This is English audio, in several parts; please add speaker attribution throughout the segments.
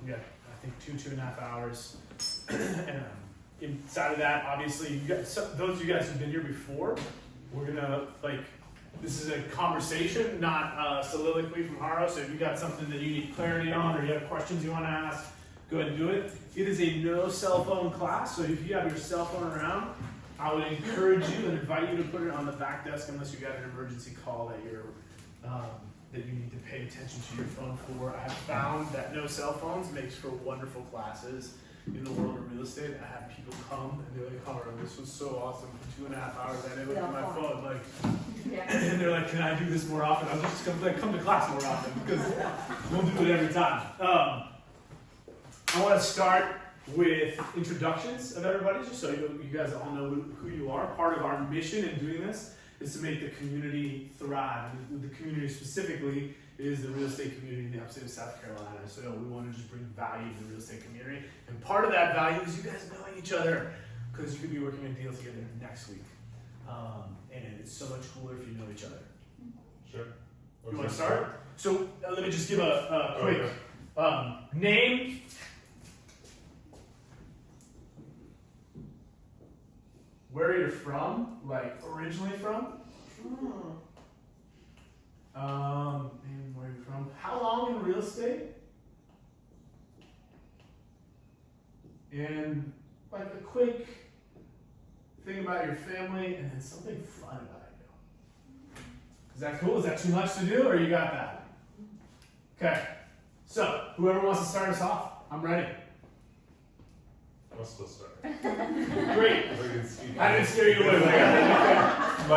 Speaker 1: We got, I think, 2.5 hours. And inside of that, obviously, those of you guys who've been here before, we're gonna, this is a conversation, not a soliloquy from Haro. So if you got something that you need clarity on or you have questions you want to ask, go ahead and do it. It is a no cell phone class, so if you have your cell phone around, I would encourage you and invite you to put it on the back desk unless you got an emergency call that that you need to pay attention to your phone for. I have found that no cell phones makes for wonderful classes in the world of real estate. I have people come and they're like, Haro, this was so awesome for 2.5 hours. I didn't look at my phone, and they're like, can I do this more often? I was just come to class more often because we'll do it every time. I want to start with introductions of everybody, just so you guys all know who you are. Part of our mission in doing this is to make the community thrive. And the community specifically is the real estate community in the upstate of South Carolina. So we want to just bring value to the real estate community. And part of that value is you guys knowing each other, because you could be working a deal together next week. And it's so much cooler if you know each other.
Speaker 2: Sure.
Speaker 1: You want to start? So let me just give a quick name. Where you're from, originally from. And where you're from. How long in real estate? And a quick thing about your family, and then something fun about you. Is that cool? Is that too much to do, or you got that? Okay. So, whoever wants to start us off, I'm ready.
Speaker 2: I'll still start.
Speaker 1: Great. I didn't scare you away.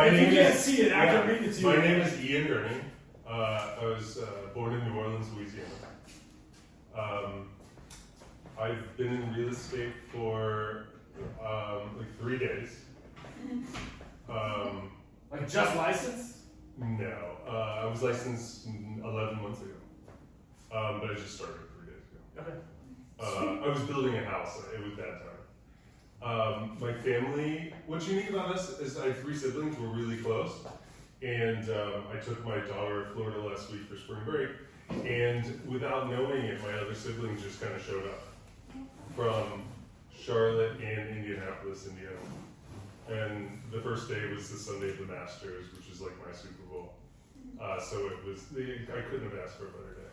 Speaker 1: If you can't see it, I can read it to you.
Speaker 2: My name is Ian Gurney. I was born in New Orleans, Louisiana. I've been in real estate for 3 days.
Speaker 1: Just licensed?
Speaker 2: No. I was licensed 11 months ago. But I just started 3 days ago.
Speaker 1: Okay.
Speaker 2: I was building a house. It was that time. My family, what's unique about us is I have 3 siblings. We're really close. And I took my daughter to Florida last week for spring break. And without knowing it, my other siblings just kind of showed up from Charlotte and Indianapolis, Indiana. And the first day was the Sunday of the Masters, which is like my Super Bowl. So it was, I couldn't have asked for a better day.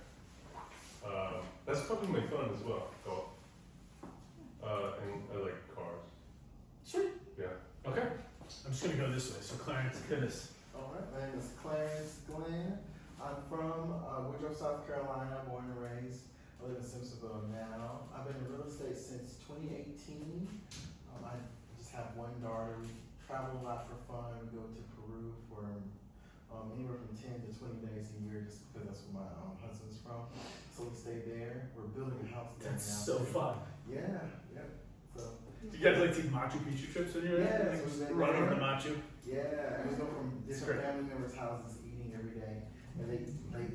Speaker 2: That's probably my fun as well, golf. And I like cars.
Speaker 1: Sweet.
Speaker 2: Yeah.
Speaker 1: Okay. I'm just going to go this way. So Clarence, hit us.
Speaker 3: All right, my name is Clarence Glenn. I'm from Woodrow, South Carolina, born and raised. I live in Simpsonville now. I've been in real estate since 2018. I just have one daughter. We travel a lot for fun. We go to Peru for anywhere from 10 to 20 days a year, just because that's where my husband's from. So we stay there. We're building a house there now.
Speaker 1: That's so fun.
Speaker 3: Yeah, yeah. So.
Speaker 1: Do you guys take Machu Picchu trips when you're
Speaker 3: Yeah,
Speaker 1: run over to Machu?
Speaker 3: Yeah, and we go from different family members' houses eating every day, and they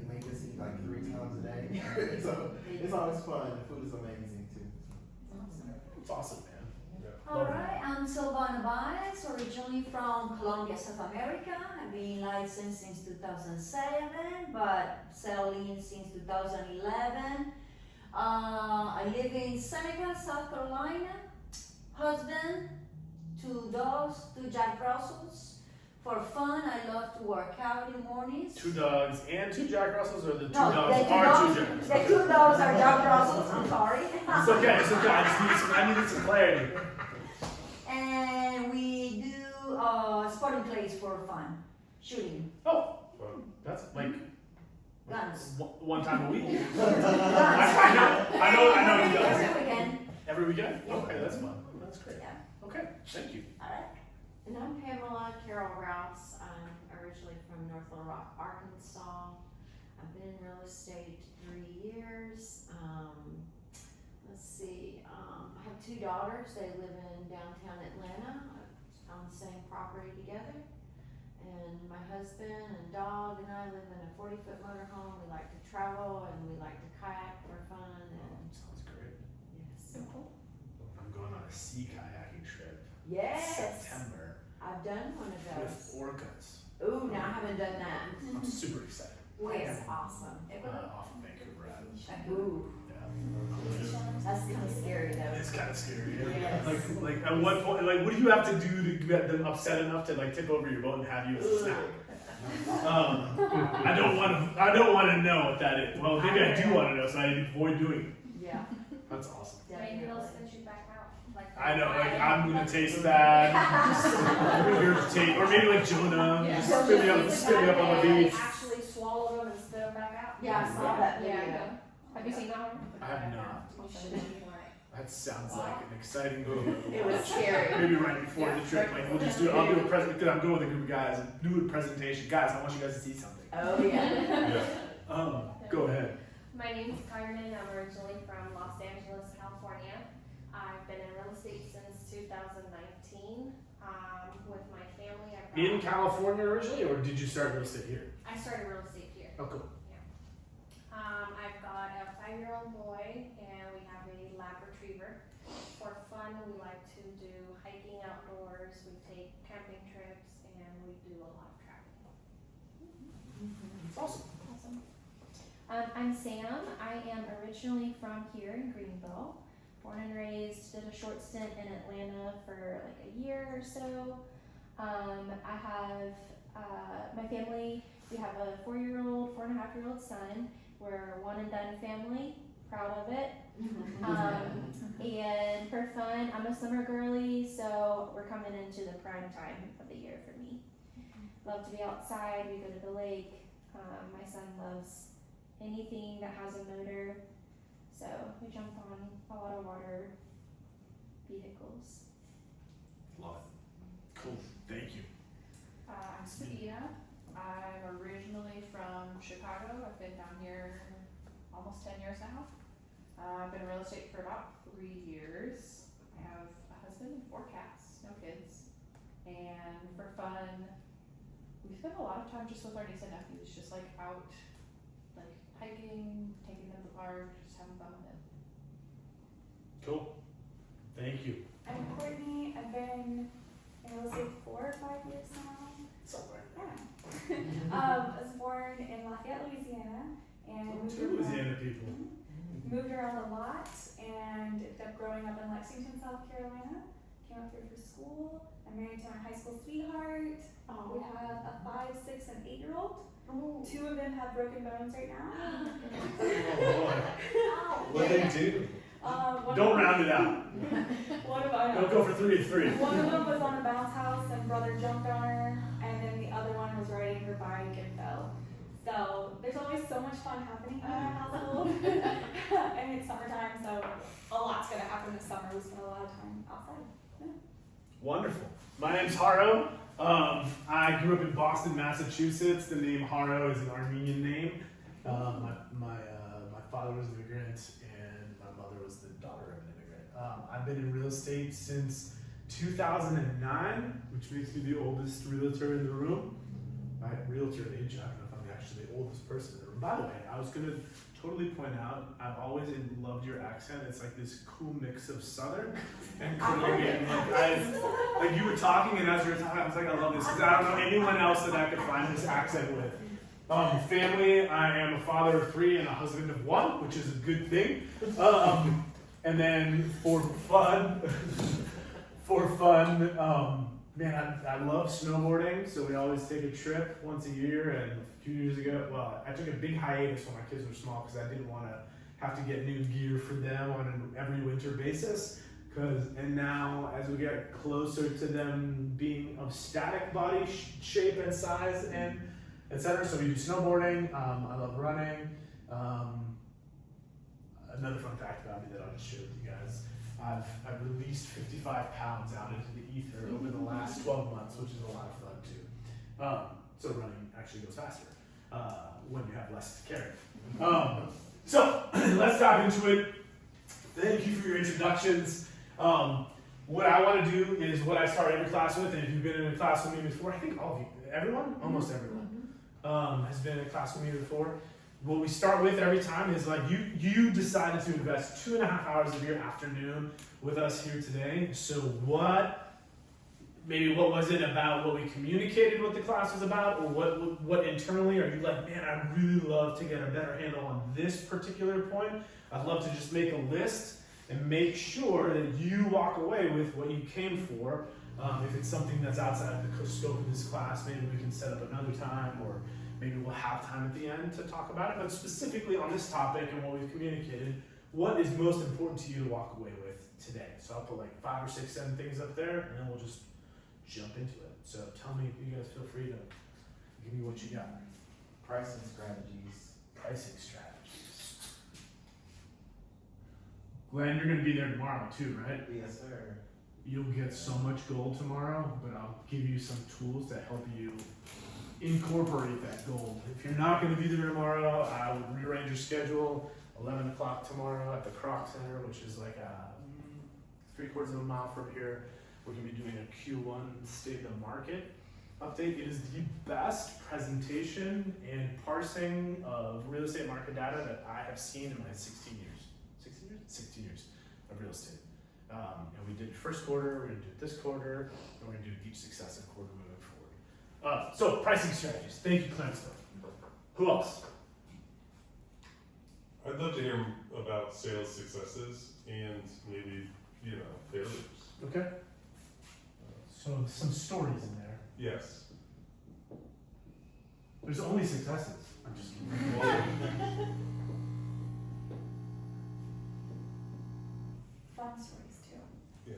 Speaker 3: make us eat 3 times a day. So it's always fun. The food is amazing too.
Speaker 1: It's awesome, man.
Speaker 2: Yeah.
Speaker 4: Alright, I'm Silvana Baez, originally from Colombia, South America. I've been licensed since 2007, but selling since 2011. I live in Seneca, South Carolina. Husband, 2 dogs, 2 Jack Russells. For fun, I love to work out in the mornings.
Speaker 1: 2 dogs and 2 Jack Russells, or the 2
Speaker 4: No,
Speaker 1: dogs
Speaker 4: the 2
Speaker 1: are
Speaker 4: dogs,
Speaker 1: 2 Jack Russells?
Speaker 4: The 2 dogs are Jack Russells, I'm sorry.
Speaker 1: It's okay. I needed some clarity.
Speaker 4: And we do sporting plays for fun, shooting.
Speaker 1: Oh,
Speaker 2: Fun.
Speaker 1: that's
Speaker 4: Guns.
Speaker 1: one time a week.
Speaker 4: Guns.
Speaker 1: I know he does.
Speaker 4: Every weekend.
Speaker 1: Every weekend? Okay, that's fun. That's great.
Speaker 4: Yeah.
Speaker 1: Okay, thank you.
Speaker 4: Alright.
Speaker 5: And I'm Pamela Carol Rouse. I'm originally from North Little Rock, Arkansas. I've been in real estate 3 years. Let's see, I have 2 daughters. They live in downtown Atlanta on the same property together. And my husband and dog and I live in a 40-foot motorhome. We like to travel and we like to kayak for fun. And
Speaker 1: Sounds great.
Speaker 5: yes.
Speaker 1: I'm going on a sea kayaking trip.
Speaker 4: Yes.
Speaker 1: September
Speaker 5: I've done one of
Speaker 1: with
Speaker 5: those.
Speaker 1: orcas.
Speaker 5: Ooh, no, I haven't done that.
Speaker 1: I'm super excited.
Speaker 5: It's awesome.
Speaker 1: Off of Vancouver Island.
Speaker 5: Ooh.
Speaker 1: Yeah. kind of scary.
Speaker 5: Yes.
Speaker 1: Like at what point, like what do you have to do to get them upset enough to like tip over your boat and have you as a snack? I don't want to know what that is. Well, maybe I do want to know, so I avoid doing it.
Speaker 5: Yeah.
Speaker 1: That's awesome.
Speaker 6: Maybe they'll spit you back out. Like
Speaker 1: I know, like I'm gonna taste bad. Regurgitate, or maybe like Jonah,
Speaker 5: Yeah.
Speaker 1: just spit me up on the beach.
Speaker 6: Actually swallow them and spit them back out.
Speaker 5: Yeah, I saw that
Speaker 6: Yeah.
Speaker 5: video.
Speaker 6: Have you seen that one?
Speaker 1: I have not.
Speaker 6: You should.
Speaker 1: That sounds like an exciting movie.
Speaker 5: It was scary.
Speaker 1: Maybe right before the trip, like we'll just do. I'll do a present because I'm going with a group of guys and do a presentation. Guys, I want you guys to see something.
Speaker 5: Oh yeah.
Speaker 2: Yeah.
Speaker 1: Go ahead.
Speaker 6: My name's Carmen. I'm originally from Los Angeles, California. I've been in real estate since 2019. With my family, I've got,
Speaker 1: In California originally, or did you start real estate here?
Speaker 6: I started real estate here.
Speaker 1: Oh, cool.
Speaker 6: I've got a 5-year-old boy and we have a lab retriever. For fun, we like to do hiking outdoors, we take camping trips, and we do a lot of traveling.
Speaker 1: It's awesome.
Speaker 7: Awesome. I'm Sam. I am originally from here in Greenville. Born and raised, did a short stint in Atlanta for like a year or so. I have my family, we have a 4.5-year-old son. We're a one and done family, proud of it. And for fun, I'm a summer girly, so we're coming into the prime time of the year for me. Love to be outside, we go to the lake. My son loves anything that has a motor, so we jump on a lot of water vehicles.
Speaker 1: Love it. Cool. Thank you.
Speaker 8: I'm Sabina. I'm originally from Chicago. I've been down here almost 10 years now. I've been in real estate for about 3 years. I have a husband and 4 cats, no kids. And for fun, we spend a lot of time just with our niece and nephews, just like out, like hiking, taking them to the park, just having fun with it.
Speaker 1: Cool. Thank you.
Speaker 9: I'm Courtney. I've been in real estate 4 or 5 years now.
Speaker 1: Somewhere.
Speaker 9: Yeah. I was born in Lafayette, Louisiana, and
Speaker 1: Two Louisiana people.
Speaker 9: moved around a lot, and ended up growing up in Lexington, South Carolina. Came up here for school. I'm married to my high school sweetheart. We have a 5, 6, and 8-year-old. 2 of them have broken bones right now.
Speaker 1: Oh boy. What they do? Don't round it out.
Speaker 9: One of
Speaker 1: Don't go for 3 and 3.
Speaker 9: One of them was on a bounce house and brother jumped on her, and then the other one was riding her bike and fell. So there's always so much fun happening in our household. And it's summertime, so a lot's gonna happen this summer. We spend a lot of time outside. Yeah.
Speaker 1: Wonderful. My name's Haro. I grew up in Boston, Massachusetts. The name Haro is an Armenian name. My father was an immigrant, and my mother was the daughter of an immigrant. I've been in real estate since 2009, which makes me the oldest realtor in the room. My realtor age, I don't know if I'm actually the oldest person in the room. By the way, I was gonna totally point out, I've always loved your accent. It's like this cool mix of Southern and Colombian. Like you were talking, and as you were talking, I was like, I love this because I don't know anyone else that I could find this accent with. Family, I am a father of 3 and a husband of 1, which is a good thing. And then for fun, man, I love snowboarding, so we always take a trip once a year. And a few years ago, well, I took a big hiatus when my kids were small because I didn't want to have to get new gear for them on an every winter basis. And now, as we get closer to them being of static body shape and size and etc., so we do snowboarding. I love running. Another fun fact about me that I'll just share with you guys. I've released 55 pounds out into the ether over the last 12 months, which is a lot of fun too. So running actually goes faster when you have less to carry. So let's dive into it. Thank you for your introductions. What I want to do is what I start every class with, and if you've been in a class with me before, I think all of you, everyone, almost everyone, has been in a class with me before. What we start with every time is like you decided to invest 2.5 hours of your afternoon with us here today. So what was it about what we communicated what the class was about, or what internally are you like, man, I'd really love to get a better handle on this particular point. I'd love to just make a list and make sure that you walk away with what you came for. If it's something that's outside the scope of this class, maybe we can set up another time, or maybe we'll have time at the end to talk about it. But specifically on this topic and what we've communicated, what is most important to you to walk away with today? So I'll put like 5 or 6, 7 things up there, and then we'll just jump into it. So tell me, you guys feel free to give me what you got.
Speaker 3: Pricing strategies.
Speaker 1: Pricing strategies. Glenn, you're gonna be there tomorrow too, right?
Speaker 3: Yes, sir.
Speaker 1: You'll get so much gold tomorrow, but I'll give you some tools to help you incorporate that gold. If you're not gonna be there tomorrow, I would rearrange your schedule. 11 o'clock tomorrow at the Croc Center, which is like 3/4 of a mile from here. We're gonna be doing a Q1 state of the market update. It is the best presentation and parsing of real estate market data that I have seen in my 16 years. 16 years of real estate. And we did it first quarter, we're gonna do it this quarter, and we're gonna do it each successive quarter moving forward. So pricing strategies. Thank you, Clarence. Who else?
Speaker 2: I'd love to hear about sales successes and maybe, failures.
Speaker 1: Okay. So some stories in there.
Speaker 2: Yes.
Speaker 1: There's only successes. I'm just kidding.
Speaker 9: Fun stories too.
Speaker 2: Yeah.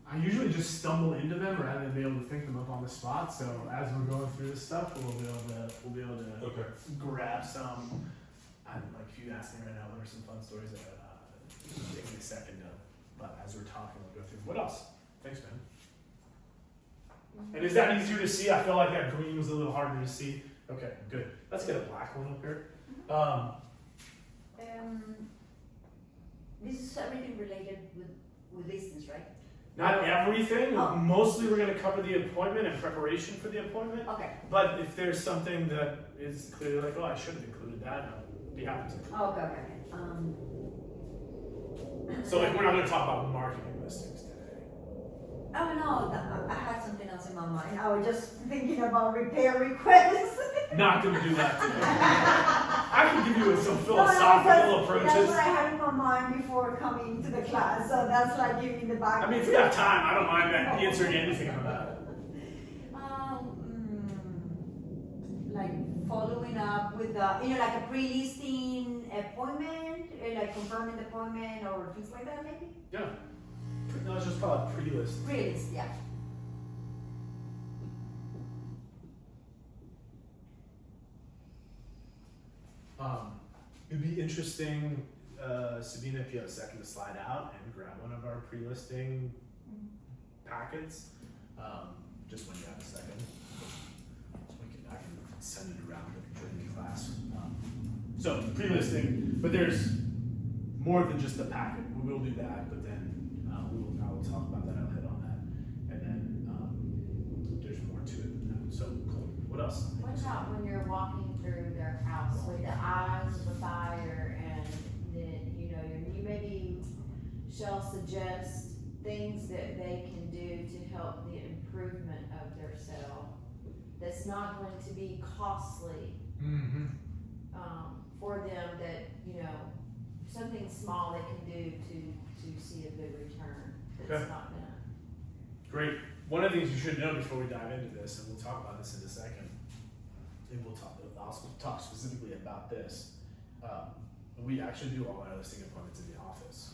Speaker 1: I usually just stumble into them rather than be able to think them up on the spot. So as we're going through this stuff, we'll be able to
Speaker 2: Okay.
Speaker 1: grab some. Like if you ask me right now, what are some fun stories that take me a second to, but as we're talking, we'll go through. What else? Thanks, man. And is that easier to see? I feel like that green was a little harder to see. Okay, good. Let's get a black one up here.
Speaker 4: This is everything related with listings, right?
Speaker 1: Not everything.
Speaker 4: Oh.
Speaker 1: Mostly we're going to cover the appointment and preparation for the appointment.
Speaker 4: Okay.
Speaker 1: But if there's something that is clearly like, oh, I should have included that, I'll be happy to.
Speaker 4: Okay.
Speaker 1: So like, we're not going to talk about marketing listings today.
Speaker 4: Oh no, I had something else in my mind. I was just thinking about repair requests.
Speaker 1: Not going to do that today. I can give you some
Speaker 4: No,
Speaker 1: philosophical
Speaker 4: because
Speaker 1: approaches.
Speaker 4: That's what I had in my mind before coming to the class, so that's like giving the back.
Speaker 1: I mean, if we have time, I don't mind answering anything on that.
Speaker 4: Like following up with like a pre-listing appointment, like confirming the appointment or things like that, maybe.
Speaker 1: Yeah. No, let's just call it pre-list.
Speaker 4: Pre-list, yeah.
Speaker 1: It'd be interesting, Sabina, if you have a second to slide out and grab one of our pre-listing packets, just when you have a second. I can send it around during the class. So pre-listing, but there's more than just the packet. We will do that, but then I will talk about that. I'll hit on that, and then there's more to it than that. So cool. What else?
Speaker 5: What about when you're walking through their house with the eyes of the buyer, and then you maybe shall suggest things that they can do to help the improvement of their sale that's not going to be costly for them, that something small they can do to see a good return that's
Speaker 1: Okay.
Speaker 5: not gonna.
Speaker 1: Great. One of the things you should know before we dive into this, and we'll talk about this in a second, and I'll talk specifically about this. We actually do all our listing appointments in the office.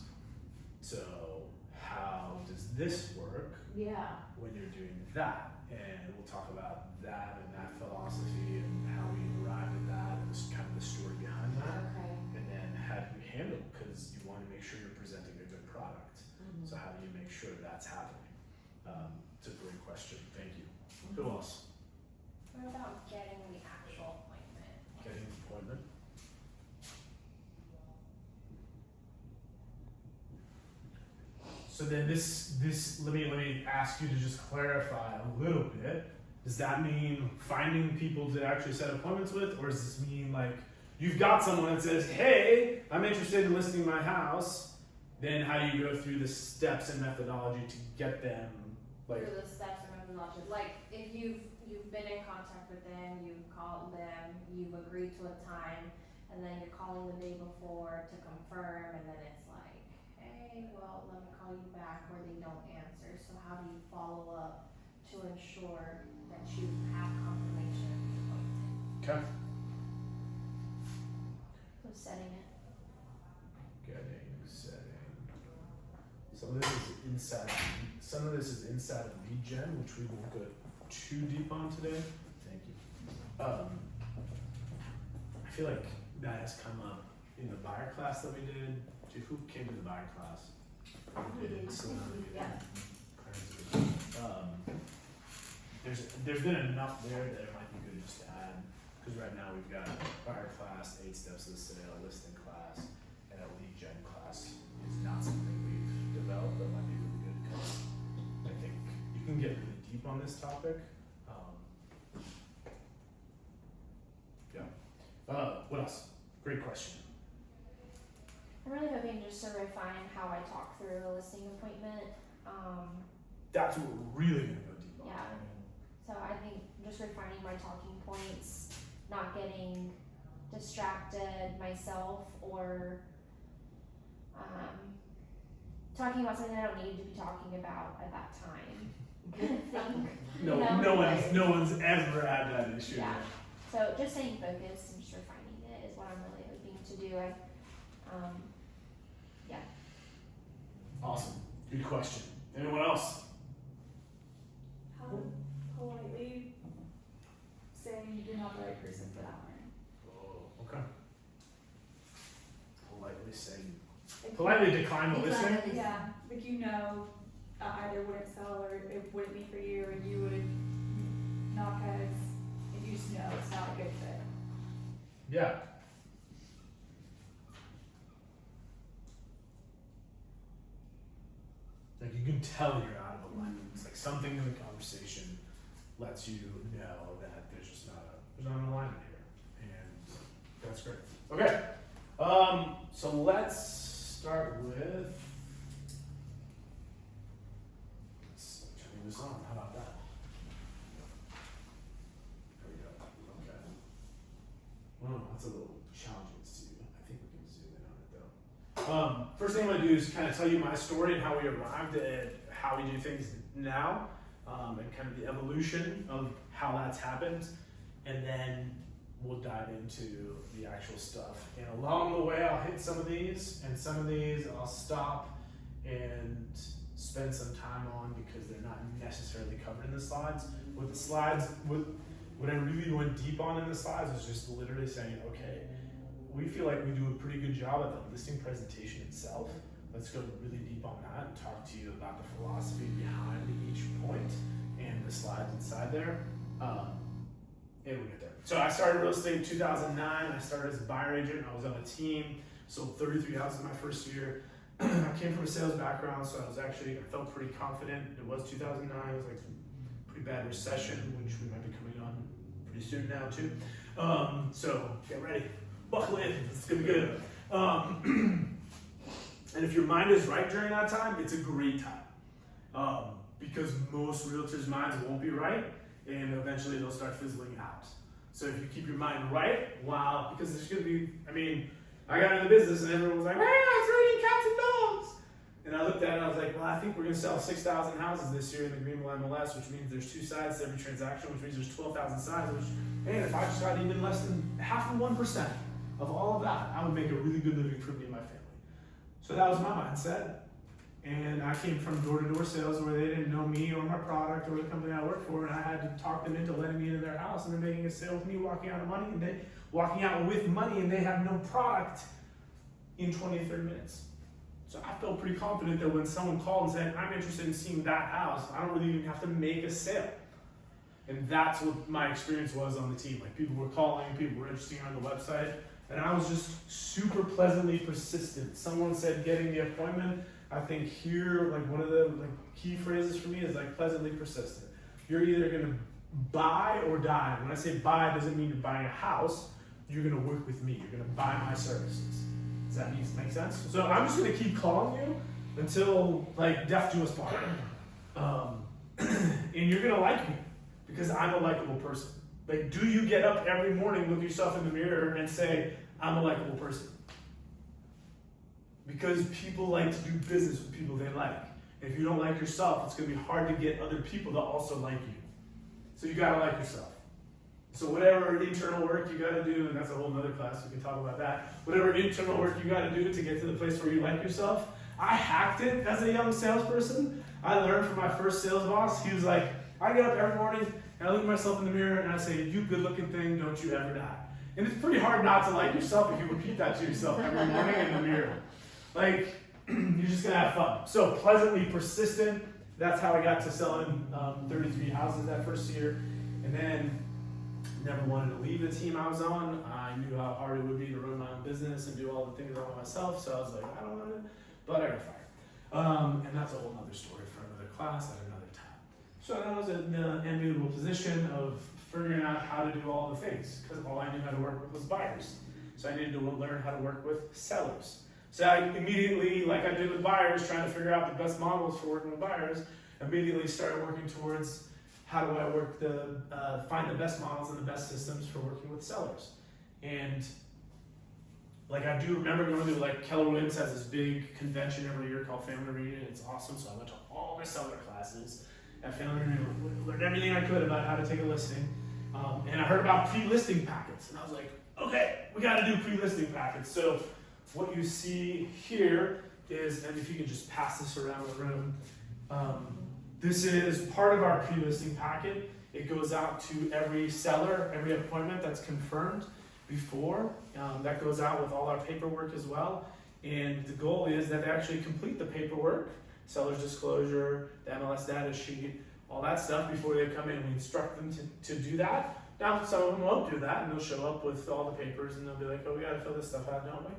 Speaker 1: So how does this work
Speaker 5: Yeah.
Speaker 1: when you're doing that? And we'll talk about that and that philosophy and how we arrived at that and kind of the story behind that.
Speaker 5: Okay.
Speaker 1: And then how do you handle it? Because you want to make sure you're presenting a good product.
Speaker 5: Mhm.
Speaker 1: So how do you make sure that's happening? It's a great question. Thank you. Who else?
Speaker 6: What about getting the actual appointment?
Speaker 1: Getting an appointment. So then this let me ask you to just clarify a little bit. Does that mean finding people to actually set appointments with, or does this mean like you've got someone that says, "Hey, I'm interested in listing my house"? Then how do you go through the steps and methodology to get them like?
Speaker 6: Through the steps and methodology. Like if you've been in contact with them, you've called them, you've agreed to a time,
Speaker 7: and then you're calling the day before to confirm, and then it's like, hey, well, let me call you back, or they don't answer. So how do you follow up to ensure that you have confirmation of the appointment?
Speaker 1: Okay.
Speaker 7: So setting it.
Speaker 1: Setting. Some of this is inside of lead gen, which we won't go too deep on today. Thank you. I feel like that has come up in the buyer class that we did. Dude, who came to the buyer class?
Speaker 4: We did. Yeah.
Speaker 1: There's been enough there that it might be good just to add, because right now we've got buyer class, 8 steps of the sale, listing class, and a lead gen class. It's not something we've developed that might be really good, because I think you can get really deep on this topic. What else? Great question.
Speaker 7: I'm really hoping just to refine how I talk through a listing appointment.
Speaker 1: That's what we're really gonna go deep on.
Speaker 7: Yeah. So I think just refining my talking points, not getting distracted myself, or talking about something I don't need to be talking about at that time. Kind of thing.
Speaker 1: No,
Speaker 7: You know,
Speaker 1: no one's ever had that issue.
Speaker 7: Yeah. So just staying focused and just refining it is what I'm really hoping to do.
Speaker 1: Awesome. Good question. Anyone else?
Speaker 9: How to politely say you're not the right person for that one.
Speaker 1: Oh, okay. Politely saying.
Speaker 9: Like,
Speaker 1: Politely decline the
Speaker 4: Decline
Speaker 1: listing?
Speaker 4: the listing.
Speaker 9: Yeah, like either wouldn't sell or it wouldn't be for you, and you would not, because if you just know it's not a good fit.
Speaker 1: Yeah. Like you can tell you're out of alignment. It's like something in the conversation lets you know that there's just not an alignment here, and that's great. Okay, so let's start with turning this on. How about that? There we go. Okay. Oh, that's a little challenging to see. I think we can zoom in on it though. First thing I'm gonna do is kind of tell you my story and how we arrived at how we do things now, and kind of the evolution of how that's happened, and then we'll dive into the actual stuff. And along the way, I'll hit some of these, and some of these I'll stop and spend some time on because they're not necessarily covered in the slides. With the slides, what I really went deep on in the slides was just literally saying, okay, we feel like we do a pretty good job at the listing presentation itself. Let's go really deep on that and talk to you about the philosophy behind each point and the slides inside there. And we'll get there. So I started real estate in 2009. I started as a buyer agent. I was on a team, sold 33 houses my first year. I came from a sales background, so I felt pretty confident. It was 2009. It was like a pretty bad recession, which we might be coming on pretty soon now too. So get ready. Buckle in, it's gonna be good. And if your mind is right during that time, it's a great time. Because most realtors' minds won't be right, and eventually they'll start fizzling out. So if you keep your mind right, because there's gonna be, I got into the business and everyone was like, it's raining cats and dogs. And I looked at it and I was like, well, I think we're gonna sell 6,000 houses this year in the Greenville MLS, which means there's 2 sides to every transaction, which means there's 12,000 sides, which, man, if I just got even less than half of 1% of all of that, I would make a really good living for me and my family. So that was my mindset. And I came from door-to-door sales where they didn't know me or my product or the company I worked for, and I had to talk them into letting me into their house, and they're making a sale with me, walking out with money, and they have no product in 20 to 30 minutes. So I felt pretty confident that when someone called and said, I'm interested in seeing that house, I don't really even have to make a sale. And that's what my experience was on the team. Like, people were calling, people were interested on the website, and I was just super pleasantly persistent. Someone said getting the appointment. I think here, like, one of the key phrases for me is pleasantly persistent. You're either gonna buy or die. When I say buy, it doesn't mean you're buying a house. You're gonna work with me. You're gonna buy my services. Does that make sense? So I'm just gonna keep calling you until death do us part. And you're gonna like me because I'm a likable person. Do you get up every morning, look yourself in the mirror, and say, I'm a likable person. Because people like to do business with people they like. If you don't like yourself, it's going to be hard to get other people to also like you. So you got to like yourself. So whatever internal work you got to do, and that's a whole nother class, we can talk about that. Whatever internal work you got to do to get to the place where you like yourself. I hacked it as a young salesperson. I learned from my first sales boss. He was like, I get up every morning and I look at myself in the mirror and I say, you good looking thing, don't you ever die. And it's pretty hard not to like yourself if you repeat that to yourself every morning in the mirror. Like, you're just gonna have fun. So pleasantly persistent. That's how I got to selling 33 houses that first year. And then never wanted to leave the team I was on. I knew how hard it would be to run my own business and do all the things all by myself. So I was like, I don't want to, but I got fired. And that's a whole other story for another class at another time. So I was in the enviable position of figuring out how to do all the things because all I knew how to work with was buyers. So I needed to learn how to work with sellers. So I immediately, like I did with buyers, trying to figure out the best models for working with buyers, immediately started working towards how do I work find the best models and the best systems for working with sellers. And like I do remember going to, like, Keller Williams has this big convention every year called Family Reunion. It's awesome. So I went to all my seller classes at Family Reunion, learned everything I could about how to take a listing. And I heard about pre-listing packets. And I was like, okay, we got to do pre-listing packets. So what you see here is, and if you can just pass this around the room, this is part of our pre-listing packet. It goes out to every seller, every appointment that's confirmed before. That goes out with all our paperwork as well. And the goal is that they actually complete the paperwork, seller's disclosure, the MLS data sheet, all that stuff before they come in. We instruct them to do that. Now, some of them won't do that, and they'll show up with all the papers, and they'll be like, oh, we got to fill this stuff out, don't we?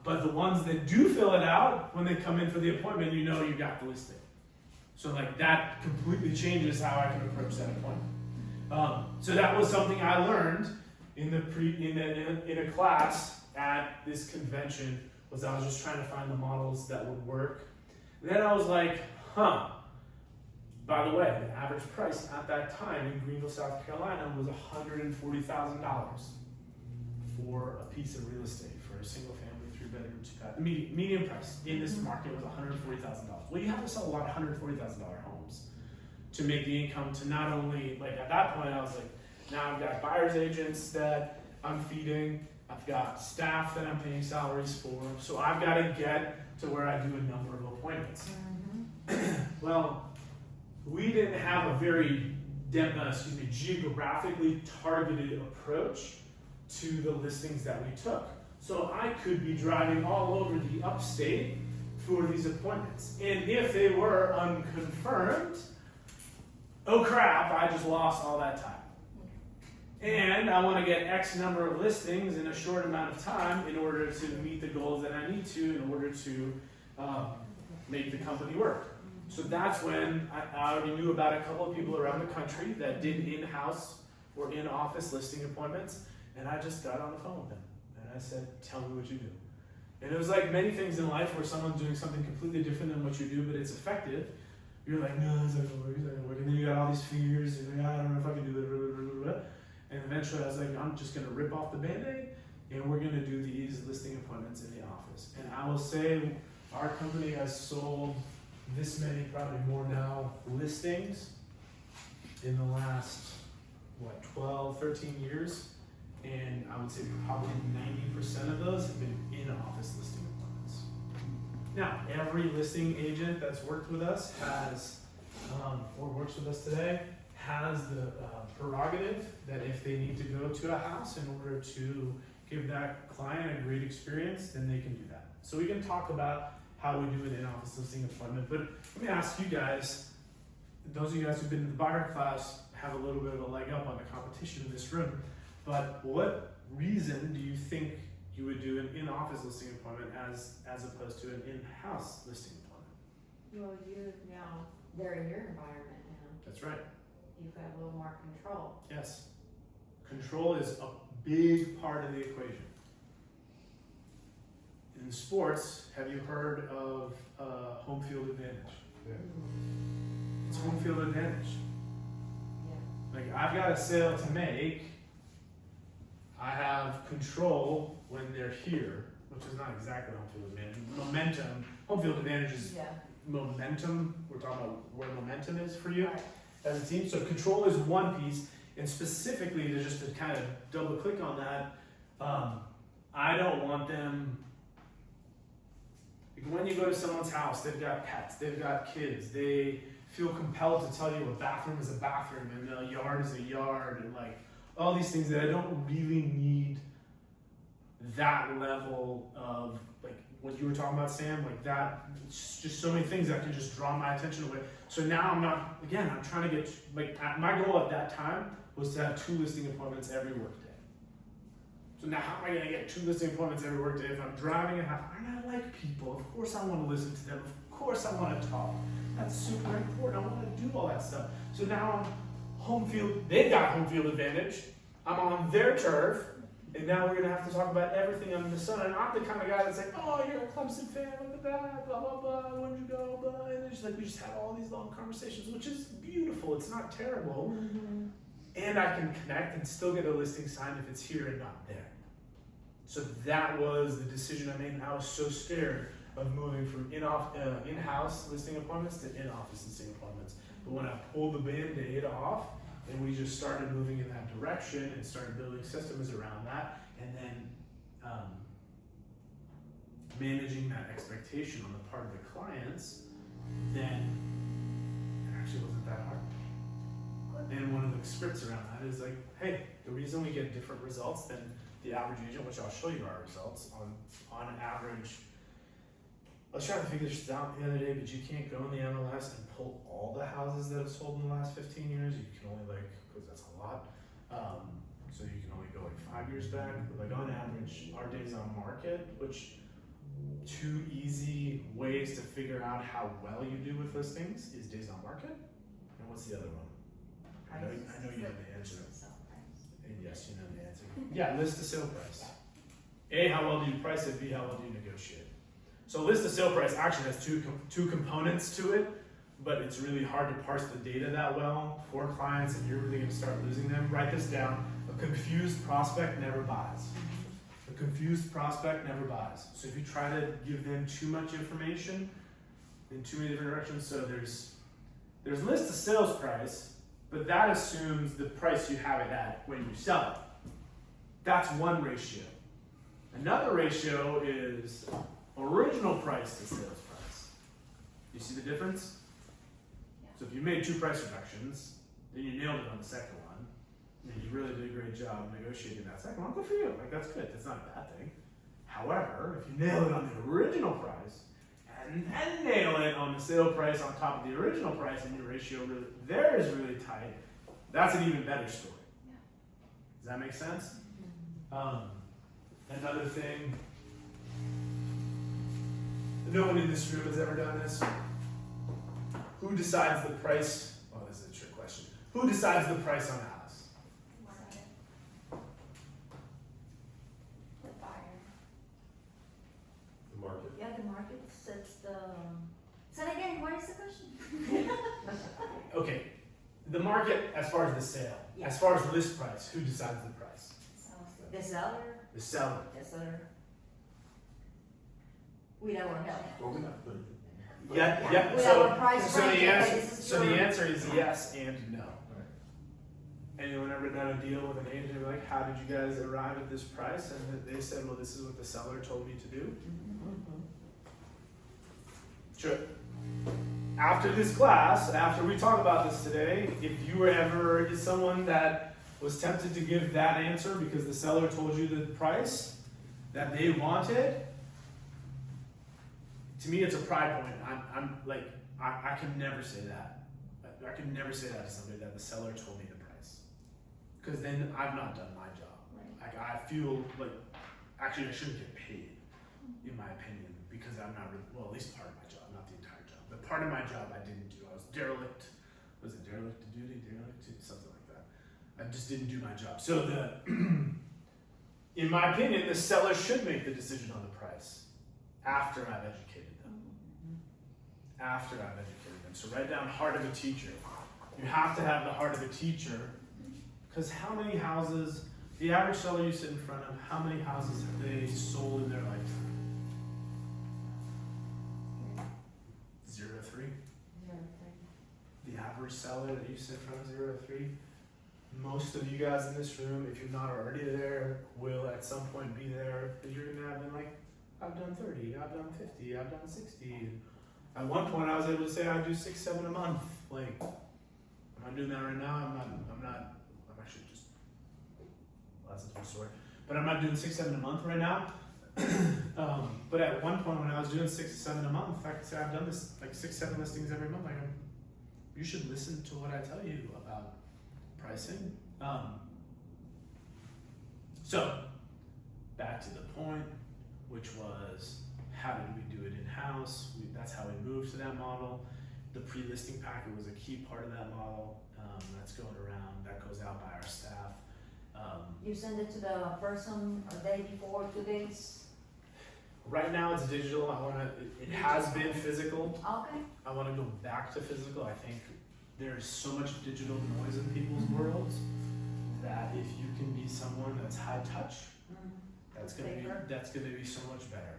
Speaker 1: But the ones that do fill it out, when they come in for the appointment, you know you got the listing. So like that completely changes how I can approach that appointment. So that was something I learned in a class at this convention. Was I was just trying to find the models that would work. And then I was like, by the way, the average price at that time in Greenville, South Carolina was $140,000 for a piece of real estate for a single family, 3-bedroom, 2-bath. Median price in this market was $140,000. Well, you have to sell a lot of $140,000 homes to make the income to not only, like at that point I was like, now I've got buyer's agents that I'm feeding, I've got staff that I'm paying salaries for, so I've got to get to where I do a number of appointments. Well, we didn't have a very geographically targeted approach to the listings that we took. So I could be driving all over the upstate for these appointments. And if they were unconfirmed, oh crap, I just lost all that time. And I want to get X number of listings in a short amount of time in order to meet the goals that I need to in order to make the company work. So that's when I already knew about a couple of people around the country that did in-house or in-office listing appointments, and I just got on the phone with them. And I said, tell me what you do. And it was like many things in life where someone's doing something completely different than what you do, but it's effective. You're like, no, it's not gonna work, it's not gonna work. And then you got all these fears, you're like, I don't know if I can do it. And eventually I was like, I'm just gonna rip off the Band-Aid and we're gonna do these listing appointments in the office. And I will say our company has sold this many, probably more now, listings in the last, 12, 13 years. And I would say probably 90% of those have been in-office listing appointments. Now, every listing agent that's worked with us has, or works with us today, has the prerogative that if they need to go to a house in order to give that client a great experience, then they can do that. So we can talk about how we do an in-office listing appointment, but let me ask you guys, those of you guys who've been in the buyer class have a little bit of a leg up on the competition in this room. But what reason do you think you would do an in-office listing appointment as opposed to an in-house listing appointment?
Speaker 5: Well, they're in your environment now.
Speaker 1: That's right.
Speaker 5: You've got a little more control.
Speaker 1: Yes. Control is a big part of the equation. In sports, have you heard of home field advantage?
Speaker 2: Yeah.
Speaker 1: It's home field advantage.
Speaker 5: Yeah.
Speaker 1: Like, I've got a sale to make. I have control when they're here, which is not exactly home field advantage. Momentum, home field advantage is
Speaker 4: Yeah.
Speaker 1: momentum. We're talking about where momentum is for you
Speaker 4: Right.
Speaker 1: as a team. So control is one piece, and specifically to kind of double click on that, I don't want them. Like when you go to someone's house, they've got pets, they've got kids, they feel compelled to tell you a bathroom is a bathroom and a yard is a yard, and like all these things that I don't really need that level of, like what you were talking about, Sam, like that, it's just so many things that can just draw my attention away. So now I'm trying to get, like, my goal at that time was to have 2 listing appointments every workday. So now how am I gonna get 2 listing appointments every workday if I'm driving a house? And I like people, of course I wanna listen to them, of course I wanna talk. That's super important, I wanna do all that stuff. So now I'm home field, they've got home field advantage, I'm on their turf, and now we're gonna have to talk about everything under the sun. And I'm the kind of guy that's like, oh, you're a Clemson fan, look at that, blah, blah, blah, when'd you go, blah. And it's just like, we just have all these long conversations, which is beautiful, it's not terrible. And I can connect and still get a listing signed if it's here and not there. So that was the decision I made, and I was so scared of moving from in-house listing appointments to in-office listing appointments. But when I pulled the Band-Aid off, and we just started moving in that direction and started building systems around that, and then managing that expectation on the part of the clients, then it actually wasn't that hard. And one of the scripts around that is like, hey, the reason we get different results than the average agent, which I'll show you our results on average. I was trying to figure this out the other day, but you can't go in the MLS and pull all the houses that have sold in the last 15 years. You can only because that's a lot. So you can only go 5 years back. But on average, our days on market, which 2 easy ways to figure out how well you do with listings is days on market. And what's the other one? I know you know the answer. And yes, you know the answer. Yeah, list to sale price. A, how well do you price it? B, how well do you negotiate? So list to sale price actually has two components to it, but it's really hard to parse the data that well for clients, and you're really going to start losing them. Write this down. A confused prospect never buys. A confused prospect never buys. So if you try to give them too much information in too many different directions, so there's list to sales price, but that assumes the price you have it at when you sell it. That's one ratio. Another ratio is original price to sales price. You see the difference?
Speaker 8: Yeah.
Speaker 1: So if you made 2 price reductions, then you nailed it on the second one, and you really did a great job negotiating that second one, good for you. Like, that's good. That's not a bad thing. However, if you nail it on the original price, and then nail it on the sale price on top of the original price, and your ratio there is really tight, that's an even better story.
Speaker 8: Yeah.
Speaker 1: Does that make sense? Another thing, no one in this room has ever done this. Who decides the price? Oh, this is a trick question. Who decides the price on a house?
Speaker 8: The buyer.
Speaker 2: The market.
Speaker 4: Yeah, the market sets the. So again, what is the question?
Speaker 1: Okay, the market as far as the sale.
Speaker 4: Yeah.
Speaker 1: As far as list price, who decides the price?
Speaker 4: The seller.
Speaker 1: The seller.
Speaker 4: The seller. With our help.
Speaker 3: Well, we're not putting it.
Speaker 1: Yeah.
Speaker 4: With
Speaker 1: So,
Speaker 4: our price
Speaker 1: so the
Speaker 4: range,
Speaker 1: answer,
Speaker 4: this is
Speaker 1: so the
Speaker 4: your-
Speaker 1: answer is yes and no. Anyone ever done a deal with an agent and be like, how did you guys arrive at this price? And they said, well, this is what the seller told me to do. Sure. After this class, after we talk about this today, if you were ever someone that was tempted to give that answer because the seller told you the price that they wanted, to me it's a pride point. I'm like, I can never say that. I can never say that to somebody that the seller told me the price. Because then I've not done my job. Like, I feel like, actually I shouldn't get paid, in my opinion, because I'm not, well, at least part of my job, not the entire job. But part of my job I didn't do. I was derelict. Was it derelict to duty? Derelict to something like that. I just didn't do my job. So in my opinion, the seller should make the decision on the price after I've educated them. After I've educated them. So write down heart of a teacher. You have to have the heart of a teacher, because how many houses The average seller you sit in front of, how many houses have they sold in their lifetime? 0 to 3. The average seller that you sit in front of, 0 to 3. Most of you guys in this room, if you're not already there, will at some point be there. But you're gonna have been like, I've done 30, I've done 50, I've done 60. At one point, I was able to say I do 6, 7 a month. Like, am I doing that right now? I'm actually just. Well, that's a different story. But I'm not doing 6, 7 a month right now. But at one point, when I was doing 6 to 7 a month, I could say I've done this like 6, 7 listings every month. You should listen to what I tell you about pricing. So back to the point, which was how did we do it in-house? That's how we moved to that model. The pre-listing packet was a key part of that model. That's going around, that goes out by our staff.
Speaker 4: You send it to the person a day before, 2 days?
Speaker 1: Right now it's digital. It has been physical.
Speaker 4: Okay.
Speaker 1: I want to go back to physical. I think there's so much digital noise in people's worlds that if you can be someone that's high touch, that's gonna be so much better.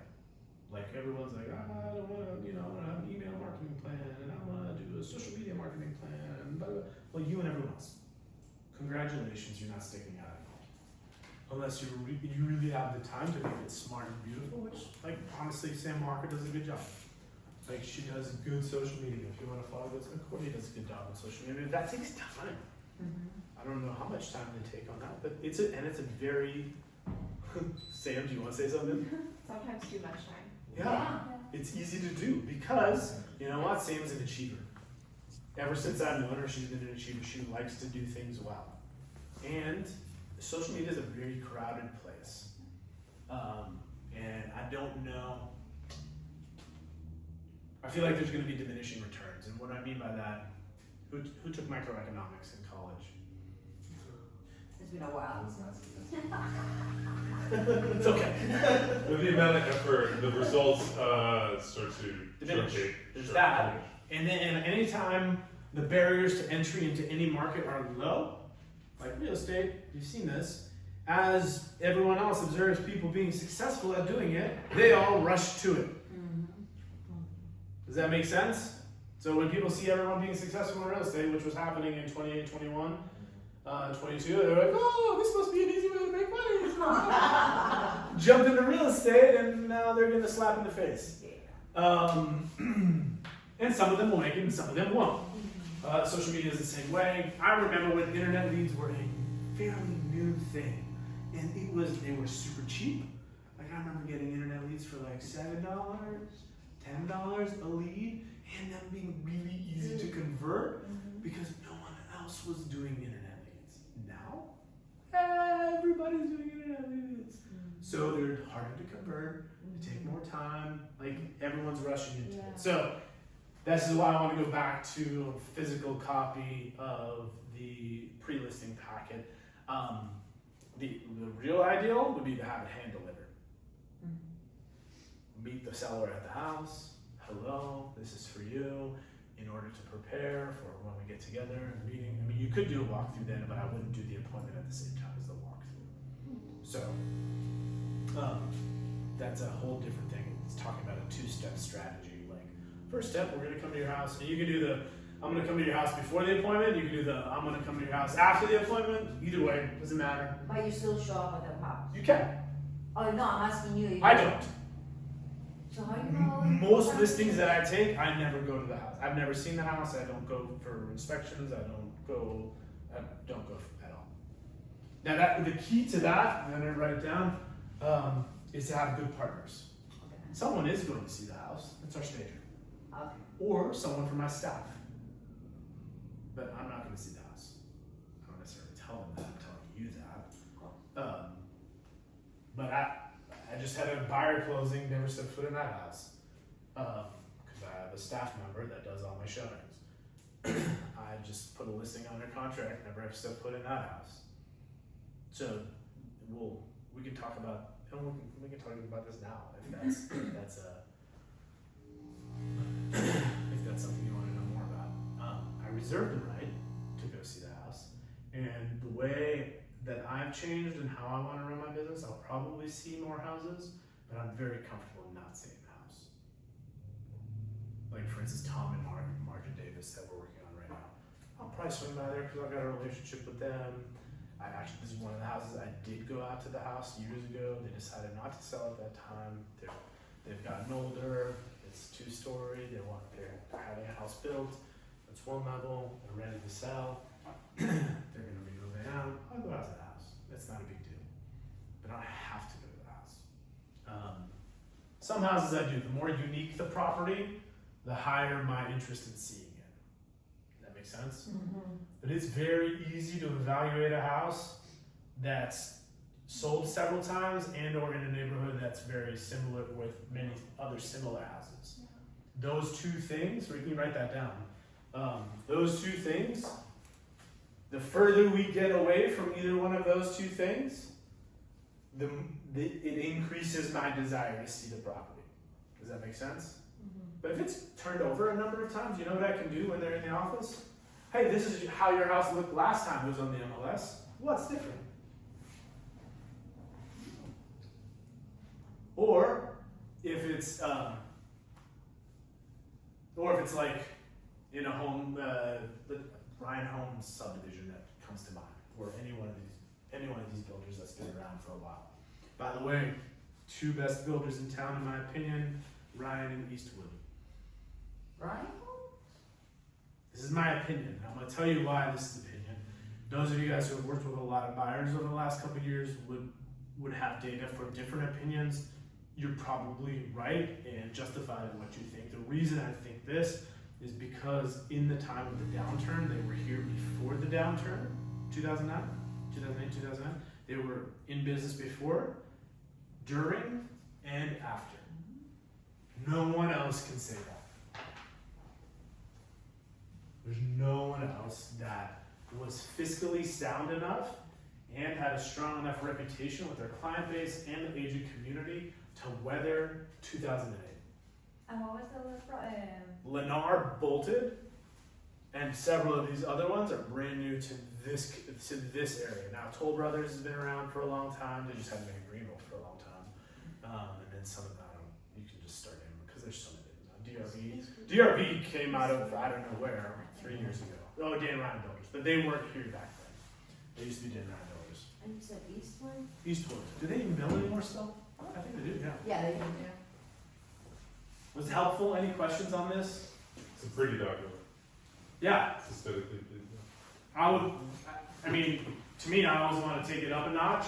Speaker 1: Like everyone's like, I don't want to, I want to have an email marketing plan, and I want to do a social media marketing plan, and blah, blah, blah. Well, you and everyone else, congratulations, you're not sticking out at all. Unless you really have the time to make it smart and beautiful, which, like, honestly, Sam Marker does a good job. Like, she does good social media. If you want to follow this, Courtney does a good job on social media. That takes time. I don't know how much time they take on that, but it's a very. Sam, do you want to say something?
Speaker 8: Sometimes too much time.
Speaker 1: Yeah, it's easy to do because you know what? Sam's an achiever. Ever since I've known her, she's been an achiever. She likes to do things well, and social media is a very crowded place, and I don't know. I feel like there's going to be diminishing returns, and what I mean by that, who took microeconomics in college?
Speaker 4: It's been a while.
Speaker 1: It's okay.
Speaker 2: With the amount of effort, the results start to
Speaker 1: Diminish.
Speaker 2: shortcake.
Speaker 1: There's that. And then anytime the barriers to entry into any market are low, like real estate, you've seen this, as everyone else observes people being successful at doing it, they all rush to it. Does that make sense? So when people see everyone being successful in real estate, which was happening in 28, 21, 22, they're like, oh, this must be an easy way to make money. Jumped into real estate, and now they're getting a slap in the face. And some of them will make it, and some of them won't. Social media is the same way. I remember when internet leads were a fairly new thing, and they were super cheap. Like I remember getting internet leads for like $7, $10 a lead, and them being really easy to convert because no one else was doing internet leads. Now, everybody's doing internet leads. So they're harder to convert, they take more time, like everyone's rushing into it. So this is why I want to go back to a physical copy of the pre-listing packet. The real ideal would be to have it hand delivered. Meet the seller at the house. Hello, this is for you. In order to prepare for when we get together and meeting. I mean, you could do a walkthrough then, but I wouldn't do the appointment at the same time as the walkthrough. So, that's a whole different thing. It's talking about a two-step strategy. Like, first step, we're gonna come to your house, and you can do the, I'm gonna come to your house before the appointment. You can do the, I'm gonna come to your house after the appointment. Either way, doesn't matter.
Speaker 4: But you still show up at the house.
Speaker 1: You can.
Speaker 4: Oh no, I'm asking you. If
Speaker 1: I don't.
Speaker 4: So how you know?
Speaker 1: Most listings that I take, I never go to the house. I've never seen the house. I don't go for inspections. I don't go at all. Now the key to that, I'm gonna write it down, is to have good partners.
Speaker 4: Okay.
Speaker 1: Someone is going to see the house. That's our stager.
Speaker 4: Okay.
Speaker 1: Or someone from my staff. But I'm not going to see the house. I don't necessarily tell them that. I'm telling you that. But I just had a buyer closing, never set foot in that house. Because I have a staff member that does all my showings. I just put a listing on their contract, never have set foot in that house. So we can talk about, we can talk about this now if that's something you want to know more about. I reserve the right to go see the house, and the way that I've changed in how I want to run my business, I'll probably see more houses, but I'm very comfortable not seeing the house. Like for instance, Tom and Margaret Davis that we're working on right now. I'll probably swing by there because I've got a relationship with them. This is one of the houses I did go out to the house years ago. They decided not to sell at that time. They've gotten older. It's 2-story. They're having a house built. It's 1 level. They're ready to sell. They're going to be moving out. I'll go out to the house. That's not a big deal. But I don't have to go to the house. Some houses I do. The more unique the property, the higher my interest in seeing it. That makes sense? But it's very easy to evaluate a house that's sold several times and or in a neighborhood that's very similar with many other similar houses. Those 2 things, or you can write that down. Those 2 things, the further we get away from either one of those 2 things, it increases my desire to see the property. Does that make sense? But if it's turned over a number of times, you know what I can do when they're in the office? Hey, this is how your house looked last time it was on the MLS. What's different? Or if it's like in a home, the Ryan Holmes subdivision that comes to mind, or any one of these builders that's been around for a while. By the way, 2 best builders in town, in my opinion, Ryan and Eastwood.
Speaker 4: Right?
Speaker 1: This is my opinion. I'm going to tell you why this is opinion. Those of you guys who have worked with a lot of buyers over the last couple of years would have data for different opinions. You're probably right and justified in what you think. The reason I think this is because in the time of the downturn, they were here before the downturn, 2008, 2009. They were in business before, during, and after. No one else can say that. There's no one else that was fiscally sound enough and had a strong enough reputation with their client base and the agent community to weather 2008.
Speaker 4: And what was the
Speaker 1: Lennar bolted, and several of these other ones are brand new to this area. Now, Toll Brothers has been around for a long time. They just haven't been in Greenville for a long time. And then some of them, you can just start naming because there's so many. DRB came out of I don't know where 3 years ago. Oh, Dan Ryan Builders, but they weren't here back then. They used to be Dan Ryan Builders.
Speaker 4: And you said Eastwood?
Speaker 1: Eastwood. Do they even build anymore still? I think they do. Yeah.
Speaker 4: Yeah, they do.
Speaker 1: Was it helpful? Any questions on this?
Speaker 2: It's a pretty document.
Speaker 1: Yeah.
Speaker 2: It's aesthetically pleasing.
Speaker 1: I mean, to me, I always want to take it up a notch.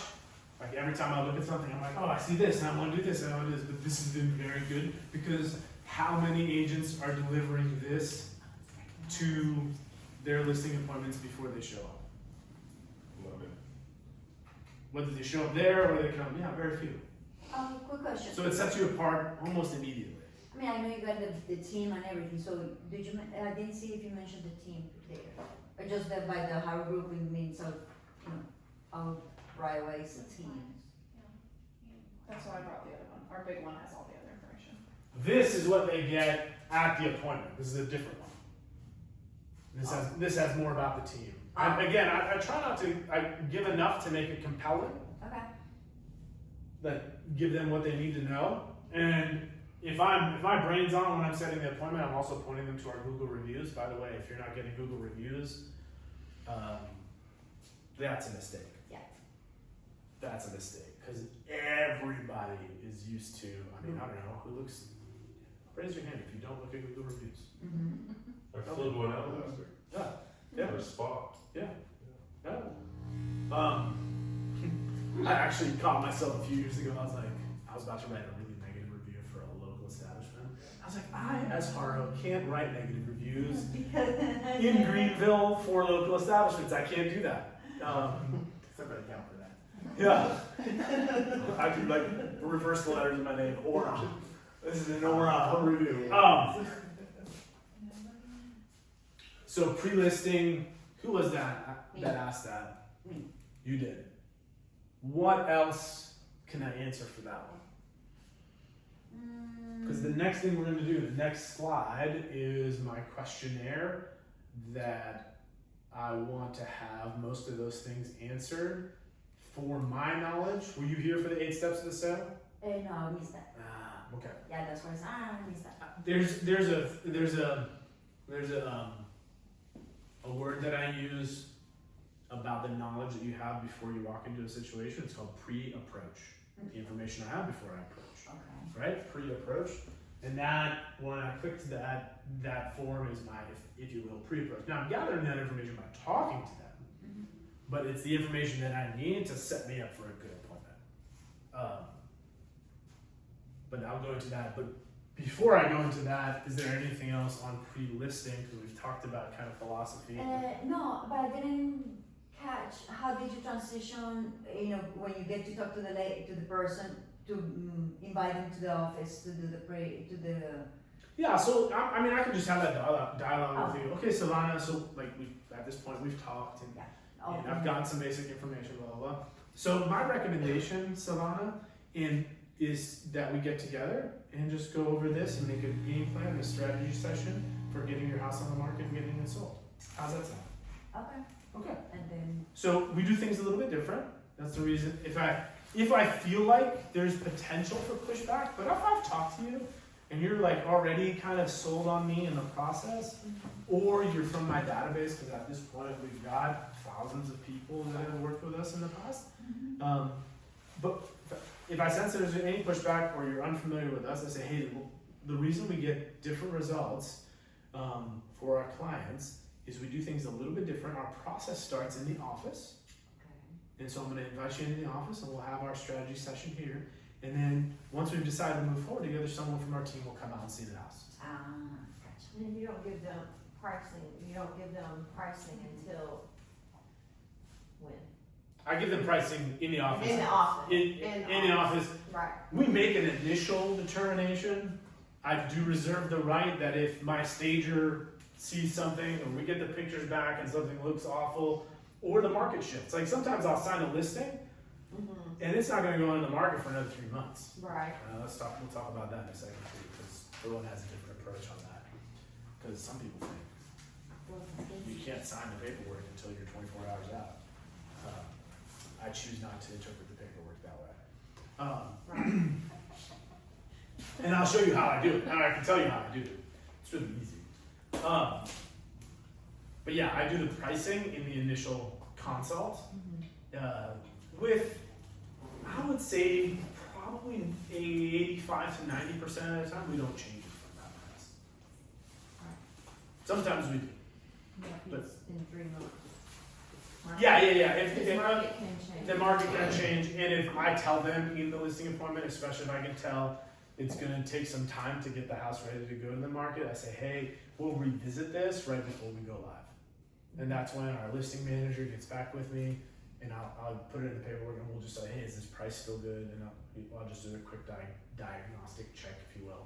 Speaker 1: Like every time I look at something, I'm like, oh, I see this, and I want to do this, and I want to do this. But this has been very good because how many agents are delivering this to their listing appointments before they show up?
Speaker 2: Love it.
Speaker 1: Whether they show up there or they come, yeah, very few.
Speaker 4: Quick question.
Speaker 1: So it sets you apart almost immediately.
Speaker 4: I mean, I know you got the team and everything, so did you, I didn't see if you mentioned the team there. Or just that by the Haro group, it means right away it's a team.
Speaker 8: That's why I brought the other one. Our big one has all the other information.
Speaker 1: This is what they get at the appointment. This is a different one. This has more about the team. And again, I try not to give enough to make it compelling.
Speaker 4: Okay.
Speaker 1: That give them what they need to know. And if my brain's on when I'm setting the appointment, I'm also pointing them to our Google reviews. By the way, if you're not getting Google reviews, that's a mistake.
Speaker 4: Yeah.
Speaker 1: That's a mistake because everybody is used to. I mean, I don't know who looks. Raise your hand if you don't look at Google reviews.
Speaker 4: Mm-hmm.
Speaker 2: I filled one out last week.
Speaker 1: Yeah.
Speaker 2: For a spot.
Speaker 1: Yeah. Yeah. I actually caught myself a few years ago. I was about to write a really negative review for a local establishment. I was like, I, as Haro, can't write negative reviews in Greenville for local establishments. I can't do that. Somebody count for that. Yeah. I could reverse the letters in my name. Aura. This is an Aura review. So pre-listing, who was that that asked that?
Speaker 4: Me.
Speaker 1: You did. What else can I answer for that one? Because the next thing we're going to do, the next slide, is my questionnaire that I want to have most of those things answered for my knowledge, were you here for the 8 steps of the sale?
Speaker 4: No, I missed that.
Speaker 1: Ah, okay.
Speaker 4: Yeah, that's why I said, I missed that.
Speaker 1: There's a word that I use about the knowledge that you have before you walk into a situation. It's called pre-approach. The information I have before I approach,
Speaker 4: Okay.
Speaker 1: right? Pre-approach, and that when I clicked that form is my, if you will, pre-approach. Now I'm gathering that information by talking to them,
Speaker 4: Mhm.
Speaker 1: but it's the information that I need to set me up for a good appointment. But I'll go into that. But before I go into that, is there anything else on pre-listing? Because we've talked about kind of philosophy.
Speaker 4: No, but I didn't catch, how did you transition, when you get to talk to the person, to invite them to the office to do
Speaker 1: Yeah, so I mean, I could just have that dialogue with you. Okay, Savannah. So like at this point we've talked and I've gotten some basic information, blah blah blah. So my recommendation, Savannah, is that we get together and just go over this and make a game plan, a strategy session for getting your house on the market and getting it sold. How's that sound?
Speaker 4: Okay,
Speaker 1: Okay.
Speaker 4: and then,
Speaker 1: So we do things a little bit different. That's the reason. If I feel like there's potential for pushback, but if I've talked to you and you're like already kind of sold on me in the process, or you're from my database, because at this point we've got thousands of people that have worked with us in the past. But if I sense there's any pushback or you're unfamiliar with us, I say, hey, the reason we get different results for our clients is we do things a little bit different. Our process starts in the office. And so I'm going to invite you into the office and we'll have our strategy session here. And then once we've decided to move forward together, someone from our team will come out and see the house.
Speaker 4: gotcha.
Speaker 5: And you don't give them pricing until when?
Speaker 1: I give them pricing in the office.
Speaker 5: In the office.
Speaker 1: In the office.
Speaker 5: Right.
Speaker 1: We make an initial determination. I do reserve the right that if my stager sees something or we get the pictures back and something looks awful or the market shifts. Like sometimes I'll sign a listing and it's not going to go on the market for another 3 months.
Speaker 5: Right.
Speaker 1: We'll talk about that in a second too, because everyone has a different approach on that. Because some people think you can't sign the paperwork until you're 24 hours out. I choose not to interpret the paperwork that way. And I'll show you how I do it. I can tell you how I do it. It's really easy. But yeah, I do the pricing in the initial consult with, I would say, probably 85 to 90% of the time, we don't change it from that price. Sometimes we do. But
Speaker 5: In 3 months.
Speaker 1: yeah.
Speaker 5: The market can change.
Speaker 1: The market can change, and if I tell them in the listing appointment, especially if I can tell it's going to take some time to get the house ready to go to the market, I say, hey, we'll revisit this right before we go live. And that's when our listing manager gets back with me, and I'll put it in the paperwork, and we'll just say, hey, is this price still good? And I'll just do a quick diagnostic check, if you will,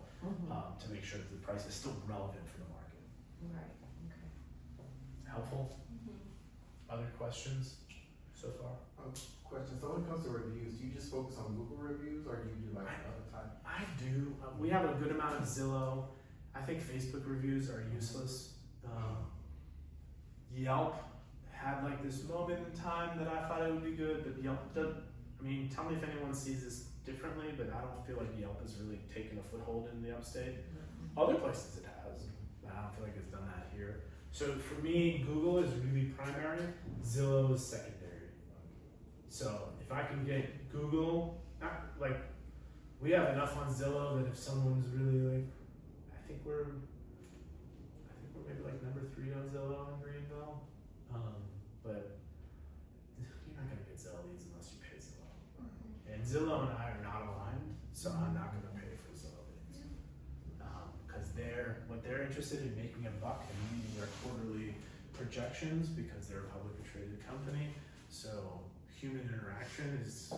Speaker 1: to make sure that the price is still relevant for the market.
Speaker 5: Right, okay.
Speaker 1: Helpful? Other questions so far?
Speaker 3: Question. So when it comes to reviews, do you just focus on Google reviews or do you do like other type?
Speaker 1: I do. We have a good amount of Zillow. I think Facebook reviews are useless. Yelp had like this moment in time that I thought it would be good, but Yelp doesn't. I mean, tell me if anyone sees this differently, but I don't feel like Yelp has really taken a foothold in the upstate. Other places it has, but I don't feel like it's done that here. So for me, Google is really primary, Zillow is secondary. So if I can get Google, we have enough on Zillow that if someone's really like, I think we're maybe like number 3 on Zillow in Greenville, but you're not gonna get Zillow leads unless you pay Zillow. And Zillow and I are not aligned, so I'm not gonna pay for Zillow leads. Because what they're interested in making a buck and meeting their quarterly projections because they're a publicly traded company. So human interaction is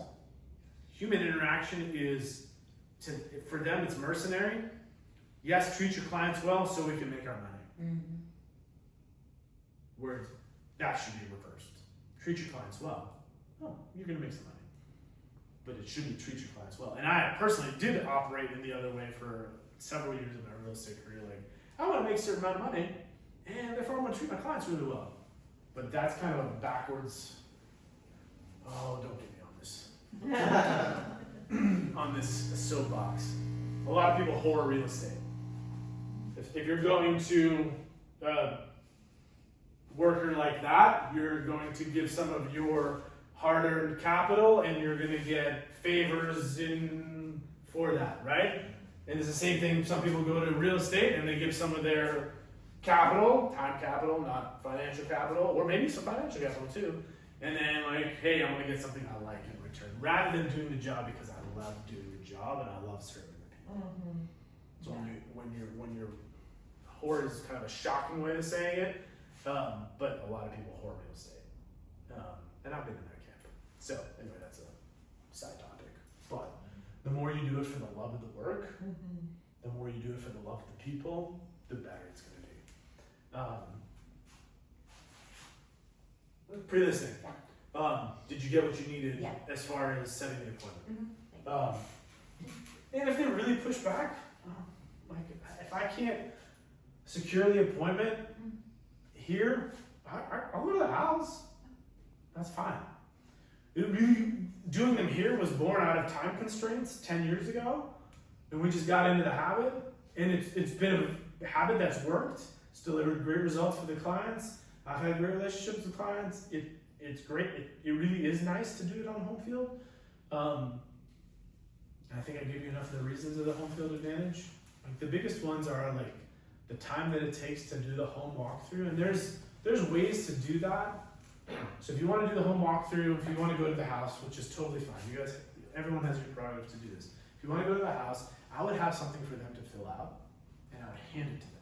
Speaker 1: for them it's mercenary. Yes, treat your clients well so we can make our money. Where that should be reversed. Treat your clients well. Oh, you're gonna make some money. But it shouldn't treat your clients well. And I personally did operate in the other way for several years in my real estate career. Like, I want to make a certain amount of money, and therefore I want to treat my clients really well. But that's kind of a backwards. Oh, don't get me on this soapbox. A lot of people whore real estate. If you're going to worker like that, you're going to give some of your hard-earned capital and you're going to get favors in for that, right? And it's the same thing, some people go to real estate and they give some of their capital, time capital, not financial capital, or maybe some financial capital too, and then like, hey, I'm going to get something I like in return, rather than doing the job because I love doing the job and I love serving the people. So when you're whore is kind of a shocking way of saying it, but a lot of people whore real estate, and I've been in that camp. So anyway, that's a side topic. But the more you do it for the love of the work, the more you do it for the love of the people, the better it's going to be. Pre-listing. Did you get what you needed
Speaker 4: Yeah.
Speaker 1: as far as setting the appointment? And if they really push back, like if I can't secure the appointment here, I'll go to the house. That's fine. Doing them here was born out of time constraints 10 years ago, and we just got into the habit, and it's been a habit that's worked. It's delivered great results for the clients. I've had great relationships with clients. It's great. It really is nice to do it on home field. I think I gave you enough of the reasons of the home field advantage. Like the biggest ones are like the time that it takes to do the home walkthrough, and there's ways to do that. So if you want to do the home walkthrough, if you want to go to the house, which is totally fine. You guys, everyone has your prerogative to do this. If you want to go to the house, I would have something for them to fill out, and I would hand it to them.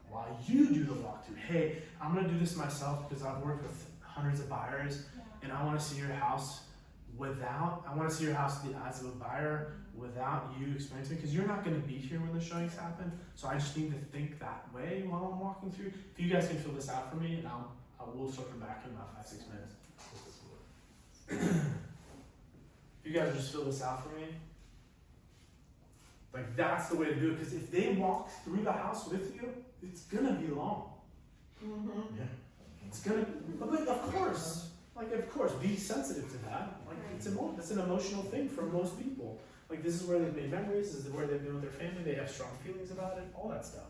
Speaker 1: While you do the walkthrough, hey, I'm gonna do this myself because I've worked with hundreds of buyers, and I want to see your house through the eyes of a buyer without you explaining to me, because you're not going to be here when the showings happen. So I just need to think that way while I'm walking through. If you guys can fill this out for me, and I will circle back in about 5-6 minutes. If you guys just fill this out for me, like that's the way to do it. Because if they walk through the house with you, it's gonna be long. Yeah. It's gonna, but of course, be sensitive to that. Like it's an emotional thing for most people. Like this is where they've made memories. This is where they've been with their family. They have strong feelings about it. All that stuff.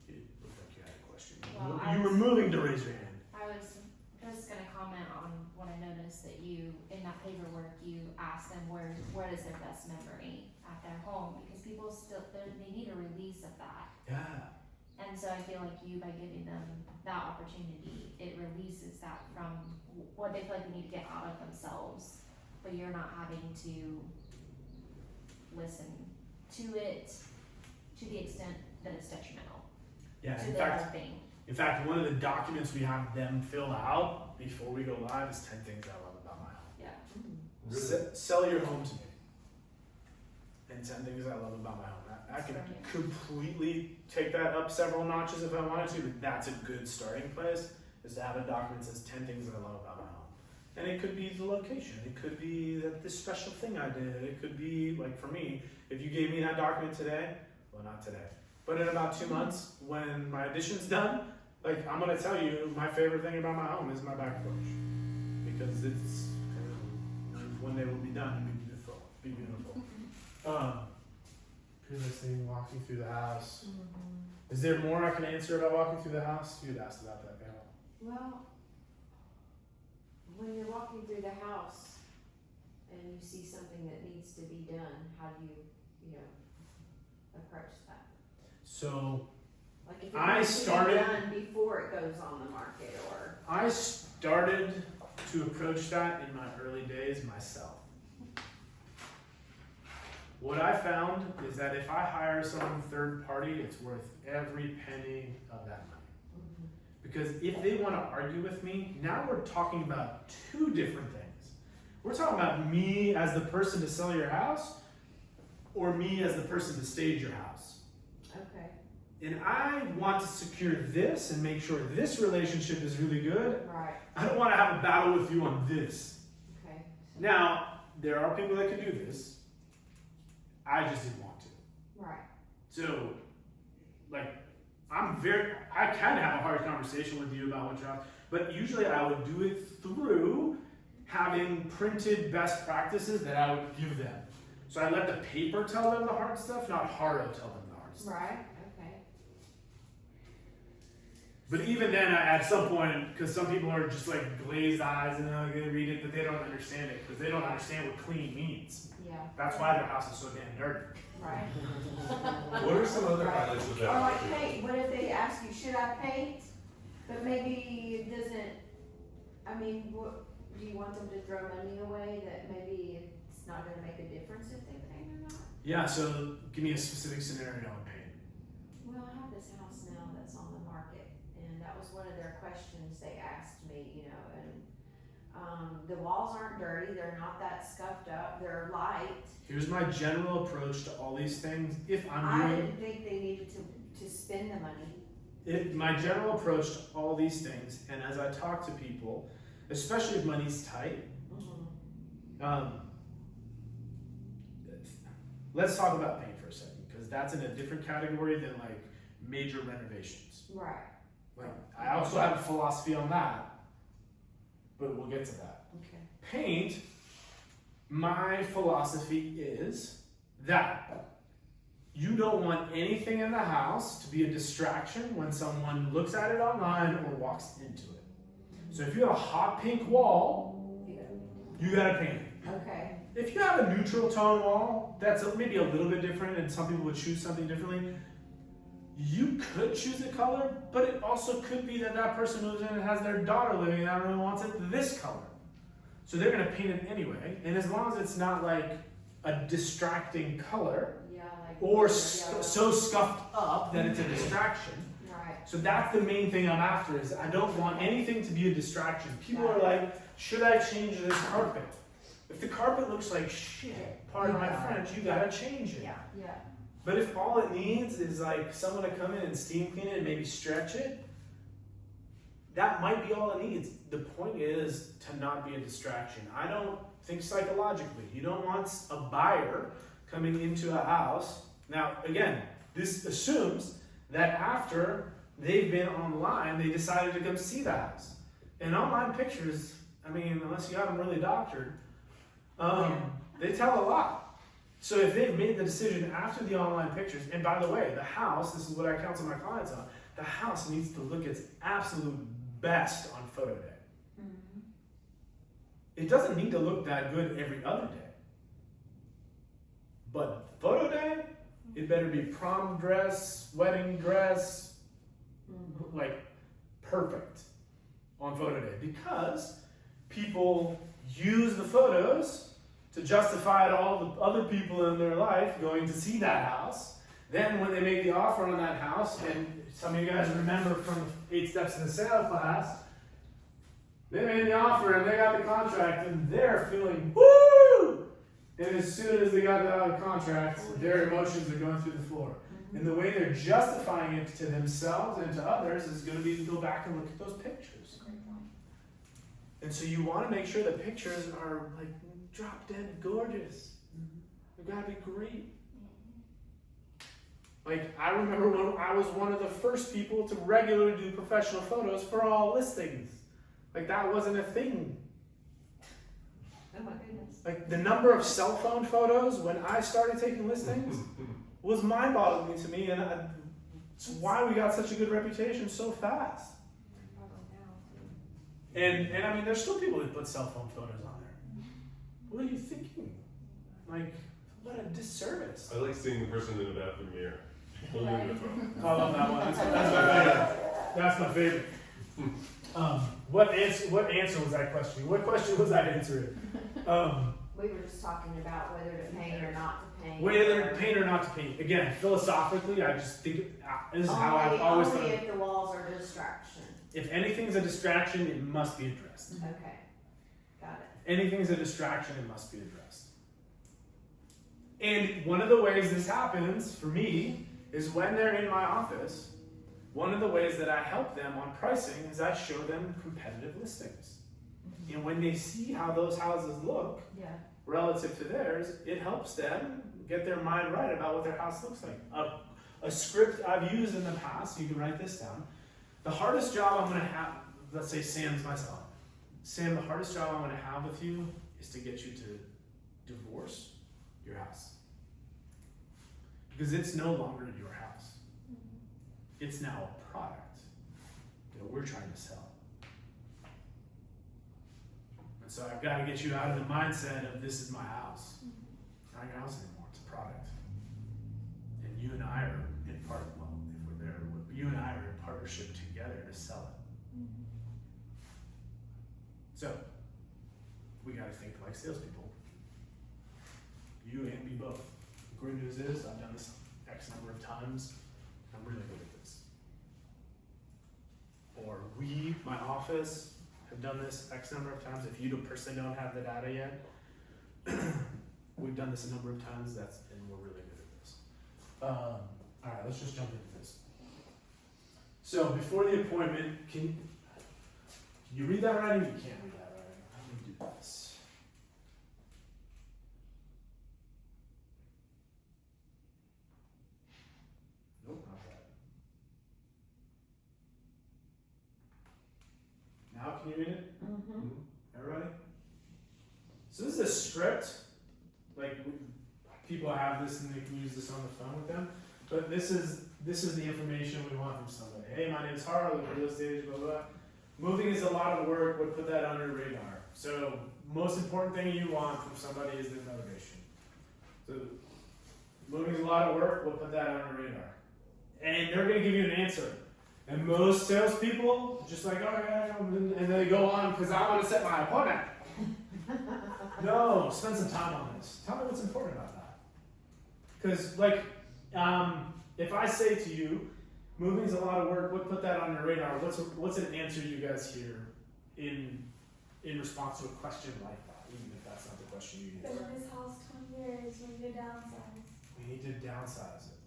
Speaker 1: It looked like you had a question.
Speaker 7: Well,
Speaker 1: You were moving to raise your hand.
Speaker 7: I was just going to comment on what I noticed that you, in that paperwork, you asked them what is their best memory at their home, because people still, they need a release of that.
Speaker 1: Yeah.
Speaker 7: And so I feel like you, by giving them that opportunity, it releases that from what they feel like they need to get out of themselves, but you're not having to listen to it to the extent that it's detrimental
Speaker 1: Yeah.
Speaker 7: to their thing.
Speaker 1: In fact, one of the documents we have them fill out before we go live is 10 things I love about my home.
Speaker 7: Yeah.
Speaker 2: Really?
Speaker 1: Sell your home to me. And 10 things I love about my home. I can completely take that up several notches if I wanted to, but that's a good starting place, is to have a document that says 10 things that I love about my home. And it could be the location. It could be this special thing I did. It could be, like for me, if you gave me that document today, well, not today, but in about 2 months when my addition's done, like I'm gonna tell you my favorite thing about my home is my back porch, because it's one day will be done and be beautiful. Pre-listing, walking through the house. Is there more I can answer about walking through the house? You had asked about that, Val.
Speaker 5: Well, when you're walking through the house and you see something that needs to be done, how do you approach that?
Speaker 1: So
Speaker 5: Like if it
Speaker 1: I
Speaker 5: needs to be
Speaker 1: started-
Speaker 5: done before it goes on the market, or
Speaker 1: I started to approach that in my early days myself. What I found is that if I hire someone third party, it's worth every penny of that money. Because if they want to argue with me, now we're talking about two different things. We're talking about me as the person to sell your house, or me as the person to stage your house.
Speaker 5: okay,
Speaker 1: And I want to secure this and make sure this relationship is really good.
Speaker 5: right,
Speaker 1: I don't want to have a battle with you on this.
Speaker 5: okay.
Speaker 1: Now, there are people that can do this. I just didn't want to.
Speaker 5: Right.
Speaker 1: So, like, I can have a hard conversation with you about what you're on, but usually I would do it through, having printed best practices that I would give them. So I let the paper tell them the hard stuff, not Haro tell them the hard stuff.
Speaker 5: Right, okay.
Speaker 1: But even then, at some point, because some people are just like glazed eyes and they read it, but they don't understand it because they don't understand what clean means.
Speaker 5: Yeah.
Speaker 1: That's why their house is so damn dirty.
Speaker 5: Right.
Speaker 2: What are some other highlights of
Speaker 5: Or
Speaker 2: that?
Speaker 5: like paint, what if they ask you, should I paint? But maybe it doesn't, I mean, what, do you want them to throw money away that maybe it's not gonna make a difference if they paint or not?
Speaker 1: Yeah, so give me a specific scenario on paint.
Speaker 5: Well, I have this house now that's on the market, and that was one of their questions they asked me, you know, and, the walls aren't dirty, they're not that scuffed up, they're light.
Speaker 1: Here's my general approach to all these things. If
Speaker 5: I
Speaker 1: I'm doing,
Speaker 5: didn't think they needed to spend the money.
Speaker 1: my general approach to all these things, and as I talk to people, especially if money's tight, let's talk about paint for a second, because that's in a different category than like major renovations.
Speaker 5: Right.
Speaker 1: Like, I also have a philosophy on that, but we'll get to that.
Speaker 5: Okay.
Speaker 1: Paint, my philosophy is that you don't want anything in the house to be a distraction when someone looks at it online or walks into it. So if you have a hot pink wall, you gotta paint it.
Speaker 5: Okay.
Speaker 1: If you have a neutral tone wall, that's maybe a little bit different and some people would choose something differently. You could choose a color, but it also could be that that person moves in and has their daughter living in that room and wants it this color. So they're gonna paint it anyway, and as long as it's not like a distracting color
Speaker 5: Yeah, like.
Speaker 1: or
Speaker 5: yellow.
Speaker 1: so scuffed up that it's a distraction.
Speaker 5: Right.
Speaker 1: So that's the main thing I'm after is I don't want anything to be a distraction. People are like, should I change this carpet? If the carpet looks like shit, pardon my French, you gotta change it.
Speaker 5: Yeah.
Speaker 1: But if all it needs is like someone to come in and steam clean it and maybe stretch it, that might be all it needs. The point is to not be a distraction. I don't think psychologically. You don't want a buyer coming into a house. Now, again, this assumes that after they've been online, they decided to come see the house. And online pictures, I mean, unless you got them really doctored, they tell a lot. So if they've made the decision after the online pictures, and by the way, the house, this is what I counsel my clients on, the house needs to look its absolute best on photo day.
Speaker 5: Mm-hmm.
Speaker 1: It doesn't need to look that good every other day. But photo day, it better be prom dress, wedding dress, like perfect on photo day. Because people use the photos to justify to all the other people in their life going to see that house. Then when they make the offer on that house, and some of you guys remember from 8 Steps in the Sale class, they made the offer and they got the contract and they're feeling woo! And as soon as they got the contract, their emotions are going through the floor. And the way they're justifying it to themselves and to others is going to be to go back and look at those pictures. And so you want to make sure the pictures are like drop dead gorgeous. They've got to be great. Like, I remember when I was one of the first people to regularly do professional photos for all listings. Like, that wasn't a thing.
Speaker 5: Oh my goodness.
Speaker 1: Like, the number of cell phone photos when I started taking listings was mind-boggling to me, and it's why we got such a good reputation so fast. And I mean, there's still people that put cell phone photos on there. What are you thinking? Like, what a disservice.
Speaker 2: I like seeing the person in the bathroom mirror. Holding their phone.
Speaker 1: I love that one. That's my favorite. What answer was that question? What question was I answering?
Speaker 5: We were just talking about whether to paint or not to paint.
Speaker 1: Whether to paint or not to paint. Again, philosophically, I just think this is how I've always done
Speaker 5: Only
Speaker 1: it.
Speaker 5: if the walls are a distraction.
Speaker 1: If anything's a distraction, it must be addressed.
Speaker 5: Okay, got it.
Speaker 1: Anything's a distraction, it must be addressed. And one of the ways this happens for me is when they're in my office, one of the ways that I help them on pricing is I show them competitive listings. And when they see how those houses look relative to theirs, it helps them get their mind right about what their house looks like. A script I've used in the past, you can write this down. The hardest job I'm going to have, let's say Sam's my son. Sam, the hardest job I'm going to have with you is to get you to divorce your house. Because it's no longer your house. It's now a product that we're trying to sell. And so I've got to get you out of the mindset of this is my house. It's not your house anymore, it's a product. And you and I are in if we're there, you and I are in partnership together to sell it. So, we got to think like salespeople. You and me both. The good news is I've done this X number of times. I'm really good at this. Or we, my office, have done this X number of times. If you personally don't have the data yet, we've done this a number of times. And we're really good at this. All right, let's just jump into this. So before the appointment, can you read that writing? You can't read that writing. How do we do this? Nope, not that. Now can you read it? Everybody? So this is a script. Like people have this and they can use this on the phone with them. But this is the information we want from somebody. Hey, my name is Haro, I'm a real estate agent, blah, blah, blah. Moving is a lot of work, would put that on your radar. So most important thing you want from somebody is their motivation. So moving is a lot of work, we'll put that on your radar. And they're gonna give you an answer. And most salespeople, just like, oh yeah, and then they go on, because I want to set my appointment. No, spend some time on this. Tell me what's important about that. Because if I say to you, moving is a lot of work, put that on your radar, what's an answer you guys hear in response to a question like that, even if that's not the question you
Speaker 9: Been
Speaker 1: use?
Speaker 9: in this house 20 years, we need to downsize.
Speaker 1: We need to downsize it.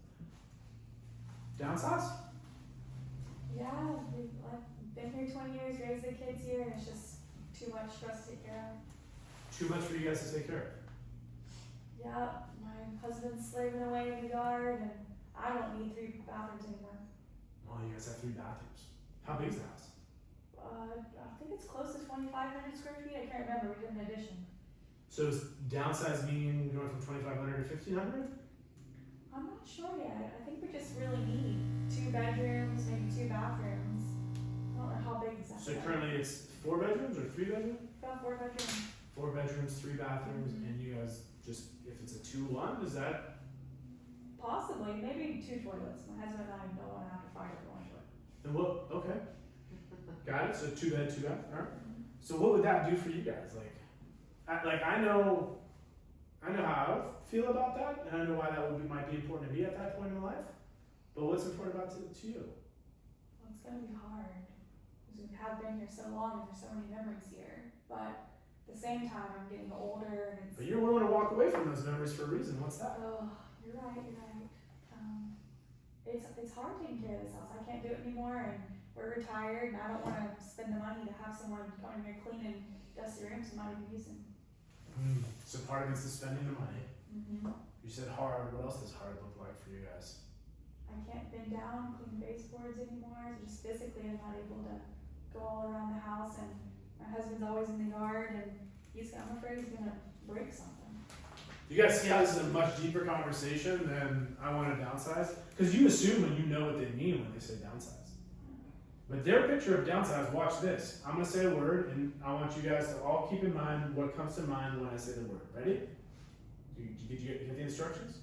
Speaker 1: Downsize?
Speaker 9: Yeah, I've been here 20 years, raised the kids here, and it's just too much for us to take care of.
Speaker 1: Too much for you guys to take care of.
Speaker 9: Yeah, my husband's slaving away in the yard, and I don't need 3 bathrooms anymore.
Speaker 1: Well, you guys have 3 bathrooms. How big is the house?
Speaker 9: I think it's close to 2,500 square feet. I can't remember. We did an addition.
Speaker 1: So does downsize mean going from 2,500 to 1,500?
Speaker 9: I'm not sure yet. I think we just really need 2 bedrooms, maybe 2 bathrooms. I don't know how big exactly.
Speaker 1: So currently it's 4 bedrooms or 3 bedrooms?
Speaker 9: About 4 bedrooms.
Speaker 1: 4 bedrooms, 3 bathrooms, and you guys just, if it's a 2-1, is that?
Speaker 9: Possibly, maybe 2 toilets. My husband and I don't want to have to fight over 1 toilet.
Speaker 1: And what, okay. Got it, so 2 bed, 2 bath, alright. So what would that do for you guys? I know how I feel about that, and I know why that might be important to me at that point in life, but what's important about it to you?
Speaker 9: Well, it's going to be hard because we have been here so long and there's so many memories here. But at the same time, I'm getting older and it's.
Speaker 1: But you're willing to walk away from those memories for a reason, what's that?
Speaker 9: Oh, you're right, you're right. It's hard taking care of this house. I can't do it anymore, and we're retired, and I don't want to spend the money to have someone come in here clean and dust the rooms and not even use them.
Speaker 1: So part of it's the spending the money.
Speaker 9: Mm-hmm.
Speaker 1: You said hard, what else does hard look like for you guys?
Speaker 9: I can't bend down, clean baseboards anymore. So just physically, I'm not able to go all around the house, and my husband's always in the yard, and I'm afraid he's gonna break something.
Speaker 1: You guys see how this is a much deeper conversation than I want to downsize? Because you assume when you know what they mean when they say downsize. But their picture of downsize, watch this. I'm going to say a word, and I want you guys to all keep in mind what comes to mind when I say the word. Ready? Did you get the instructions?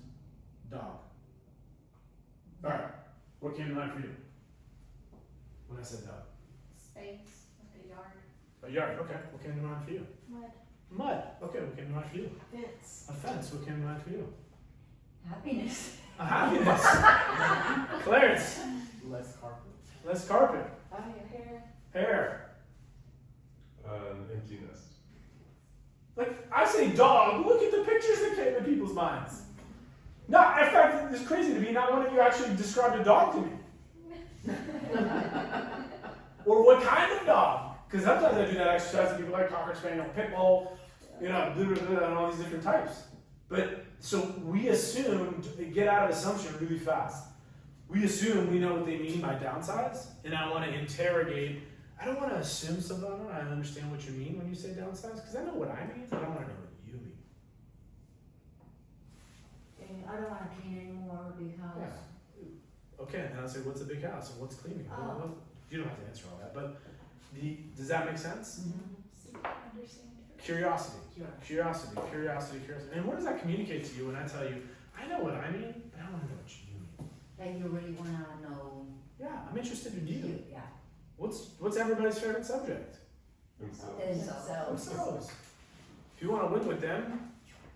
Speaker 1: Dog. Alright, what came to mind for you when I said dog?
Speaker 8: Space, like a yard.
Speaker 1: A yard, okay. What came to mind for you?
Speaker 9: Mud.
Speaker 1: Mud, okay. What came to mind for you?
Speaker 5: Fence.
Speaker 1: A fence, what came to mind for you?
Speaker 4: Happiness.
Speaker 1: A happiness. Clarence.
Speaker 3: Less carpet.
Speaker 1: Less carpet.
Speaker 5: Oh, yeah.
Speaker 9: Hair.
Speaker 1: Hair.
Speaker 2: Empty nest.
Speaker 1: Like, I say dog, look at the pictures that came in people's minds. No, in fact, it's crazy to me, not one of you actually described a dog to me. Or what kind of dog? Because sometimes I do that exercise and people like Cocker Spaniel, Pit Bull, and all these different types. But, so we assume, get out of assumption really fast. We assume we know what they mean by downsize, and I want to interrogate I don't want to assume, Savannah, I understand what you mean when you say downsize, because I know what I mean, but I want to know what you mean.
Speaker 4: And I don't wanna clean anymore because,
Speaker 1: Okay, and then I'll say, what's a big house and what's cleaning?
Speaker 4: Oh.
Speaker 1: You don't have to answer all that, but does that make sense?
Speaker 9: Super understand.
Speaker 1: Curiosity. Curiosity. And what does that communicate to you when I tell you, I know what I mean, but I want to know what you mean?
Speaker 4: that you really wanna know.
Speaker 1: Yeah, I'm interested in you.
Speaker 4: Yeah.
Speaker 1: What's everybody's favorite subject?
Speaker 4: Themselves.
Speaker 1: Themselves. If you want to win with them,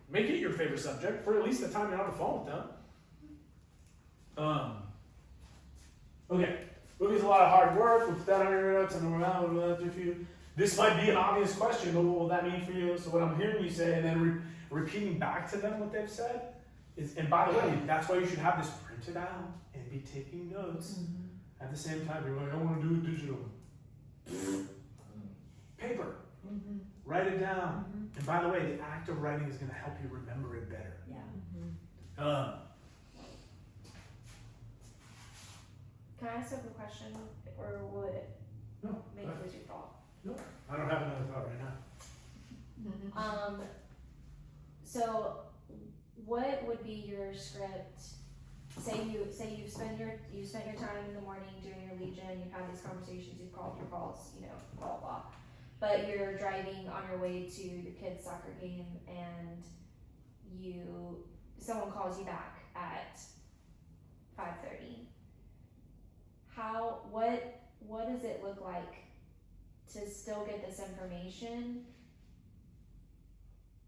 Speaker 1: make it your favorite subject for at least the time you're on the phone with them. Okay, movie's a lot of hard work. We'll put that on your notes and we'll do for you. This might be an obvious question, but what will that mean for you? So what I'm hearing you say, and then repeating back to them what they've said, is, and by the way, that's why you should have this printed out and be taking notes at the same time. You're like, I want to do it digital. Paper. Write it down. And by the way, the act of writing is going to help you remember it better.
Speaker 4: Yeah.
Speaker 7: Can I ask a question, or will it
Speaker 1: No,
Speaker 7: make it as your fault?
Speaker 1: I don't have another thought right now.
Speaker 7: So what would be your script? Say you've spent your time in the morning doing your Legion, you've had these conversations, you've called your calls, you know, blah blah blah. But you're driving on your way to your kid's soccer game and someone calls you back at 5:30. What does it look like to still get this information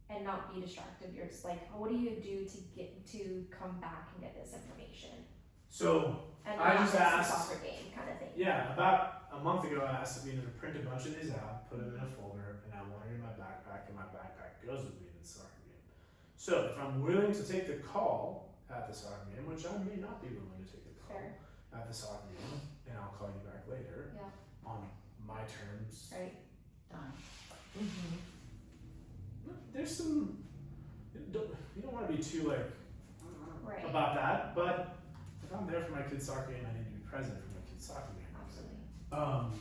Speaker 7: and not be distracted? You're just like, what do you do to come back and get this information?
Speaker 1: So
Speaker 7: And
Speaker 1: I
Speaker 7: not
Speaker 1: just
Speaker 7: miss the
Speaker 1: asked-
Speaker 7: soccer game kind of thing.
Speaker 1: yeah, about a month ago, I asked Sabina to print a bunch of these out, put them in a folder, and I want it in my backpack, and my backpack goes with me to the soccer game. So if I'm willing to take the call at the soccer game, which I may not be willing to take the call
Speaker 7: Fair.
Speaker 1: at the soccer game, and I'll call you back later
Speaker 7: Yeah.
Speaker 1: on my terms.
Speaker 7: Right.
Speaker 4: Done.
Speaker 1: There's some, you don't want to be too like
Speaker 7: Right.
Speaker 1: about that, but if I'm there for my kid's soccer game, I need to be present for my kid's soccer game.
Speaker 7: Absolutely.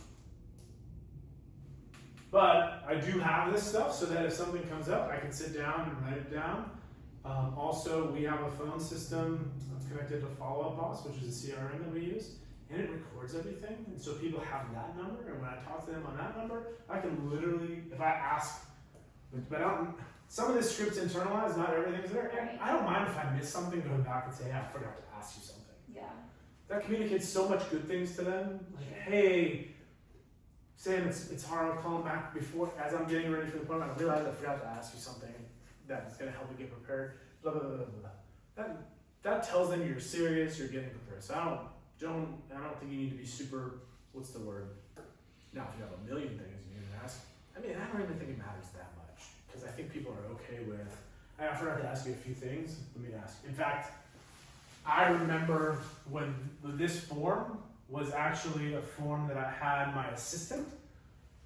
Speaker 1: But I do have this stuff so that if something comes up, I can sit down and write it down. Also, we have a phone system connected to Follow Up Boss, which is a CRM that we use, and it records everything. And so people have that number, and when I talk to them on that number, I can literally, if I ask, but some of this script's internalized, not everything's there. And
Speaker 7: Right.
Speaker 1: I don't mind if I miss something, going back and say, hey, I forgot to ask you something.
Speaker 7: Yeah.
Speaker 1: That communicates so much good things to them. Like, hey, Sam, it's Haro calling back before, as I'm getting ready for the appointment, I realized I forgot to ask you something that's gonna help me get prepared, blah, blah, blah, blah, blah. That tells them you're serious, you're getting prepared. So I don't think you need to be super, what's the word? Now, if you have a million things you need to ask, I mean, I don't even think it matters that much, because I think people are okay with, I forgot to ask you a few things, let me ask. In fact, I remember when this form was actually a form that I had my assistant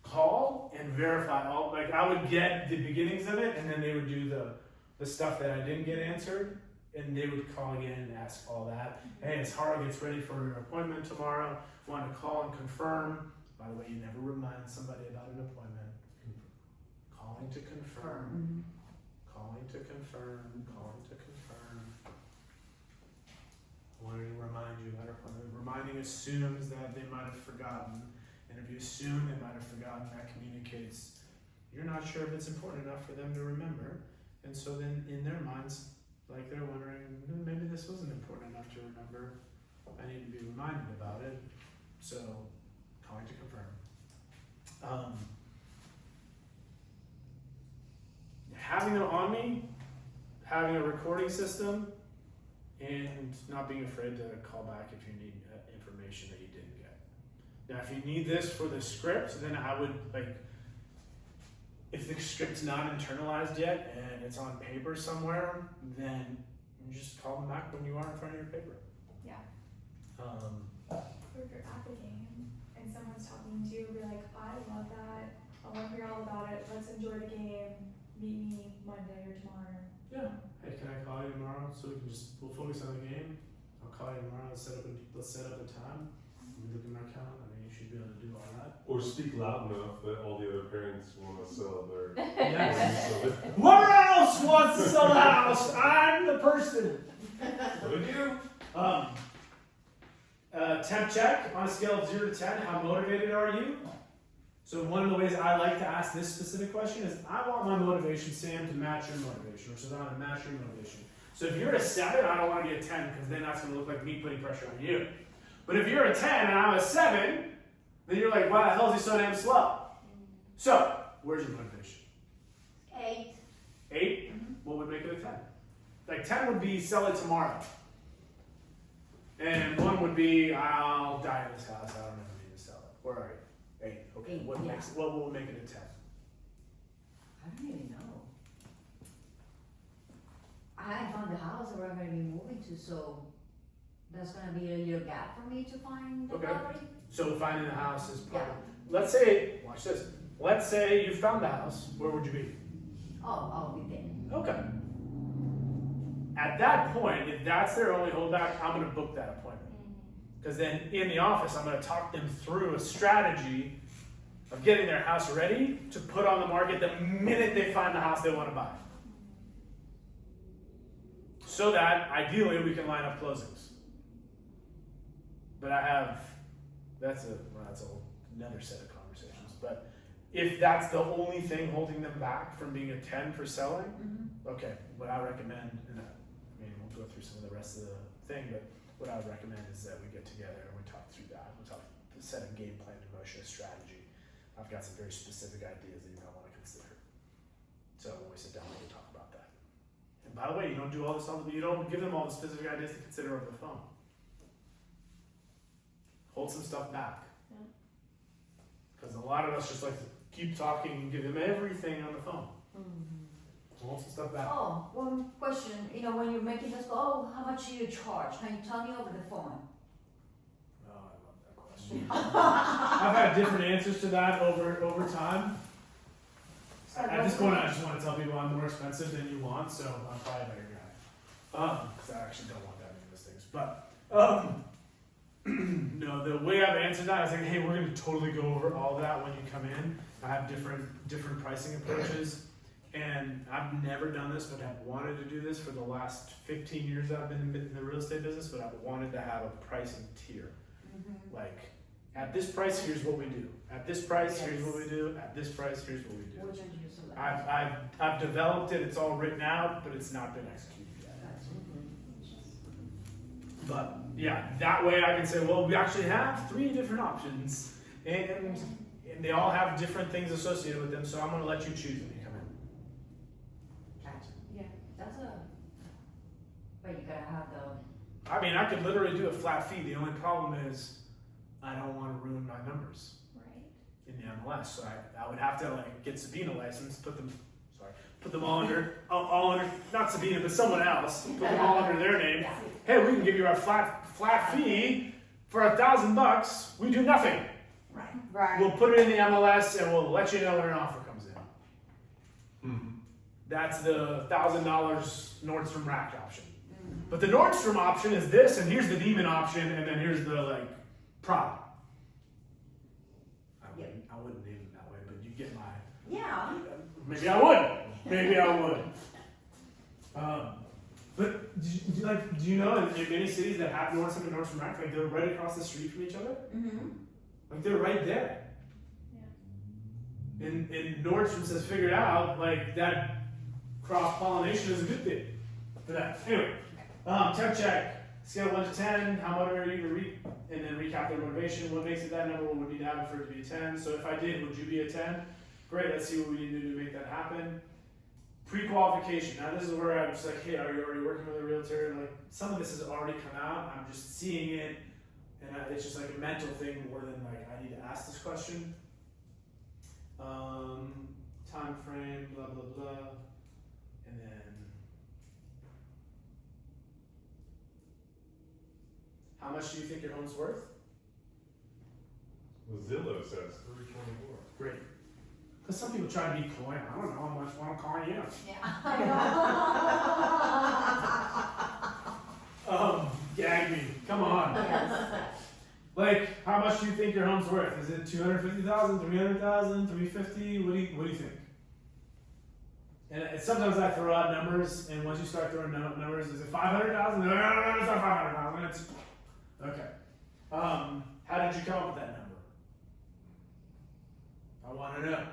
Speaker 1: call and verify all, like I would get the beginnings of it and then they would do the stuff that I didn't get answered and they would call again and ask all that. Hey, as Haro gets ready for your appointment tomorrow, want to call and confirm. By the way, you never remind somebody about an appointment. Calling to confirm. Calling to confirm. Calling to confirm. Wanting to remind you about our appointment. Reminding assumes that they might have forgotten. And if you assume they might have forgotten, that communicates you're not sure if it's important enough for them to remember. And so then in their minds, like they're wondering, maybe this wasn't important enough to remember. I need to be reminded about it. So calling to confirm. Having it on me, having a recording system, and not being afraid to call back if you need information that you didn't get. Now, if you need this for the script, then I would if the script's not internalized yet and it's on paper somewhere, then you just call them back when you are in front of your paper.
Speaker 7: Yeah.
Speaker 9: Or if you're at the game and someone's talking to you, be like, I love that. I want to hear all about it. Let's enjoy the game. Meet me Monday or tomorrow.
Speaker 1: Yeah. Hey, can I call you tomorrow so we'll focus on the game? I'll call you tomorrow. Let's set up a time. Let me look at my count. I mean, you should be able to do all that.
Speaker 2: Or speak loud enough that all the other parents want to sell their.
Speaker 1: Yes.
Speaker 2: So
Speaker 1: Whoever else wants to sell the house, I'm the person.
Speaker 2: what would you?
Speaker 1: Temp check on a scale of 0 to 10. How motivated are you? So one of the ways I like to ask this specific question is, I want my motivation, Sam, to match your motivation, or Savannah, to match your motivation. So if you're a 7, I don't want to be a 10, because then that's going to look like me putting pressure on you. But if you're a 10 and I'm a 7, then you're like, why the hell is he so damn slow? So, where's your motivation?
Speaker 4: 8.
Speaker 1: 8? What would make it a 10? Like 10 would be sell it tomorrow. And 1 would be, I'll die in this house, I don't ever need to sell it. Where are you? 8. Okay.
Speaker 4: 8,
Speaker 1: What
Speaker 4: yeah.
Speaker 1: what will make it a 10?
Speaker 4: I don't even know. I haven't found the house that we're going to be moving to, so that's going to be a little gap for me to find the
Speaker 1: Okay.
Speaker 4: property.
Speaker 1: So finding the house is part
Speaker 4: Yeah.
Speaker 1: of it. Let's say, watch this. Let's say you found the house. Where would you be?
Speaker 4: Oh, I'll be there.
Speaker 1: Okay. At that point, if that's their only holdback, I'm going to book that appointment. Because then in the office, I'm going to talk them through a strategy of getting their house ready to put on the market the minute they find the house they want to buy. So that ideally we can line up closings. But that's another set of conversations. But if that's the only thing holding them back from being a 10 for selling, okay, what I recommend, and I mean, we'll go through some of the rest of the thing, but what I would recommend is that we get together and we talk through that. We talk, set a game plan in motion, a strategy. I've got some very specific ideas that you might want to consider. So when we sit down, we can talk about that. And by the way, you don't do all this you don't give them all the specific ideas to consider over the phone. Hold some stuff back. Because a lot of us just like to keep talking and give them everything on the phone. Hold some stuff back.
Speaker 4: Oh, one question. When you're making this call, how much do you charge? Can you tell me over the phone?
Speaker 1: Oh, I love that question. I've had different answers to that over time. At this point, I just want to tell people I'm more expensive than you want, so I'm probably a better guy. Because I actually don't want that many of those things. But no, the way I've answered that is like, hey, we're going to totally go over all that when you come in. I have different pricing approaches, and I've never done this, but I've wanted to do this for the last 15 years I've been in the real estate business. But I've wanted to have a pricing tier, like. At this price, here's what we do. At this price, here's what we do. At this price, here's what we do.
Speaker 4: Which one do you select?
Speaker 1: I've developed it. It's all written out, but it's not been executed yet. But yeah, that way I can say, well, we actually have 3 different options, and they all have different things associated with them. So I'm going to let you choose when you come in.
Speaker 4: Gotcha.
Speaker 8: Yeah.
Speaker 4: That's but you gotta have the.
Speaker 1: I mean, I could literally do a flat fee. The only problem is I don't want to ruin my numbers
Speaker 8: Right.
Speaker 1: in the MLS. So I would have to get Sabina licensed, put them all under, not Sabina, but someone else, put them all under their name.
Speaker 4: Yeah.
Speaker 1: Hey, we can give you our flat fee for $1,000. We do nothing.
Speaker 4: Right.
Speaker 1: We'll put it in the MLS and we'll let you know when an offer comes in. That's the $1,000 Nordstrom Rack option. But the Nordstrom option is this, and here's the Demon option, and then here's the product. I wouldn't name it that way, but you get my.
Speaker 4: Yeah.
Speaker 1: Maybe I would. But do you know in many cities that have Nordstrom and Nordstrom Rack, like they're right across the street from each other? Like they're right there. Yeah. And Nordstrom has figured out like that cross-pollination is a good thing for that. Anyway, temp check. Scale 1 to 10, how motivated are you to read, and then recap their motivation. What makes it that number? What would need to happen for it to be a 10? So if I did, would you be a 10? Great, let's see what we need to do to make that happen. Pre-qualification. Now this is where I'm just like, hey, are you already working with a realtor? Like some of this has already come out. I'm just seeing it, and it's just like a mental thing more than like I need to ask this question. Time frame, blah blah blah, and then. How much do you think your home's worth?
Speaker 2: Well, Zillow says 324.
Speaker 1: Great. Because some people try to be coy. I don't know how much I'm calling you.
Speaker 4: Yeah.
Speaker 1: Gag me. Come on. Like, how much do you think your home's worth? Is it 250,000, 300,000, 350? What do you think? And sometimes I throw out numbers, and once you start throwing numbers, is it 500,000? No, it's not 500,000. It's okay. How did you come up with that number? I want to know.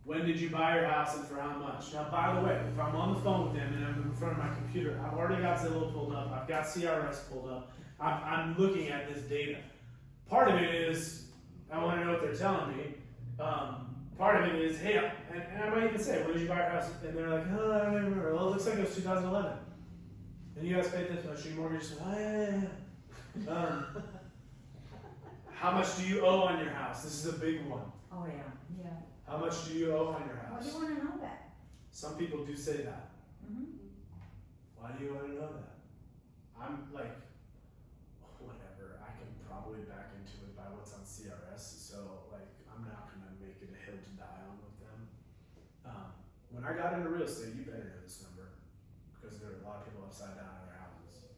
Speaker 1: When did you buy your house and for how much? Now, by the way, if I'm on the phone with them and I'm in front of my computer, I've already got Zillow pulled up. I've got CRS pulled up. I'm looking at this data. Part of it is I want to know what they're telling me. Part of it is, hey, and I might even say, when did you buy your house? And they're like, oh, I don't remember. Well, it looks like it was 2011. And you guys paid this much. Your mortgage is, oh, yeah. How much do you owe on your house? This is a big one.
Speaker 4: Oh, yeah. Yeah.
Speaker 1: How much do you owe on your
Speaker 4: Why
Speaker 1: house?
Speaker 4: do you want to know that?
Speaker 1: Some people do say that.
Speaker 4: Mm-hmm.
Speaker 1: Why do you want to know that? I'm like, whatever. I can probably back into it by what's on CRS. So, like, I'm not going to make it a hill to die on with them. When I got into real estate, you better know this number because there were a lot of people upside down in their houses.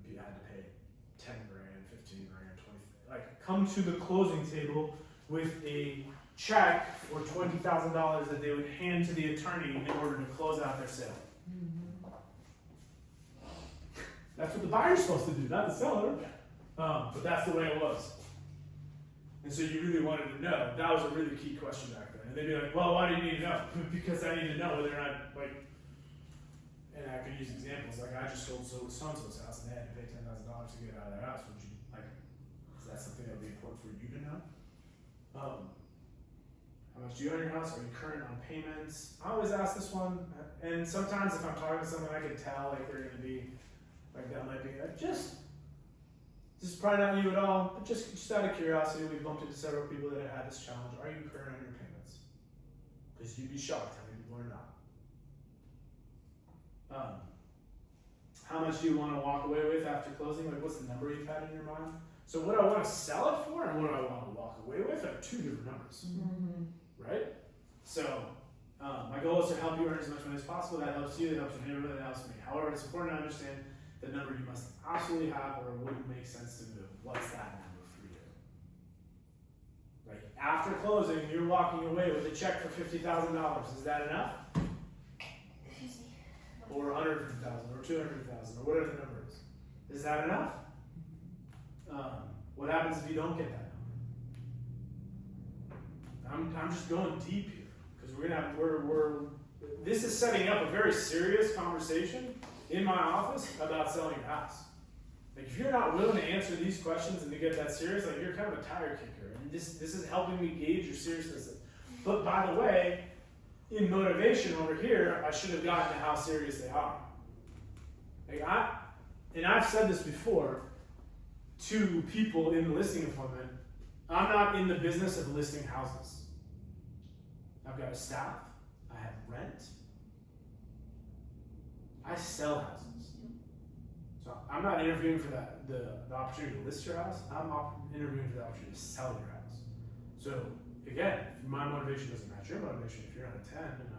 Speaker 1: You had to pay 10 grand, 15 grand, 20. Like, come to the closing table with a check for $20,000 that they would hand to the attorney in order to close out their sale.
Speaker 4: Mm-hmm.
Speaker 1: That's what the buyer's supposed to do, not the seller. But that's the way it was. And so you really wanted to know. That was a really key question back then. And they'd be like, well, why do you need to know? Because I need to know whether or not, like, and I could use examples, like I just sold so-and-so's house and they had to pay $10,000 to get out of their house. Would you, like, is that something that would be important for you to know? How much do you owe on your house? Are you current on payments? I always ask this one, and sometimes if I'm talking to someone, I can tell like they're gonna be, like that might be like, this is probably not you at all, but just out of curiosity, we bumped into several people that have had this challenge. Are you current on your payments? Because you'd be shocked how many people are not. How much do you want to walk away with after closing? Like, what's the number you've had in your mind? So what I want to sell it for and what I want to walk away with are two different numbers, right? So my goal is to help you earn as much money as possible. That helps you, that helps your neighborhood, that helps me. However, it's important to understand the number you must absolutely have or it wouldn't make sense to move. What's that number for you? Like after closing, you're walking away with a check for $50,000. Is that enough?
Speaker 7: Excuse me.
Speaker 1: Or 150,000 or 200,000 or whatever the number is. Is that enough? What happens if you don't get that number? I'm just going deep here because this is setting up a very serious conversation in my office about selling your house. Like if you're not willing to answer these questions and to get that serious, like you're kind of a tire kicker. And this is helping me gauge your seriousness. But by the way, in motivation over here, I should have gotten to how serious they are. Like I've said this before to people in the listing appointment, I'm not in the business of listing houses. I've got a staff, I have rent, I sell houses. So I'm not interviewing for the opportunity to list your house, I'm interviewing for the opportunity to sell your house. So again, if my motivation doesn't match your motivation, if you're not a 10, and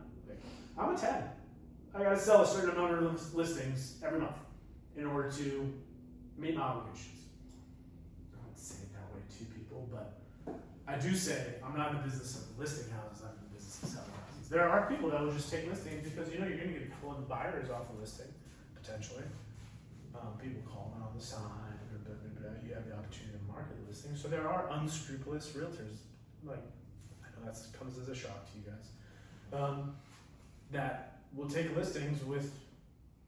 Speaker 1: I'm a 10. I gotta sell a certain amount of listings every month in order to meet my obligations. I don't say it that way to people, but I do say I'm not in the business of listing houses, I'm in the business of selling houses. There are people that will just take listings because you're gonna get a couple of buyers off a listing, potentially. People calling on the sign, you have the opportunity to market a listing. So there are unscrupulous realtors, like, I know that comes as a shock to you guys, that will take listings with,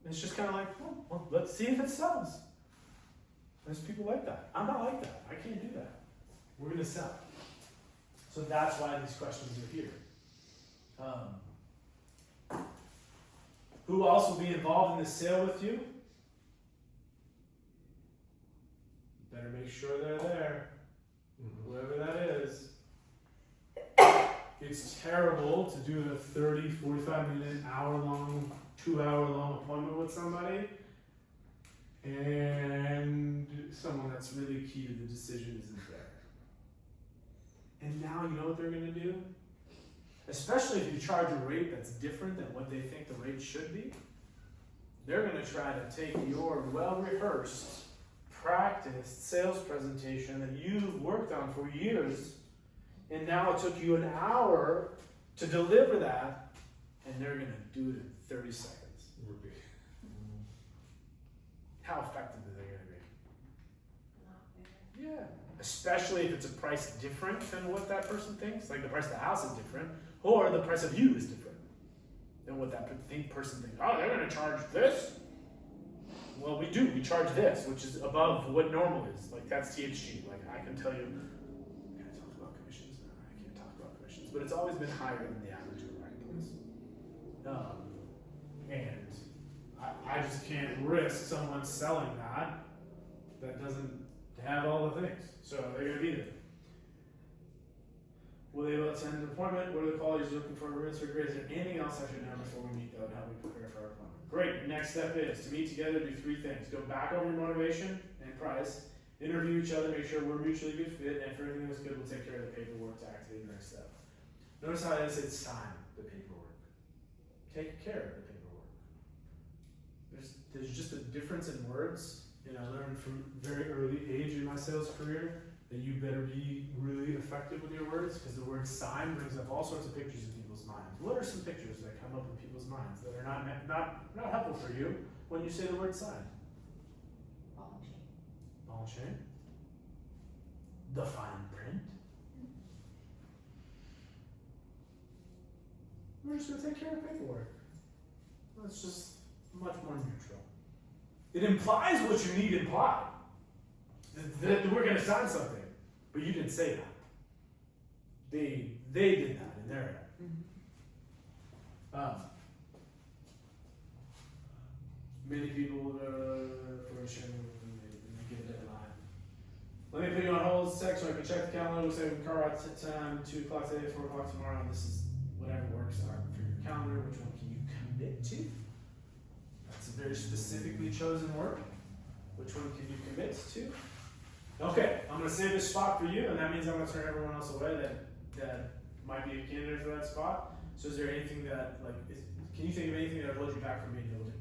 Speaker 1: it's just kind of like, well, let's see if it sells. There's people like that. I'm not like that. I can't do that. We're going to sell. So that's why these questions are here. Who else will be involved in the sale with you? Better make sure they're there. Whoever that is. It's terrible to do a 30, 45 minute, hour-long, 2-hour-long appointment with somebody and someone that's really key to the decision isn't there. And now you know what they're going to do? Especially if you charge a rate that's different than what they think the rate should be, they're going to try to take your well-rehearsed practiced sales presentation that you've worked on for years, and now it took you an hour to deliver that, and they're gonna do it in 30 seconds.
Speaker 2: Would be.
Speaker 1: How effective are they gonna be?
Speaker 5: Not very.
Speaker 1: Yeah. Especially if it's a price different than what that person thinks, like the price of the house is different, or the price of you is different than what that person thinks. Oh, they're gonna charge this? Well, we charge this, which is above what normal is. Like that's THG. Like I can tell you, can I talk about commissions? No, I can't talk about commissions, but it's always been higher than the average of the marketplace. And I just can't risk someone selling that doesn't have all the things. So they're gonna be there. Will they attend an appointment? What are the qualities you're looking for? Is there anything else I should know before we meet that would help me prepare for our appointment? Great. Next step is to meet together, do 3 things. Go back over your motivation and price. Interview each other, make sure we're mutually good fit, and if everything was good, we'll take care of the paperwork to activate the next step. Notice how I say sign the paperwork. Take care of the paperwork. There's just a difference in words, and I learned from very early age in my sales career that you better be really effective with your words, because the word sign brings up all sorts of pictures in people's minds. What are some pictures that come up in people's minds that are not helpful for you when you say the word sign?
Speaker 4: Ball and chain.
Speaker 1: Ball and chain. The fine print. We're just gonna take care of paperwork. It's just much more neutral. It implies what you need implied. That we're gonna sign something, but you didn't say that. They did that in their head. Many people fruition and get a deadline. Let me put you on hold a sec so I can check the calendar. We'll say we car out time 2 o'clock today, 4 o'clock tomorrow. This is whatever works out for your calendar. Which one can you commit to? That's a very specifically chosen word. Which one can you commit to? Okay, I'm gonna save this spot for you, and that means I'm gonna turn everyone else away that might be a candidate for that spot. So is there anything that can you think of anything that would hold you back from being able to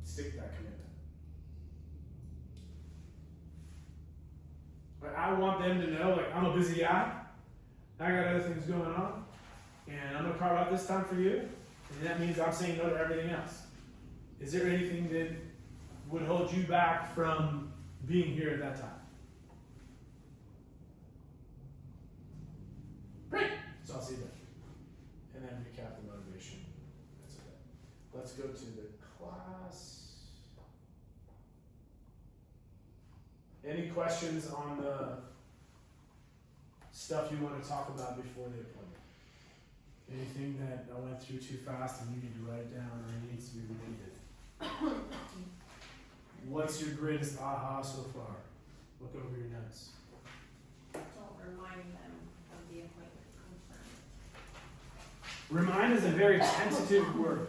Speaker 1: stick to that commitment? Like, I want them to know, I'm a busy guy, I got other things going on, and I'm gonna carve out this time for you, and that means I'm saying no to everything else. Is there anything that would hold you back from being here at that time? Great! So I'll see you then. And then recap the motivation. That's okay. Let's go to the class. Any questions on the stuff you want to talk about before the appointment? Anything that I went through too fast and you need to write down or needs to be repeated? What's your greatest aha so far? Look over your notes.
Speaker 5: Don't remind them of the appointment confirmed.
Speaker 1: Remind is a very tentative word.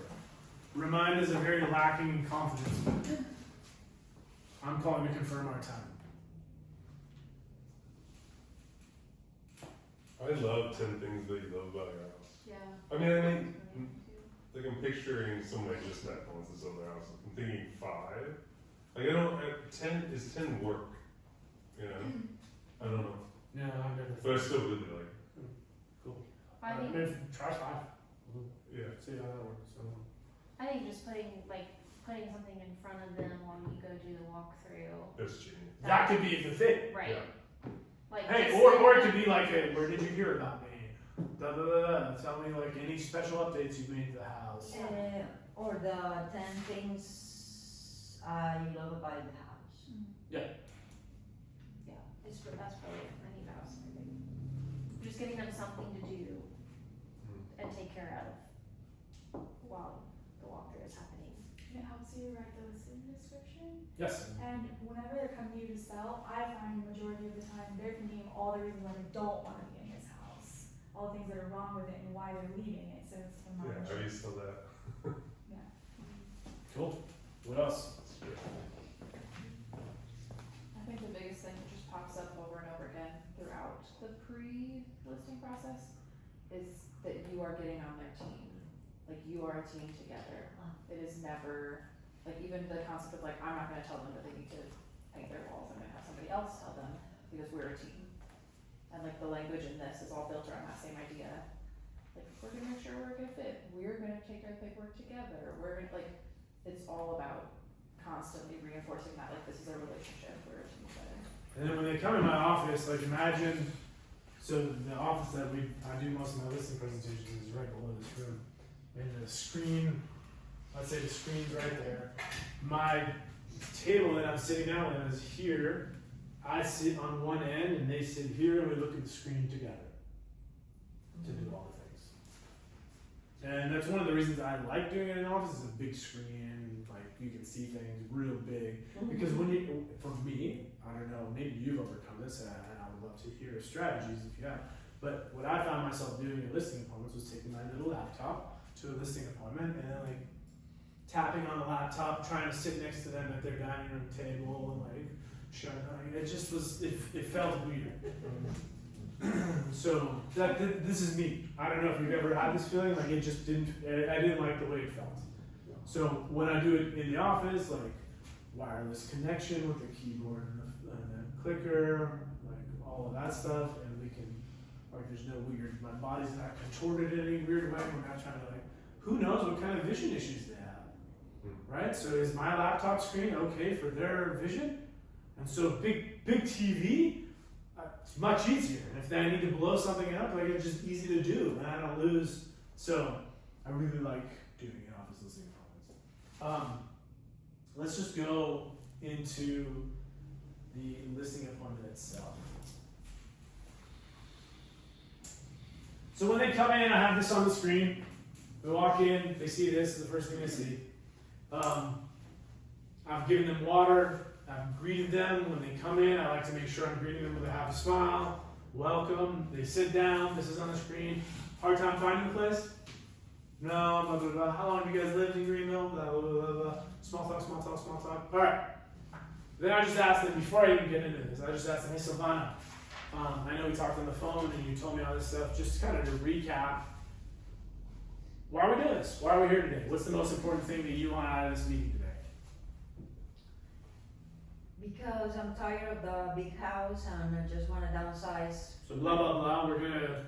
Speaker 1: Remind is a very lacking in confidence word. I'm calling to confirm our time.
Speaker 2: I love 10 things that you love about your house.
Speaker 5: Yeah.
Speaker 2: I mean, I'm picturing someone I just met wants to sell their house. I'm thinking 5. I don't. 10 is 10 work. You know. I don't know.
Speaker 1: Yeah, I've never.
Speaker 2: But I still really like it.
Speaker 1: Cool.
Speaker 7: I think
Speaker 1: Try 5.
Speaker 2: Yeah.
Speaker 1: See how that works. So.
Speaker 7: I think just putting something in front of them while you go do the walkthrough.
Speaker 2: That's genius.
Speaker 1: That could be the thing.
Speaker 7: Right.
Speaker 2: Yeah.
Speaker 7: Like
Speaker 1: Hey,
Speaker 7: just
Speaker 1: or it
Speaker 7: saying-
Speaker 1: could be like, hey, where did you hear about me? Da da da da. Tell me any special updates you've made to the house.
Speaker 4: Or the 10 things you love about the house.
Speaker 1: Yeah.
Speaker 7: That's probably it. I think that was my thing. Just getting them something to do and take care of while the walkthrough is happening.
Speaker 9: It helps you write the listing description.
Speaker 1: Yes.
Speaker 9: And whenever they're coming to you to sell, I find the majority of the time they're thinking of all the reasons why they don't want to be in his house, all the things that are wrong with it and why they're leaving it. So it's from my
Speaker 2: Yeah. I used to that.
Speaker 1: Cool. What else?
Speaker 8: I think the biggest thing that just pops up over and over again throughout the pre-listing process is that you are getting on their team. Like, you are a team together. It is never, even the concept of I'm not gonna tell them that they need to paint their walls, I'm gonna else tell them, because we're a team. And like the language in this is all built around that same idea. Like, if we're gonna make sure we're a good fit, we're gonna take our paperwork together, we're gonna, like, it's all about constantly reinforcing that, like, this is a relationship, we're a team together.
Speaker 1: And then when they come in my office, like imagine, so the office that I do most of my listing presentations is right below this room. And the screen, let's say the screen's right there. My table that I'm sitting down with is here. I sit on one end and they sit here and we look at the screen together to do all the things. And that's one of the reasons I like doing it in an office. Is a big screen, like you can see things real big. Because when you, for me, I don't know, maybe you've overcome this, and I would love to hear strategies if you have. But what I found myself doing at listing appointments was taking my little laptop to a listing appointment and then like tapping on the laptop, trying to sit next to them at their dining room table and like shut it just was, it felt weird. So this is me. I don't know if you've ever had this feeling, like it just didn't, I didn't like the way it felt. So when I do it in the office, like wireless connection with the keyboard and the clicker, like all of that stuff, and we can, like there's no weird, my body's not contorted in any weird way, we're not trying to like, who knows what kind of vision issues they have, right? So is my laptop screen okay for their vision? And so big TV, it's much easier. And if I need to blow something up, like it's just easy to do, and I don't lose. So I really like doing in-office listing appointments. Let's just go into the listing appointment itself. So when they come in, I have this on the screen. They walk in, they see this is the first thing they see. I've given them water. I've greeted them when they come in. I like to make sure I'm greeting them with a happy smile. Welcome. They sit down. This is on the screen. Hard time finding the place? No, blah, blah, blah. How long have you guys lived in Greenville? Blah, blah, blah, blah. Small talk, small talk, small talk. All right. Then I just asked them, before I even get into this, I just asked them, hey, Silvana, I know we talked on the phone and you told me all this stuff. Just kind of to recap, why are we doing this? Why are we here today? What's the most important thing that you want out of this meeting today?
Speaker 4: Because I'm tired of the big house and I just want to downsize.
Speaker 1: So blah, blah, blah. We're going to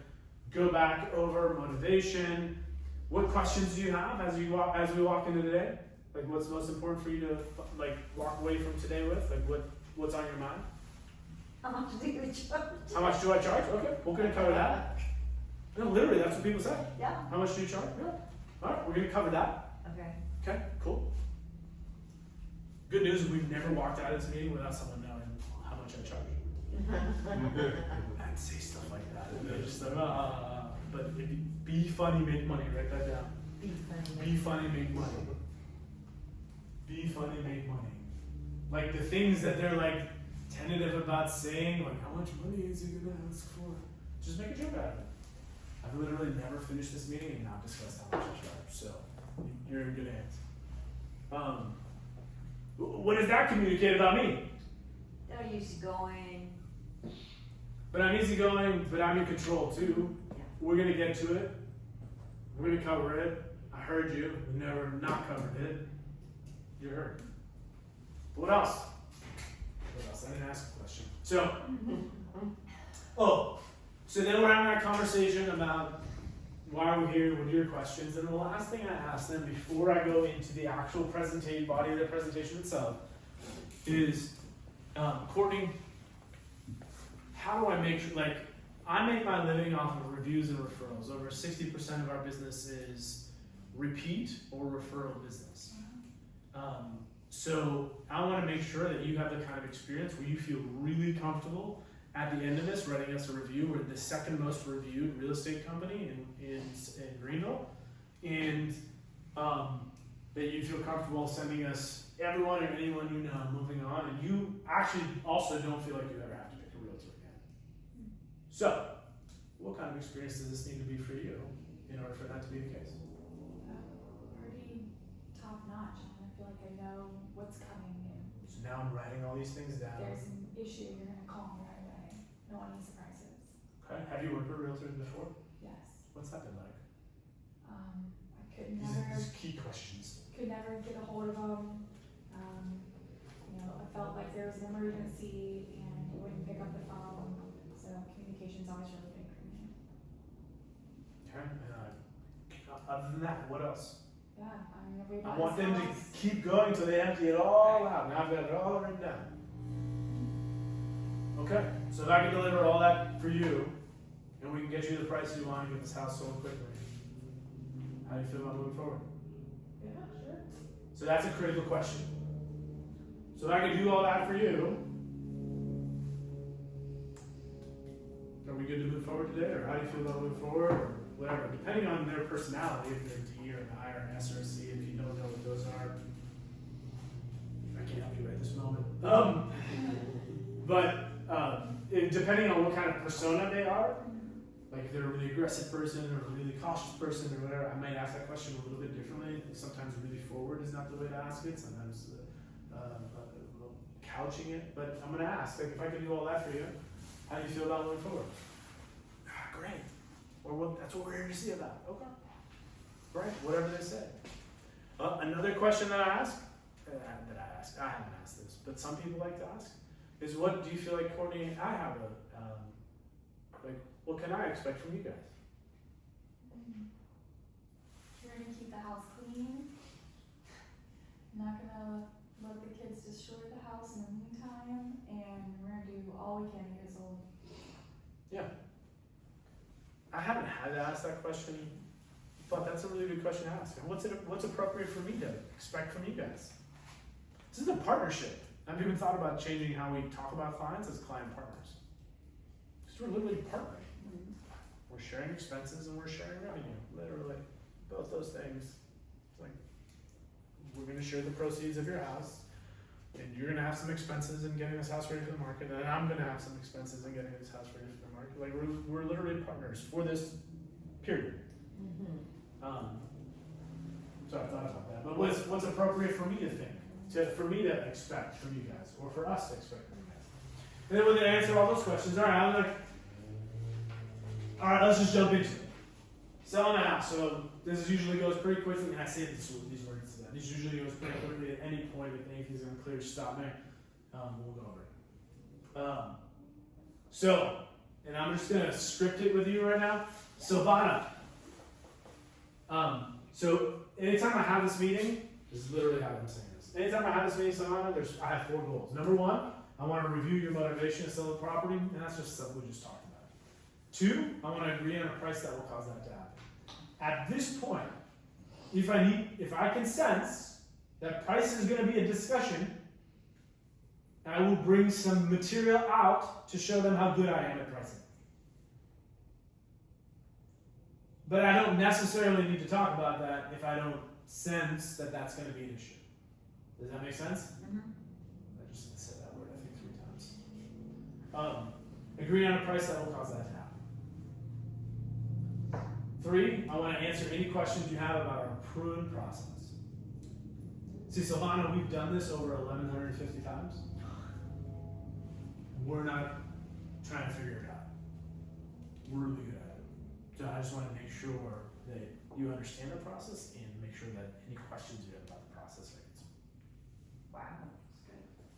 Speaker 1: go back over motivation. What questions do you have as we walk into today? Like what's most important for you to like walk away from today with? Like what's on your mind?
Speaker 4: How much do you charge?
Speaker 1: How much do I charge? Okay, we're going to cover that. No, literally, that's what people say.
Speaker 4: Yeah.
Speaker 1: How much do you charge? Yeah. All right, we're going to cover that.
Speaker 4: Okay.
Speaker 1: Okay, cool. Good news is we've never walked out of this meeting without someone knowing how much I charge. I'd say stuff like that. And they're just like, but if you, be funny, make money. Write that down. Be funny, make money. Be funny, make money. Like the things that they're like tentative about saying, like how much money is he gonna ask for? Just make a joke out of it. I've literally never finished this meeting and not discussed how much I charge. So you're in good hands. What does that communicate about me?
Speaker 4: They're easygoing.
Speaker 1: But I'm easygoing, but I'm in control too.
Speaker 4: Yeah.
Speaker 1: We're gonna get to it. We're gonna cover it. I heard you. We never not covered it. You heard. What else? What else? I didn't ask a question. So, so then we're having that conversation about why we're here, what are your questions, and the last thing I ask them before I go into the actual body of the presentation itself is, Courtney, how do I make sure, like, I make my living off of reviews and referrals. Over 60% of our business is repeat or referral business. So I want to make sure that you have the kind of experience where you feel really comfortable at the end of this writing us a review. We're the second most reviewed real estate company in Greenville, and that you feel comfortable sending us everyone or anyone you know moving on, and you actually also don't feel like you ever have to pick a realtor again. So, what kind of experience does this need to be for you in order for that to be the case?
Speaker 9: Pretty top notch. I feel like I know what's coming and
Speaker 1: So now I'm writing all these things down.
Speaker 9: if there's an issue, you're gonna call me right away. No any surprises.
Speaker 1: Okay. Have you worked with realtors before?
Speaker 9: Yes.
Speaker 1: What's that been like?
Speaker 9: I
Speaker 1: These are key questions.
Speaker 9: could never get a hold of them. You know, a felt like there was an emergency and he wouldn't pick up the phone. So communication's always really big for me.
Speaker 1: Okay. Other than that, what else?
Speaker 9: Yeah, I mean, if we
Speaker 1: I
Speaker 9: bought
Speaker 1: want
Speaker 9: this
Speaker 1: them to
Speaker 9: house-
Speaker 1: keep going until they empty it all out. Now I've got it all written down. Okay, so if I can deliver all that for you, and we can get you the price you want to get this house sold quickly, how do you feel about moving forward?
Speaker 9: Yeah, sure.
Speaker 1: So that's a critical question. So if I can do all that for you, are we good to move forward today, or how do you feel about moving forward, or whatever? Depending on their personality, if they're D or an I or an S or a C, if you don't know what those are, I can't help you right this moment. Depending on what kind of persona they are, like if they're a really aggressive person or a really cautious person or whatever, I might ask that question a little bit differently. Sometimes really forward is not the way to ask it. Sometimes couching it. But I'm going to ask, like, if I can do all that for you, how do you feel about moving forward? Great. Or what? That's what we're here to see about. Okay. Right. Whatever they say. Another question that I haven't asked this, but some people like to ask, is what do you feel like Courtney and I have what can I expect from you guys?
Speaker 9: You're gonna keep the house clean. Not gonna let the kids destroy the house in the meantime, and we're gonna do all we can to get it sold.
Speaker 1: I haven't had to ask that question, but that's a really good question to ask. And what's appropriate for me to expect from you guys? This is a partnership. I've even thought about changing how we talk about clients as client partners. Because we're literally partnering. We're sharing expenses and we're sharing revenue, literally. Both those things. It's like, we're gonna share the proceeds of your house, and you're gonna have some expenses in getting this house ready for the market, and I'm gonna have some expenses in getting this house ready for the market. Like, we're literally partners for this period. So I thought about that. But what's appropriate for me to think, for me to expect from you guys, or for us to expect from you guys? And then when they answer all those questions, all right, let's just jump into it. Selling a house. So this usually goes pretty quickly, and I say these words to that. This usually goes pretty quickly at any point. If anything's unclear, stop me. We'll go over it. And I'm just gonna script it with you right now. Silvana. So anytime I have this meeting, this is literally how I'm saying this. Anytime I have this meeting, Silvana, I have 4 goals. Number 1, I want to review your motivation to sell the property, and that's just stuff we just talked about. 2, I want to agree on a price that will cause that to happen. At this point, if I can sense that price is going to be a discussion, I will bring some material out to show them how good I am at pricing. But I don't necessarily need to talk about that if I don't sense that that's going to be an issue. Does that make sense?
Speaker 4: Mm-hmm.
Speaker 1: I just said that word, I think, 3 times. Agree on a price that will cause that to happen. 3, I want to answer any questions you have about our proven process. See, Silvana, we've done this over 1,150 times. We're not trying to figure it out. We're really good at it. So I just want to make sure that you understand the process and make sure that any questions you have about the process are answered.
Speaker 4: Wow, that's good.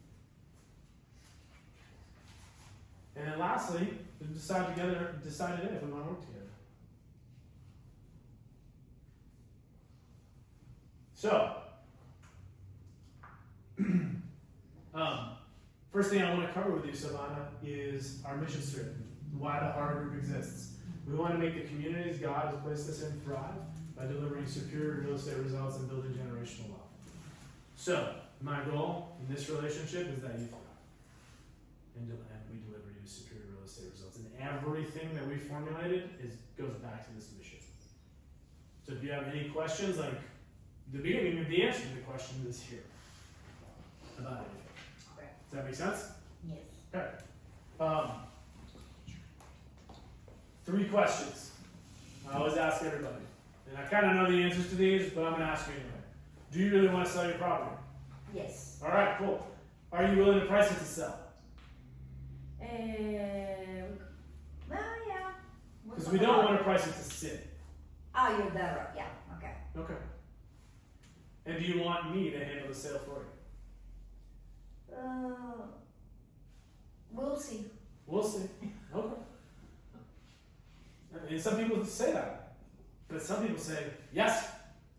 Speaker 1: And then lastly, we decide if we want to work together. So, first thing I want to cover with you, Silvana, is our mission statement, why the Haro Group exists. We want to make the communities God has placed us in thrive by delivering superior real estate results and building generational wealth. So, my goal in this relationship is that you thrive. And we deliver you superior real estate results. And everything that we formulated goes back to this mission. So if you have any questions, like the beginning of the answer to the question is here. About anything.
Speaker 4: Okay.
Speaker 1: Does that make sense?
Speaker 4: Yes.
Speaker 1: Okay. 3 questions. I always ask everybody. And I kind of know the answers to these, but I'm going to ask you anyway. Do you really want to sell your property?
Speaker 4: Yes.
Speaker 1: All right, cool. Are you willing to price it to sell?
Speaker 4: Well, yeah.
Speaker 1: Because we don't want to price it to sit.
Speaker 4: Oh, you're better. Yeah. Okay.
Speaker 1: Okay. And do you want me to handle the sale for you?
Speaker 4: We'll see.
Speaker 1: We'll see. Okay. And some people say that, but some people say yes.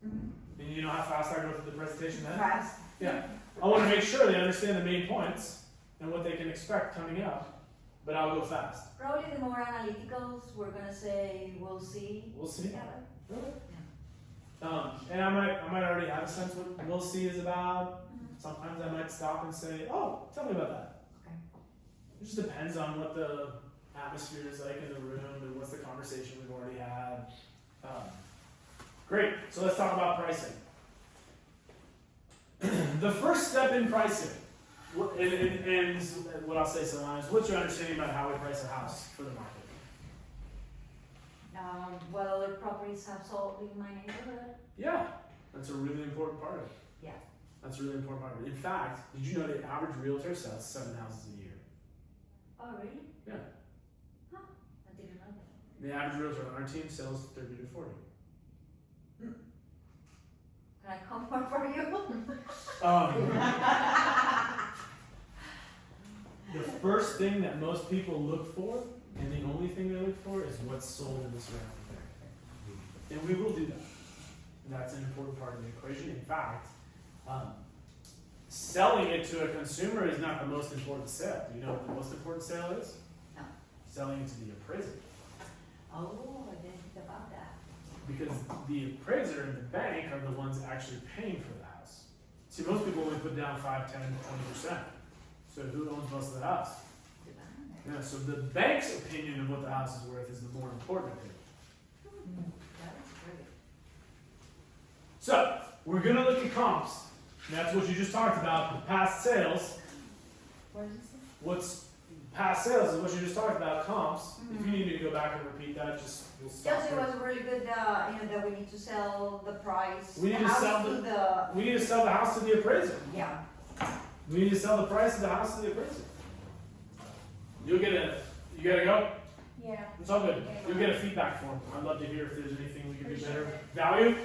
Speaker 4: Mm-hmm.
Speaker 1: And you know how fast I go through the presentation then?
Speaker 4: Fast.
Speaker 1: Yeah. I want to make sure they understand the main points and what they can expect coming up, but I'll go fast.
Speaker 4: Probably the more analyticals, we're gonna say we'll see.
Speaker 1: We'll see.
Speaker 4: Yeah.
Speaker 1: Okay. And I might already have a sense what we'll see is about. Sometimes I might stop and say, oh, tell me about that.
Speaker 4: Okay.
Speaker 1: It just depends on what the atmosphere is like in the room and what's the conversation we've already had. Great, so let's talk about pricing. The first step in pricing, and what I'll say sometimes, what's your understanding about how we price a house for the market?
Speaker 4: What other properties have sold in my neighborhood?
Speaker 1: Yeah, that's a really important part of it.
Speaker 4: Yeah.
Speaker 1: That's a really important part of it. In fact, did you know the average realtor sells 7 houses a year?
Speaker 4: Oh, really?
Speaker 1: Yeah.
Speaker 4: Huh, I didn't know that.
Speaker 1: The average realtor on our team sells 30 to 40.
Speaker 4: Can I come work for you?
Speaker 1: The first thing that most people look for, and the only thing they look for, is what's sold in the surrounding area. And we will do that. And that's an important part of the equation. In fact, selling it to a consumer is not the most important sale. Do you know what the most important sale is?
Speaker 4: No.
Speaker 1: Selling it to the appraiser.
Speaker 4: Oh, I didn't think about that.
Speaker 1: Because the appraiser and the bank are the ones actually paying for the house. See, most people only put down 5, 10, 20%. So who owns most of the house? Yeah, so the bank's opinion of what the house is worth is the more important opinion.
Speaker 4: That's great.
Speaker 1: So, we're gonna look at comps. That's what you just talked about, the past sales.
Speaker 7: What did you say?
Speaker 1: What's past sales is what you just talked about, comps. If you need me to go back and repeat that, we'll stop
Speaker 4: Just it
Speaker 1: there.
Speaker 4: was really good, that we need to sell the price.
Speaker 1: We need to
Speaker 4: house
Speaker 1: sell We need to sell the house to the appraiser.
Speaker 4: Yeah.
Speaker 1: We need to sell the price of the house to the appraiser. You gotta go?
Speaker 7: Yeah.
Speaker 1: It's all good. You'll get a feedback form. I'd love to hear if there's anything we can do better. Value?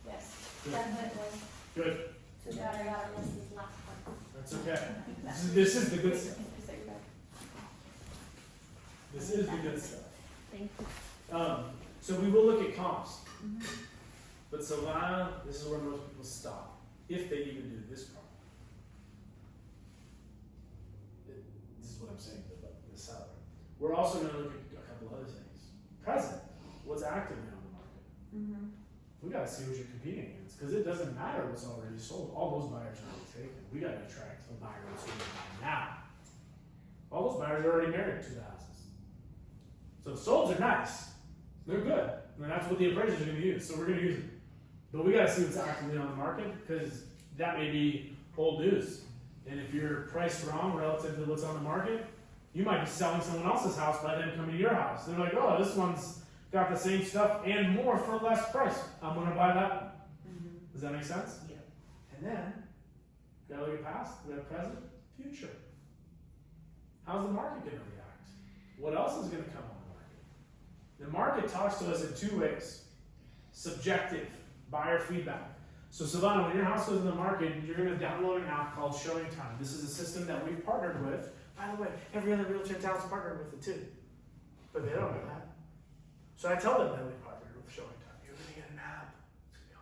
Speaker 7: Yes.
Speaker 1: Good.
Speaker 7: Definitely.
Speaker 1: Good.
Speaker 7: Too bad I got to miss this last one.
Speaker 1: That's okay. This is the good stuff. This is the good stuff.
Speaker 7: Thank you.
Speaker 1: So we will look at comps. But Savannah, this is where most people stop. If they even do this part. This is what I'm saying about the seller. We're also going to look at a couple other things. Present. What's actively on the market? We got to see what you're competing against. Because it doesn't matter what's already sold. All those buyers are already taken. We got to attract a buyer that's going to buy now. All those buyers are already married to the houses. So solds are nice. They're good. And that's what the appraisers are going to use. So we're going to use it. But we got to see what's actively on the market because that may be old news. And if you're priced wrong relative to what's on the market, you might be selling someone else's house by them coming to your house. They're like, oh, this one's got the same stuff and more for less price. I'm going to buy that one. Does that make sense?
Speaker 4: Yeah.
Speaker 1: And then, gotta look at past, we have present, future. How's the market going to react? What else is going to come on the market? The market talks to us in 2 ways. Subjective, buyer feedback. So Savannah, when your house goes in the market, you're going to download an app called Showing Time. This is a system that we've partnered with. By the way, every other realtor in town's partnered with it too. But they don't know that. So I tell them that we partnered with Showing Time. You're going to get an app. It's going to be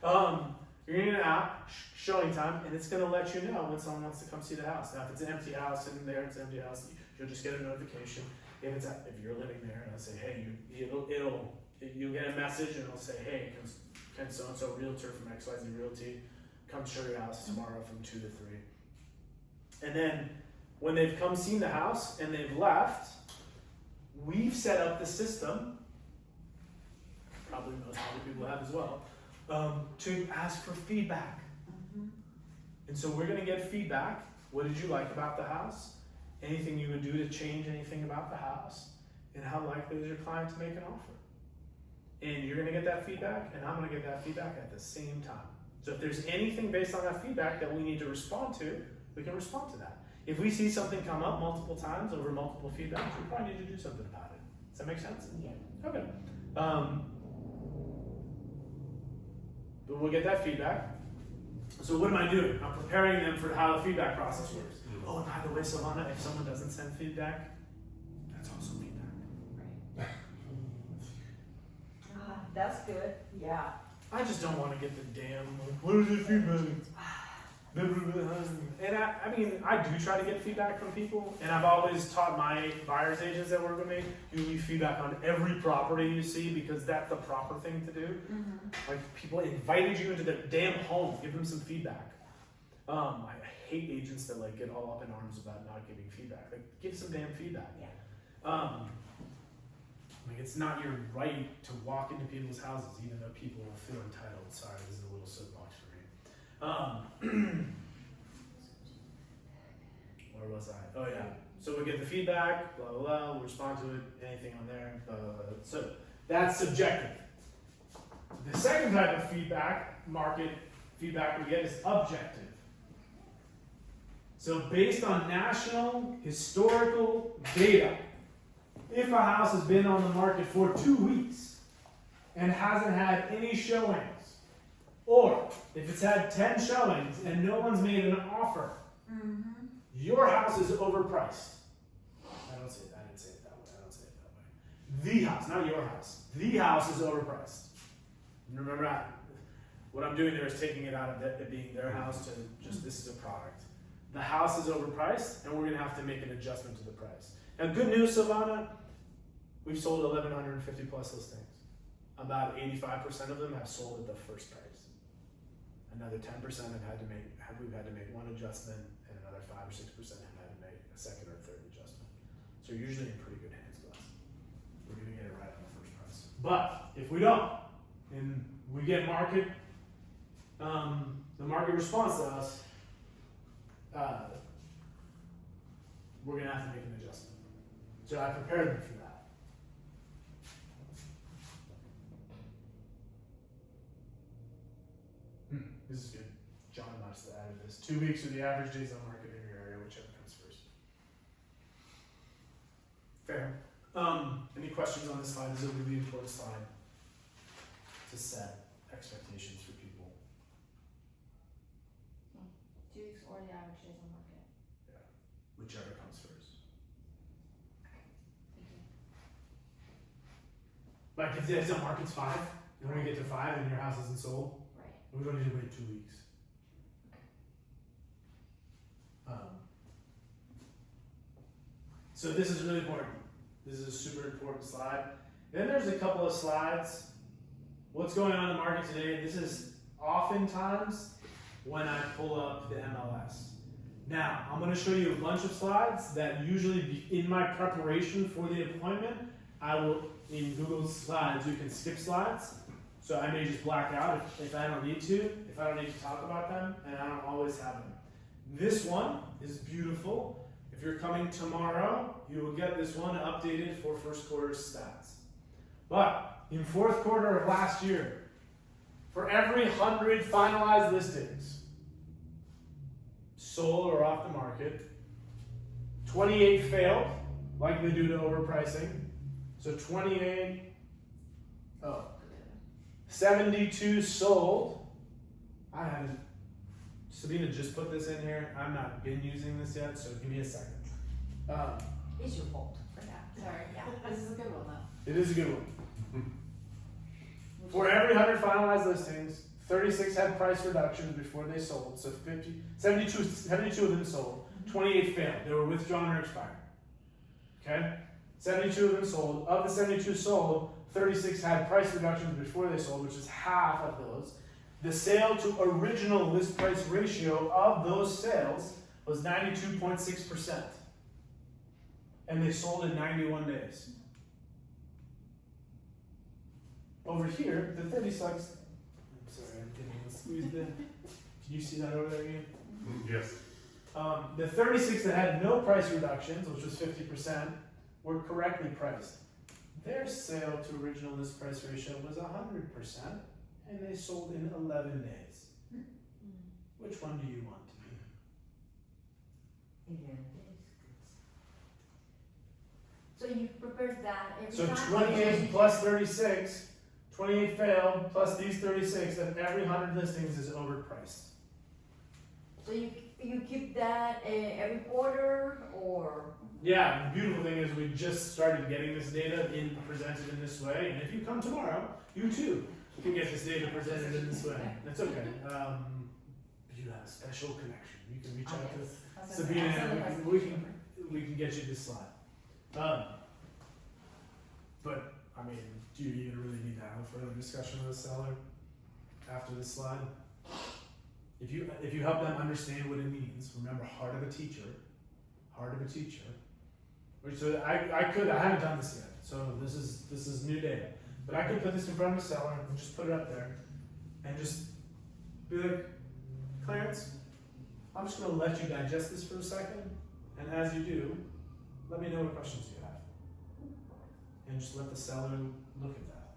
Speaker 1: awesome. You're going to get an app, Showing Time, and it's going to let you know when someone wants to come see the house. Now, if it's an empty house sitting there, it's an empty house, you'll just get a notification. If you're living there, and it'll say, hey, you'll get a message, and it'll say, hey, can so-and-so realtor from XYZ Realty come show your house tomorrow from 2 to 3. And then when they've come seen the house and they've left, we've set up the system, probably most other people have as well, to ask for feedback. And so we're going to get feedback. What did you like about the house? Anything you would do to change anything about the house? And how likely is your client to make an offer? And you're going to get that feedback, and I'm going to get that feedback at the same time. So if there's anything based on that feedback that we need to respond to, we can respond to that. If we see something come up multiple times over multiple feedbacks, we probably need to do something about it. Does that make sense?
Speaker 4: Yeah.
Speaker 1: Okay. But we'll get that feedback. So what am I doing? I'm preparing them for how the feedback process works. Oh, and by the way, Silvana, if someone doesn't send feedback, that's also feedback.
Speaker 4: That's good, yeah.
Speaker 1: I just don't want to get the damn, like, what is the feedback? And I mean, I do try to get feedback from people, and I've always taught my buyer's agents that work with me, you leave feedback on every property you see because that's the proper thing to do. Like, people invited you into their damn home, give them some feedback. I hate agents that like get all up in arms about not giving feedback. Like, give some damn feedback.
Speaker 4: Yeah.
Speaker 1: Like, it's not your right to walk into people's houses, even though people feel entitled. Sorry, this is a little soapbox for me. Where was I? Oh yeah. So we get the feedback, blah blah blah. We respond to it. Anything on there? Blah, blah, blah. So that's subjective. The second type of feedback, market feedback we get, is objective. So based on national historical data, if a house has been on the market for 2 weeks and hasn't had any showings, or if it's had 10 showings and no one's made an offer, your house is overpriced. I didn't say it that way. I don't say it that way. The house, not your house. The house is overpriced. And remember that. What I'm doing there is taking it out of it being their house to just, this is a product. The house is overpriced, and we're going to have to make an adjustment to the price. Now, good news, Silvana, we've sold 1,150 plus listings. About 85% of them have sold at the first price. Another 10% we've had to make one adjustment, and another 5 or 6% have had to make a second or third adjustment. So you're usually in pretty good hands with us. We're going to get it right on the first price. But if we don't, and we get the market response to us, we're going to have to make an adjustment. So I prepared them for that. This is good. John must have added this. 2 weeks are the average days on market in your area, whichever comes first. Fair. Any questions on this slide? This is a really important slide to set expectations for people.
Speaker 7: 2 weeks or the average days on market.
Speaker 1: Whichever comes first.
Speaker 7: Thank you.
Speaker 1: Like if the market's 5, and we get to 5 and your house isn't sold,
Speaker 7: Right.
Speaker 1: we don't need to wait 2 weeks. So this is really important. This is a super important slide. Then there's a couple of slides. What's going on in the market today? This is oftentimes when I pull up the MLS. Now, I'm going to show you a bunch of slides that usually in my preparation for the appointment, I will, in Google Slides, you can skip slides. So I may just black out if I don't need to, if I don't need to talk about them, and I don't always have them. This one is beautiful. If you're coming tomorrow, you will get this one updated for first quarter stats. But in fourth quarter of last year, for every 100 finalized listings, sold or off the market, 28 failed, likely due to overpricing. So 72 sold. I haven't. Sabina just put this in here. I'm not been using this yet, so give me a second.
Speaker 4: It's your fault for that.
Speaker 5: Sorry, yeah, this is a good one though.
Speaker 1: It is a good one. For every 100 finalized listings, 36 had price reductions before they sold, so 72 of them sold. 28 failed. They were withdrawn or expired. Okay? 72 of them sold. Of the 72 sold, 36 had price reductions before they sold, which is half of those. The sale to original list price ratio of those sales was 92.6%. And they sold in 91 days. Over here, the 36, I'm sorry, I'm getting squeezed in. Can you see that over there again?
Speaker 2: Yes.
Speaker 1: The 36 that had no price reductions, which was 50%, were correctly priced. Their sale to original list price ratio was 100%, and they sold in 11 days. Which one do you want to be?
Speaker 4: 11 days. So you prepared that every
Speaker 1: So
Speaker 4: time?
Speaker 1: 28 plus 36, 28 failed, plus these 36, then every 100 listings is overpriced.
Speaker 4: So you keep that every quarter or?
Speaker 1: Yeah, the beautiful thing is we just started getting this data presented in this way, and if you come tomorrow, you too can get this data presented in this way. That's okay. You have a special connection. You can reach out to Sabina, and we can get you this slide. But I mean, do you even really need to have a further discussion with the seller after this slide? If you help them understand what it means, remember, heart of a teacher. So I haven't done this yet, so this is new data. But I could put this in front of the seller and just put it up there, and just be like, Clarence, I'm just gonna let you digest this for a second, and as you do, let me know what questions you have. And just let the seller look at that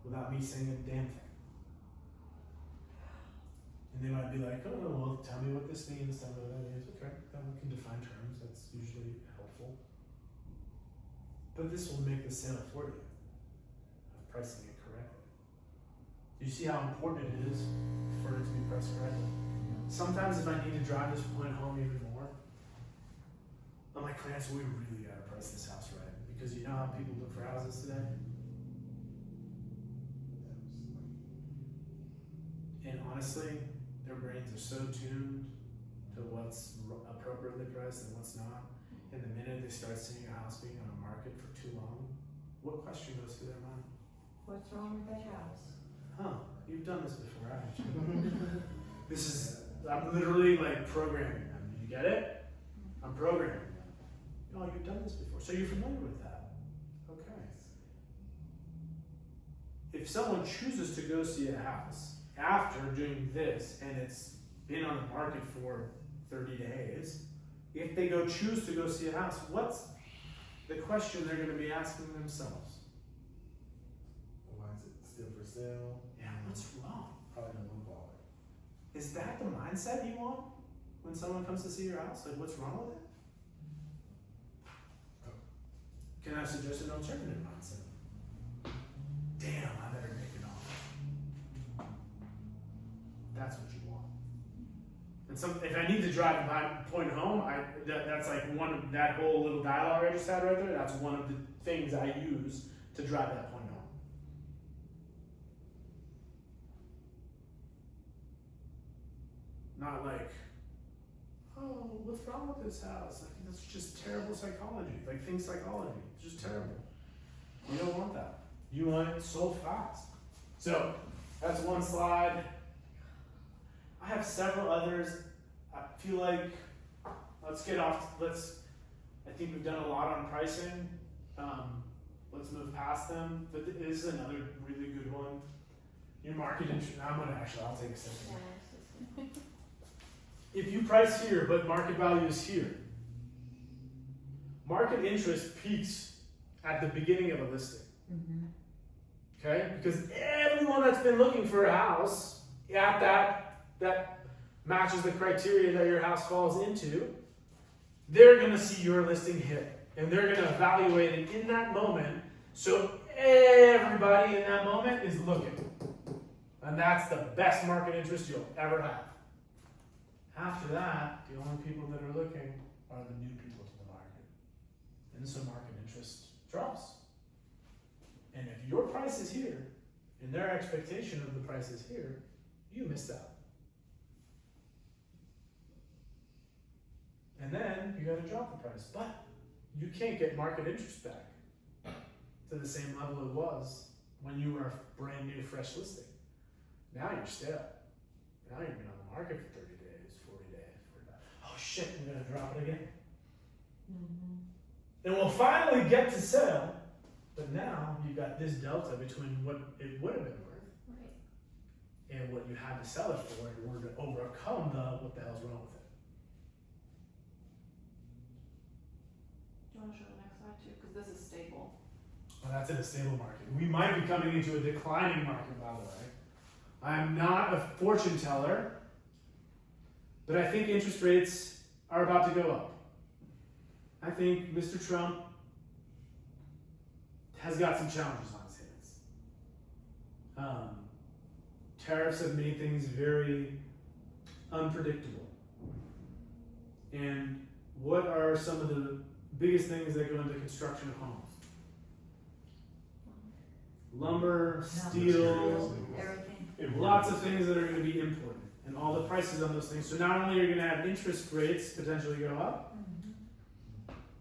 Speaker 1: without me saying a damn thing. And they might be like, oh, well, tell me what this means, tell me what that means. Okay, then we can define terms, that's usually helpful. But this will make the sale for you, of pricing it correctly. Do you see how important it is for it to be priced correctly? Sometimes if I need to drive this point home even more, I'm like, Clarence, we really gotta price this house right. Because you know how people look for houses today? And honestly, their brains are so tuned to what's appropriately priced and what's not. And the minute they start seeing a house being on the market for too long, what question goes through their mind?
Speaker 4: What's wrong with that house?
Speaker 1: Huh, you've done this before, haven't you? I'm literally like programming them. You get it? I'm programming them. No, you've done this before, so you're familiar with that. Okay. If someone chooses to go see a house after doing this and it's been on the market for 30 days, if they choose to go see a house, what's the question they're going to be asking themselves?
Speaker 3: Why is it still for sale?
Speaker 1: Yeah, what's wrong?
Speaker 3: Probably no one bought it.
Speaker 1: Is that the mindset you want when someone comes to see your house? Like, what's wrong with it? Can I suggest an alternative mindset? Damn, I better make it off. That's what you want. And if I need to drive my point home, that's like that whole little dialogue I just had right there. That's one of the things I use to drive that point home. Not like, oh, what's wrong with this house? Like, that's just terrible psychology. Like, think psychology. It's just terrible. You don't want that. You want it sold fast. So, that's one slide. I have several others. I feel like, I think we've done a lot on pricing. Let's move past them. But this is another really good one. Your market interest, I'll take a second. If you price here, but market value is here, market interest peaks at the beginning of a listing.
Speaker 4: Mm-hmm.
Speaker 1: Okay? Because everyone that's been looking for a house at that matches the criteria that your house falls into, they're going to see your listing hit. And they're going to evaluate it in that moment. So everybody in that moment is looking. And that's the best market interest you'll ever have. After that, the only people that are looking are the new people to the market. And so market interest drops. And if your price is here, and their expectation of the price is here, you missed out. And then you gotta drop the price. But you can't get market interest back to the same level it was when you were a brand new fresh listing. Now you're stale. Now you've been on the market for 30 days, 40 days, 45. Oh shit, we're gonna drop it again.
Speaker 4: Mm-hmm.
Speaker 1: And we'll finally get to sell, but now you've got this delta between what it would have been worth and what you had to sell it for in order to overcome what the hell's wrong with it.
Speaker 8: Do you want to show the next slide too? Because this is stable.
Speaker 1: Well, that's in a stable market. We might be coming into a declining market, by the way. I'm not a fortune teller, but I think interest rates are about to go up. I think Mr. Trump has got some challenges on his hands. Tariffs have made things very unpredictable. And what are some of the biggest things that go into construction of homes? Lumber, steel,
Speaker 4: Everything.
Speaker 1: lots of things that are going to be imported, and all the prices on those things. So not only are you going to have interest rates potentially go up,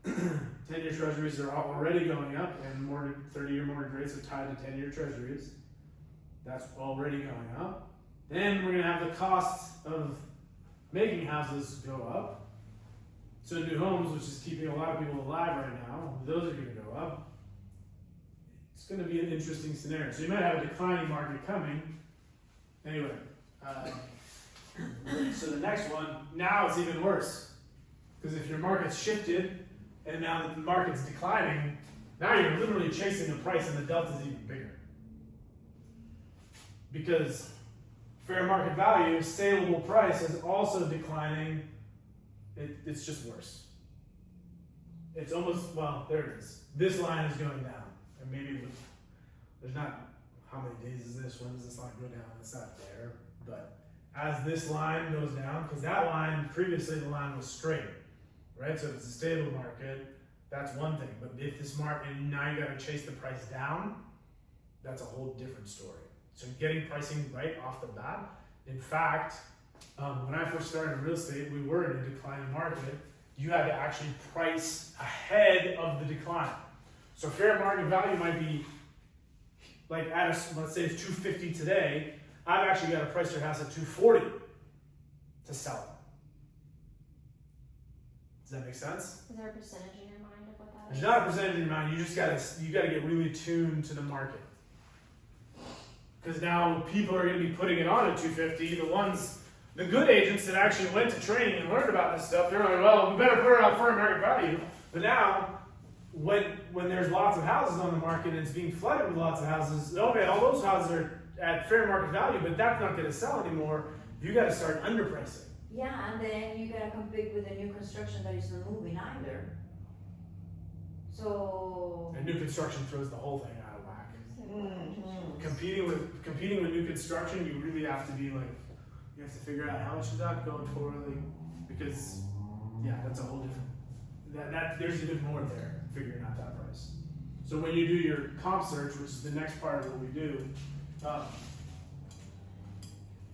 Speaker 1: 10-year treasuries are already going up, and 30-year mortgage rates are tied to 10-year treasuries. That's already going up. Then we're going to have the cost of making houses go up. So new homes, which is keeping a lot of people alive right now, those are going to go up. It's going to be an interesting scenario. So you might have a declining market coming. Anyway, so the next one, now it's even worse. Because if your market's shifted, and now that the market's declining, now you're literally chasing the price and the delta's even bigger. Because fair market value, saleable price is also declining. It's just worse. It's almost, well, there it is. This line is going down. And maybe there's not, how many days is this? When does this line go down? It's not there. But as this line goes down, because that line, previously the line was straight, right? So if it's a stable market, that's one thing. But if this market, and now you got to chase the price down, that's a whole different story. So getting pricing right off the bat. In fact, when I first started in real estate, we were in a declining market. You had to actually price ahead of the decline. So fair market value might be like let's say it's $250 today. I've actually got to price your house at $240 to sell it. Does that make sense?
Speaker 7: Is there a percentage in your mind of what that
Speaker 1: There's
Speaker 7: is?
Speaker 1: not a percentage in your mind. You just gotta get really tuned to the market. Because now people are going to be putting it on at $250. The good agents that actually went to training and learned about this stuff, they're like, well, we better put it on fair market value. But now, when there's lots of houses on the market and it's being flooded with lots of houses, okay, all those houses are at fair market value, but that's not going to sell anymore. You got to start underpricing.
Speaker 4: Yeah, and then you gotta compete with the new construction that is not moving either. So.
Speaker 1: And new construction throws the whole thing out of whack. Competing with new construction, you really have to be like, you have to figure out how much is that going for, like, because yeah, that's a whole different. That there's even more there figuring out that price. So when you do your comp search, which is the next part of what we do, the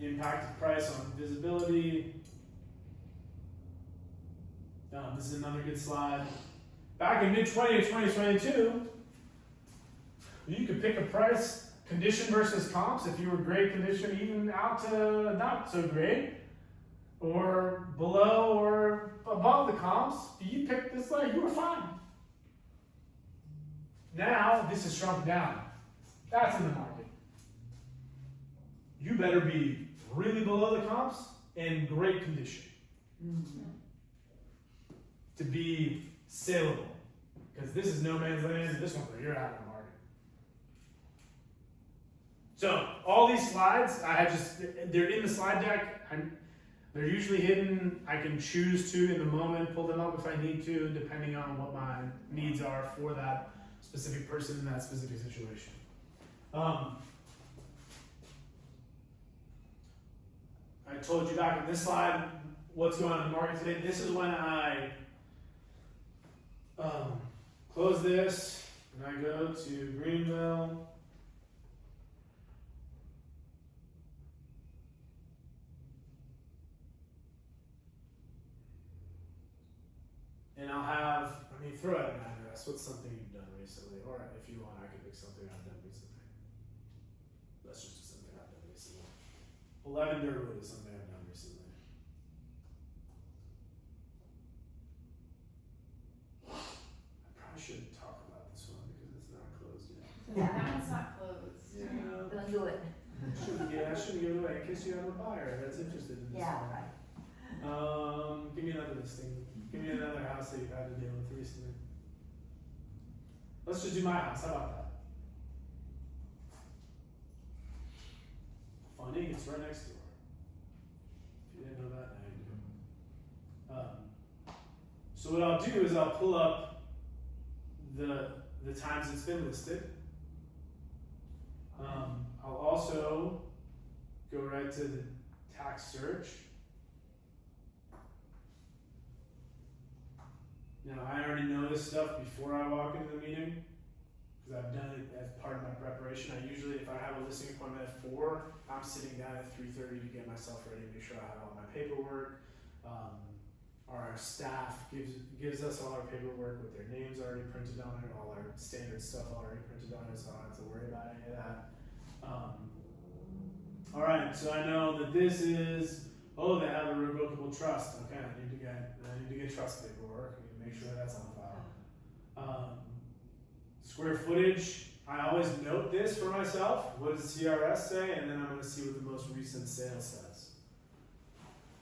Speaker 1: impact of price on visibility. This is another good slide. Back in mid-20 of 2022, you could pick a price, condition versus comps, if you were great condition, even out to not so great, or below or above the comps. You picked this line, you were fine. Now, this has shrunk down. That's in the market. You better be really below the comps and great condition to be saleable. Because this is no man's land, and this one where you're out of the market. So, all these slides, they're in the slide deck. They're usually hidden. I can choose to, in the moment, pull them up if I need to, depending on what my needs are for that specific person in that specific situation. I told you back in this slide what's going on in the market today. This is when I close this and I go to Greenville. And I'll have, throw out an address. What's something you've done recently? Or if you want, I can pick something I've done recently. Let's just do something I've done recently. 11 Durwood is something I've done recently. I probably shouldn't talk about this one because it's not closed yet.
Speaker 8: Yeah, that one's not closed.
Speaker 1: Yeah.
Speaker 4: Don't do it.
Speaker 1: I shouldn't give it away in case you have a buyer that's interested in this
Speaker 4: Yeah,
Speaker 1: one.
Speaker 4: right.
Speaker 1: Give me another listing. Give me another house that you've had to deal with recently. Let's just do my house. How about that? Funny, it's right next door. If you didn't know that, now you do. So what I'll do is I'll pull up the times it's been listed. I'll also go right to the tax search. Now, I already know this stuff before I walk into the meeting, because I've done it as part of my preparation. I usually, if I have a listing appointment at 4, I'm sitting down at 3:30 to get myself ready, make sure I have all my paperwork. Our staff gives us all our paperwork with their names already printed on it, all our standard stuff already printed on it, so I don't have to worry about any of that. All right, so I know that this is, they have a revocable trust. Okay, I need to get trust paperwork. I need to make sure that's on file. Square footage, I always note this for myself. What does CRS say? And then I'm going to see what the most recent sale says.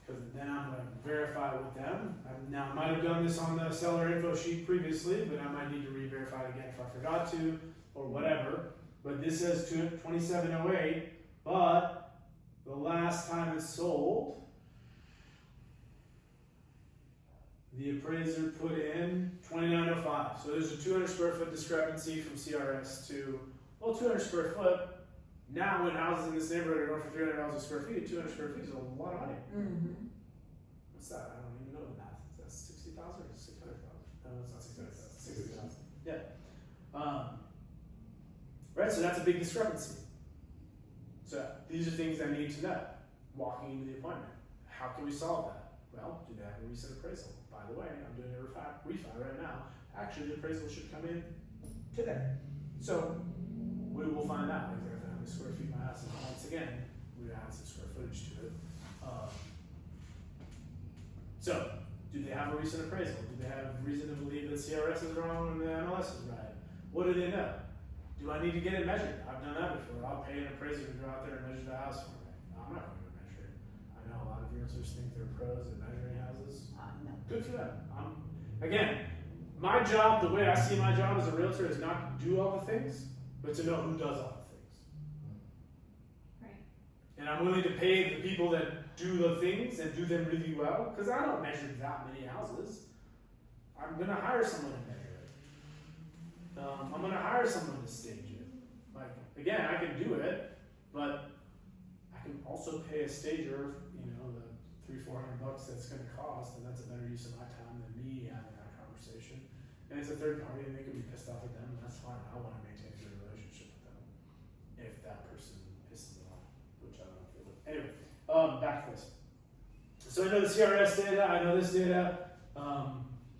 Speaker 1: Because then I'm going to verify with them. Now, I might have done this on the seller info sheet previously, but I might need to re-verify it again if I forgot to, or whatever. But this says 2708, but the last time it sold, the appraiser put in 2905. So there's a 200 square foot discrepancy from CRS to, 200 square foot. Now when houses in this neighborhood are going for $300 a square feet, 200 square feet is a lot of money.
Speaker 4: Mm-hmm.
Speaker 1: What's that? I don't even know the math. Is that 60,000 or 600,000? No, it's not 600,000. 60,000. Yeah. Right, so that's a big discrepancy. So these are things I need to know walking into the appointment. How can we solve that? Well, do they have a recent appraisal? By the way, I'm doing a refi right now. Actually, the appraisal should come in today. So we will find out exactly how many square feet my house is. Once again, we add some square footage to it. So, do they have a recent appraisal? Do they have reason to believe that CRS is wrong and the MLS is right? What do they know? Do I need to get it measured? I've done that before. I'll pay an appraiser to go out there and measure the house for me. No, I'm not going to measure it. I know a lot of realtors think they're pros at measuring houses.
Speaker 4: No.
Speaker 1: Good for them. Again, my job, the way I see my job as a realtor is not to do all the things, but to know who does all the things.
Speaker 5: Right.
Speaker 1: And I'm willing to pay the people that do the things and do them really well, because I don't measure that many houses. I'm going to hire someone to measure it. I'm going to hire someone to stage it. Like, again, I can do it, but I can also pay a stager, the $300-400 that's going to cost, and that's a better use of my time than me having that conversation. And it's a third party, and they can be pissed off at them, and that's fine. I want to maintain a good relationship with them. If that person pisses them off, which I don't know if they would. Anyway, back to this. So I know the CRS data, I know this data.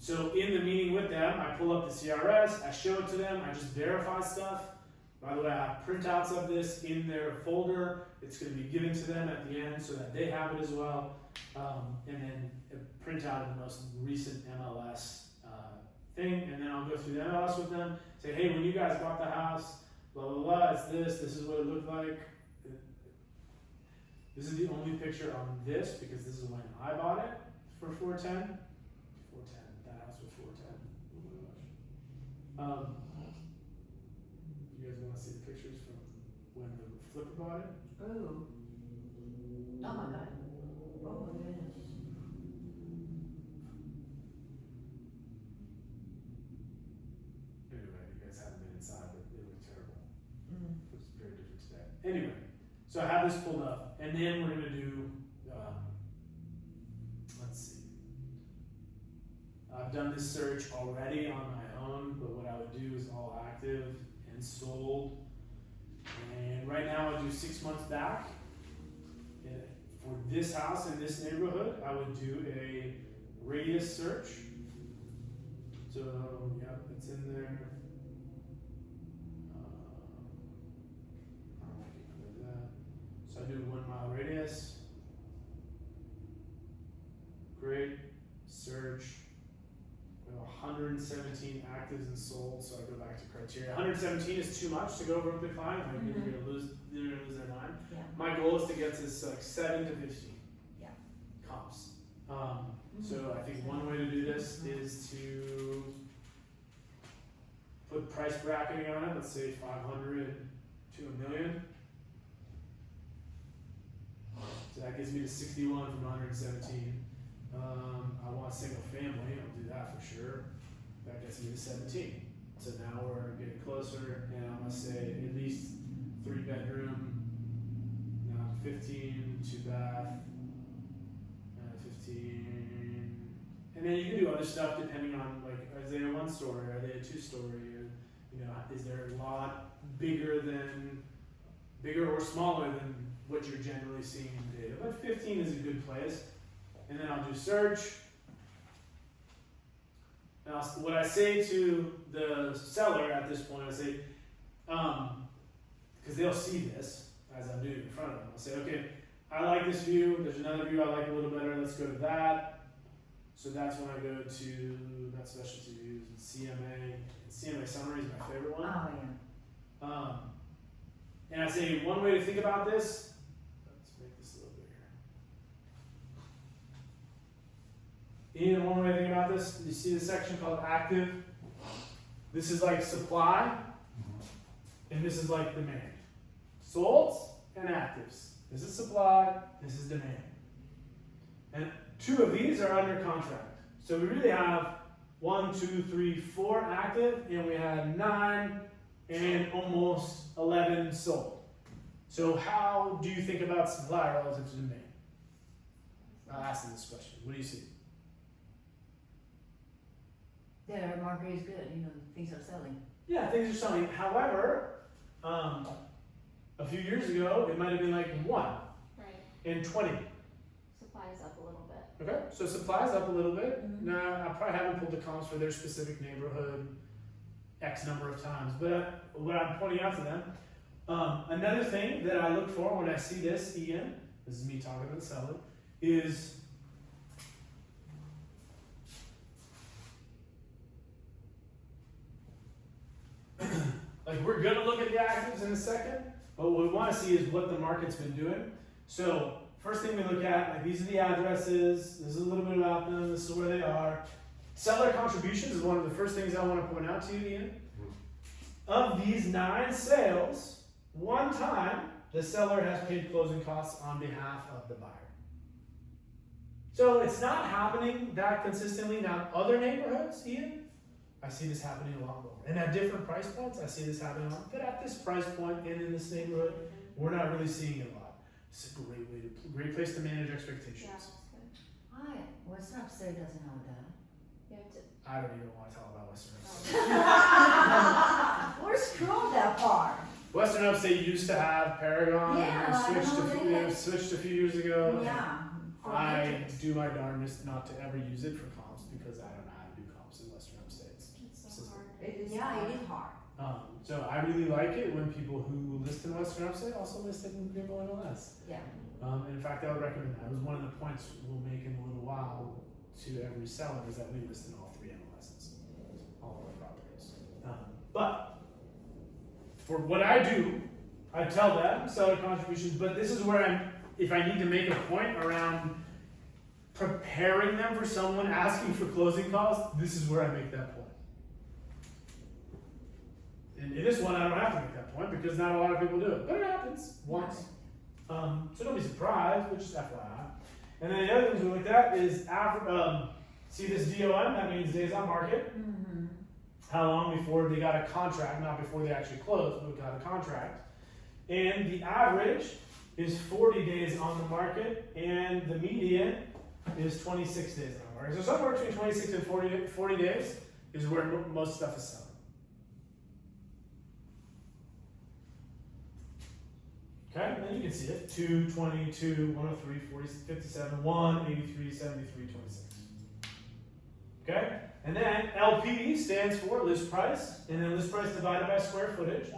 Speaker 1: So in the meeting with them, I pull up the CRS, I show it to them, I just verify stuff. By the way, I have printouts of this in their folder. It's going to be given to them at the end so that they have it as well. And then a printout of the most recent MLS thing. And then I'll go through the MLS with them, say, hey, when you guys bought the house, blah, blah, blah, it's this is what it looked like. This is the only picture on this because this is when I bought it for $410. That house was $410. Oh my gosh. You guys want to see the pictures from when the flipper bought it?
Speaker 4: Oh. Oh my God. Oh my goodness.
Speaker 1: Anyway, you guys haven't been inside, but it looked terrible.
Speaker 4: Mm.
Speaker 1: It was very different today. Anyway, so I have this pulled up, and then we're gonna do. Let's see. I've done this search already on my own, but what I would do is all active and sold. And right now I do 6 months back. And for this house in this neighborhood, I would do a radius search. So, yeah, it's in there. So I do 1 mile radius. Great. Search. We have 117 actives and sold, so I go back to criteria. 117 is too much to go over with the client. Maybe they're gonna lose their mind.
Speaker 4: Yeah.
Speaker 1: My goal is to get to 7 to 15
Speaker 4: Yeah.
Speaker 1: comps. So I think one way to do this is to put price bracketing on it. Let's say 500 to $1 million. So that gets me to 61 from 117. I want single family, I'll do that for sure. That gets me to 17. So now we're getting closer, and I'm gonna say at least 3 bedroom, 15, 2 bath, 15, And then you can do other stuff depending on, like, is they a 1-story, are they a 2-story, or, you know, is their lot bigger or smaller than what you're generally seeing in the data. But 15 is a good place. And then I'll do search. And what I say to the seller at this point, I say, because they'll see this as I'm doing it in front of them. I'll say, okay, I like this view. There's another view I like a little better. Let's go to that. So that's when I go to not specialty views and CMA. And CMA summary is my favorite one.
Speaker 4: Oh, yeah.
Speaker 1: And I say one way to think about this. Let's make this a little bigger. Ian, one way to think about this. You see the section called active. This is like supply, and this is like demand. Solds and actives. This is supply. This is demand. And 2 of these are under contract. So we really have 1, 2, 3, 4 active, and we had 9 and almost 11 sold. So how do you think about supply relative to demand? I'll ask them this question. What do you see?
Speaker 4: The market is good, you know, things are selling.
Speaker 1: Yeah, things are selling. However, a few years ago, it might have been like 1
Speaker 8: Right.
Speaker 1: and 20.
Speaker 8: Supply is up a little bit.
Speaker 1: Okay, so supply's up a little bit.
Speaker 4: Mhm.
Speaker 1: Now, I probably haven't pulled the comps for their specific neighborhood X number of times, but what I'm pointing out to them, another thing that I look for when I see this, Ian, this is me talking to the seller, is like we're gonna look at the actives in a second, but what we want to see is what the market's been doing. So first thing we look at, like these are the addresses, this is a little bit about them, this is where they are. Seller contributions is one of the first things I want to point out to you, Ian. Of these 9 sales, 1 time the seller has paid closing costs on behalf of the buyer. So it's not happening that consistently. Now, other neighborhoods, Ian, I see this happening a lot more. And at different price points, I see this happening a lot. But at this price point and in this neighborhood, we're not really seeing it a lot. It's a great place to manage expectations.
Speaker 8: Yeah, that's good.
Speaker 4: Western Upstate doesn't have that.
Speaker 8: You have to,
Speaker 1: I don't even want to talk about Western Upstate.
Speaker 4: We're screwed that far.
Speaker 1: Western Upstate used to have Paragon,
Speaker 4: Yeah,
Speaker 1: and
Speaker 4: I
Speaker 1: switched
Speaker 4: know they had-
Speaker 1: switched a few years ago.
Speaker 4: Yeah. for
Speaker 1: I
Speaker 4: agents.
Speaker 1: do my darndest not to ever use it for comps because I don't know how to do comps in Western Upstate.
Speaker 8: it's so
Speaker 1: System.
Speaker 8: hard.
Speaker 4: It is hard.
Speaker 1: So I really like it when people who list in Western Upstate also list it in Greenville MLS.
Speaker 4: Yeah.
Speaker 1: In fact, I would recommend that. It was one of the points we'll make in a little while to every seller is that we list in all 3 MLSs, all of our properties. But for what I do, I tell them seller contributions, but this is where if I need to make a point around preparing them for someone asking for closing costs, this is where I make that point. And in this one, I don't have to make that point because not a lot of people do it, but it happens once. So don't be surprised, but just FYI. And then the other things we looked at is see this DOM, that means days on market.
Speaker 4: Mm-hmm.
Speaker 1: How long before they got a contract, not before they actually closed, but got a contract. And the average is 40 days on the market, and the median is 26 days on the market. So somewhere between 26 and 40 days is where most stuff is selling. Okay, and then you can see it, 2, 22, 103, 40, 57, 1, 83, 73, 26. Okay, and then LP stands for list price, and then list price divided by square footage.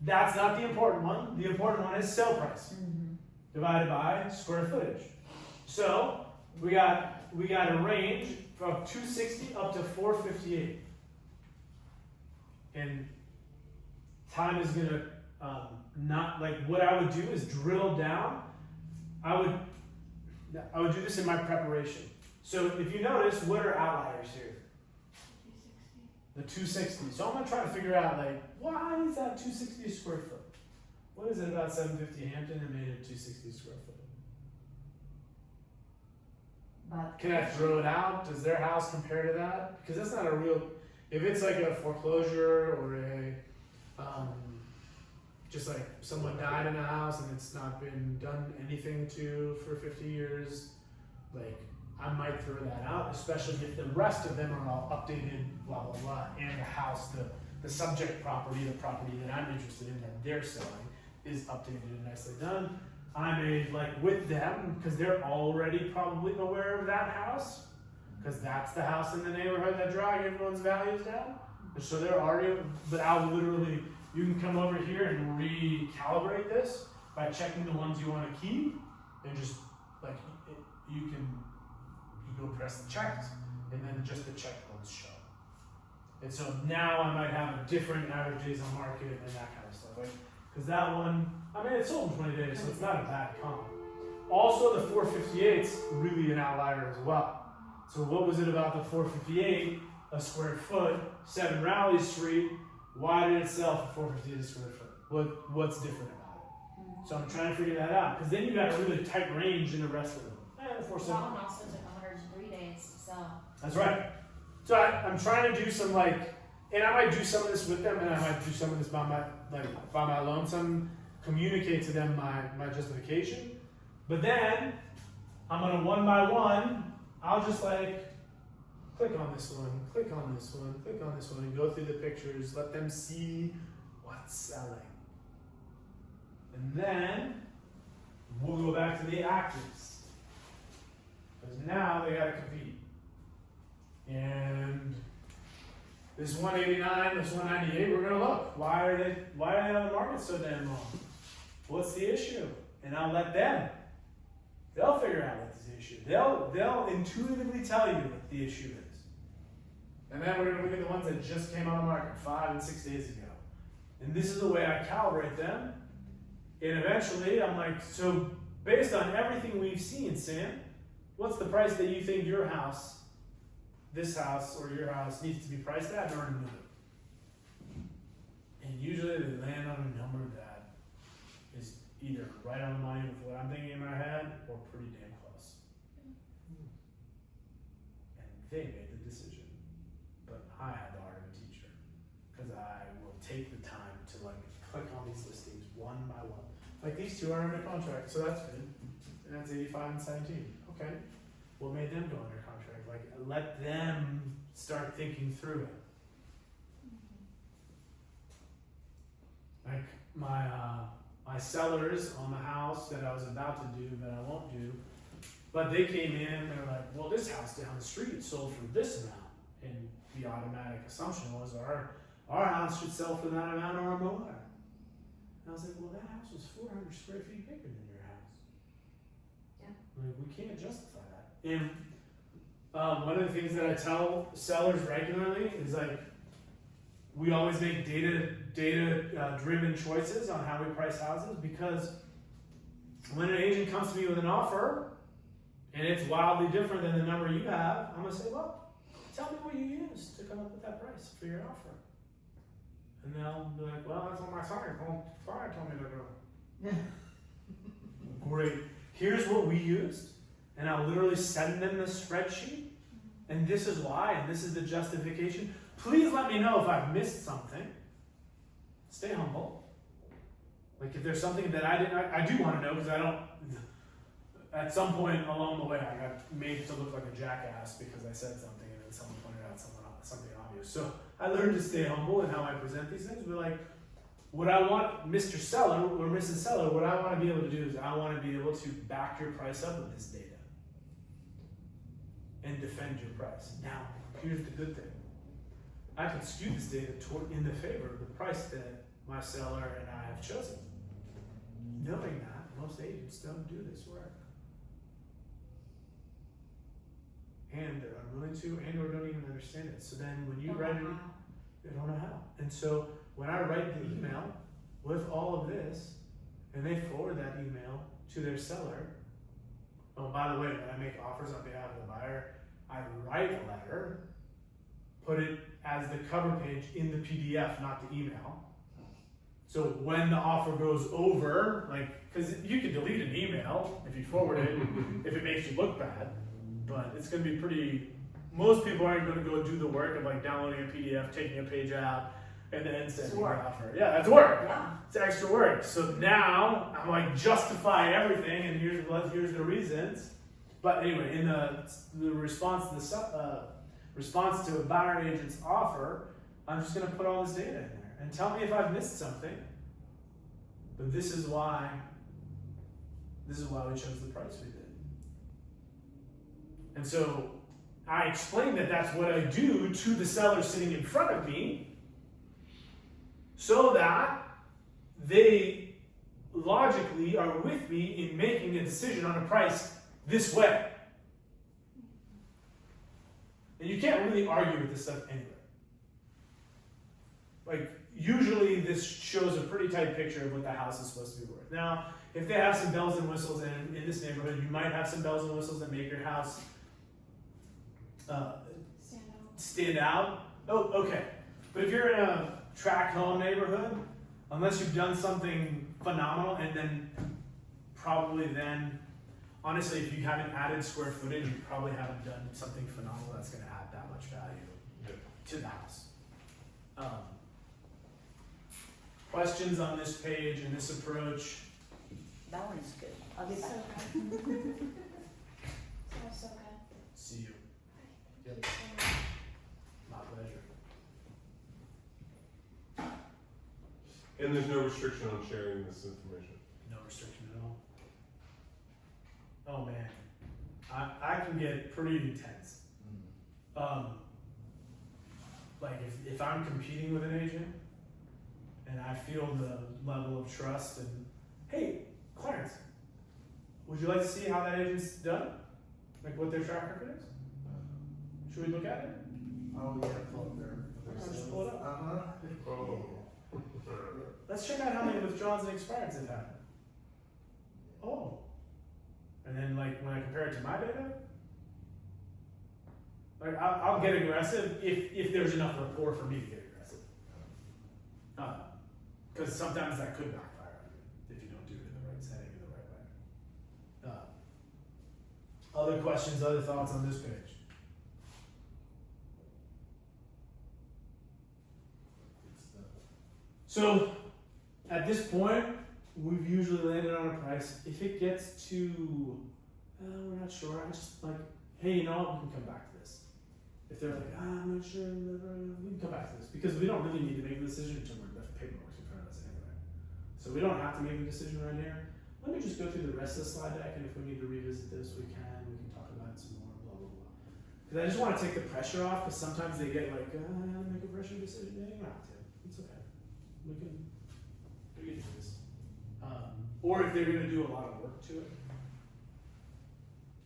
Speaker 1: That's not the important one. The important one is sell price divided by square footage. So we got a range from 260 up to 458, and time is gonna not like what I would do is drill down. I would do this in my preparation. So if you notice, what are outliers here?
Speaker 8: 260.
Speaker 1: The 260. So I'm gonna try to figure out like why is that 260 square foot? What is it about 750 Hampton that made it 260 square foot?
Speaker 4: But
Speaker 1: Can I throw it out? Does their house compare to that? Because that's not a real. If it's like a foreclosure or a just like someone died in a house and it's not been done anything to for 50 years, like I might throw that out, especially if the rest of them are all updated, blah, blah, blah, and the house, the subject property, the property that I'm interested in that they're selling is updated and nicely done. I may, like, with them, because they're already probably aware of that house, because that's the house in the neighborhood that drags everyone's values down. And so they're already, but I'll literally, you can come over here and recalibrate this by checking the ones you want to keep, and just, like, you go press the checked, and then just the checked ones show. And so now I might have a different average days on market and that kind of stuff. Like, because that one, I mean, it sold in 20 days, so it's not a bad comp. Also, the 458's really an outlier as well. So what was it about the 458, a square foot, 7 Raleigh Street? Why did it sell for 458 a square foot? What's different about it? So I'm trying to figure that out, because then you got a really tight range in the rest of them.
Speaker 7: That one also took 103 days to sell.
Speaker 1: That's right. So I'm trying to do some, like, and I might do some of this with them, and I might do some of this by my lonesome, communicate to them my justification. But then I'm gonna one by one, I'll just like click on this one, click on this one, click on this one, and go through the pictures, let them see what's selling. And then we'll go back to the actives. Because now they gotta compete. And this 189, this 198, we're gonna look. Why are they on the market so damn long? What's the issue? And I'll let them. They'll figure out what's the issue. They'll intuitively tell you what the issue is. And then we're gonna look at the ones that just came on the market 5 and 6 days ago. And this is the way I calibrate them. And eventually I'm like, so based on everything we've seen, Sam, what's the price that you think your house, this house or your house needs to be priced at in order to move it? And usually they land on a number that is either right on the money with what I'm thinking in my head or pretty damn close. And they made the decision. But I had the heart of a teacher, because I will take the time to like click on these listings one by one. Like these two are under contract, so that's good. And that's 85 and 17. Okay. What made them go under contract? Like, let them start thinking through it. Like my sellers on the house that I was about to do, but I won't do. But they came in and they're like, well, this house down the street sold for this amount. And the automatic assumption was our house should sell for that amount or more. And I was like, well, that house was 400 square feet bigger than your house.
Speaker 4: Yeah.
Speaker 1: Like, we can't justify that. And one of the things that I tell sellers regularly is like, we always make data driven choices on how we price houses, because when an agent comes to me with an offer and it's wildly different than the number you have, I'm gonna say, well, tell me what you used to come up with that price for your offer. And they'll be like, well, that's what my client told me to do. Great. Here's what we used. And I'll literally send them the spreadsheet. And this is why, and this is the justification. Please let me know if I've missed something. Stay humble. Like if there's something that I do want to know, because I don't, at some point along the way, I got made to look like a jackass because I said something and then someone pointed out something obvious. So I learned to stay humble in how I present these things. But like, what I want, Mr. Seller or Mrs. Seller, what I want to be able to do is I want to be able to back your price up with this data and defend your price. Now, here's the good thing. I can skew this data in the favor of the price that my seller and I have chosen. Knowing that, most agents don't do this work. And they're unwilling to, and or don't even understand it. So then when you write it, they don't know how. And so when I write the email with all of this, and they forward that email to their seller, oh, by the way, when I make offers on behalf of the buyer, I write a letter, put it as the cover page in the PDF, not the email. So when the offer goes over, like, because you can delete an email if you forward it, if it makes you look bad, but it's going to be pretty, most people aren't going to go do the work of like downloading a PDF, taking a page out, and then sending the offer. Yeah, that's work.
Speaker 4: Yeah.
Speaker 1: It's extra work. So now I'm like justify everything, and here's the reasons. But anyway, in the response to response to a buyer agent's offer, I'm just going to put all this data in there and tell me if I've missed something. But this is why we chose the price we did. And so I explained that that's what I do to the seller sitting in front of me, so that they logically are with me in making a decision on a price this way. And you can't really argue with this stuff anyway. Like, usually this shows a pretty tight picture of what the house is supposed to be worth. Now, if they have some bells and whistles, and in this neighborhood, you might have some bells and whistles that make your house stand out. Oh, okay. But if you're in a tract home neighborhood, unless you've done something phenomenal, and then honestly, if you haven't added square footage, you probably haven't done something phenomenal that's going to add that much value to the house. Questions on this page and this approach?
Speaker 4: That one is good. I'll be back.
Speaker 6: So good.
Speaker 1: See you. Yep. My pleasure.
Speaker 2: And there's no restriction on sharing this information.
Speaker 1: No restriction at all. Oh man, I can get pretty intense. Like if I'm competing with an agent and I feel the level of trust and, hey, Clarence, would you like to see how that agent's done? Like what their track record is? Should we look at it?
Speaker 3: Oh, yeah, pull up there.
Speaker 1: I'll just pull it up.
Speaker 2: Oh.
Speaker 1: Let's check out how many withdrawals and expireds they've had. Oh. And then like when I compare it to my data, like I'll get aggressive if there's enough rapport for me to get aggressive. Because sometimes that could backfire on you if you don't do it in the right setting in the right way. Other questions, other thoughts on this page? So at this point, we've usually landed on a price. If it gets to, we're not sure, I just like, hey, you know what, we can come back to this. If they're like, I'm not sure, we can come back to this. Because we don't really need to make a decision until the paperwork's in front of us anyway. So we don't have to make a decision right here. Let me just go through the rest of the slide deck, and if we need to revisit this, we can talk about it some more, blah, blah, blah. Because I just want to take the pressure off, because sometimes they get like, make a pressure decision. Yeah, you don't have to. It's okay. We can do this. Or if they're going to do a lot of work to it,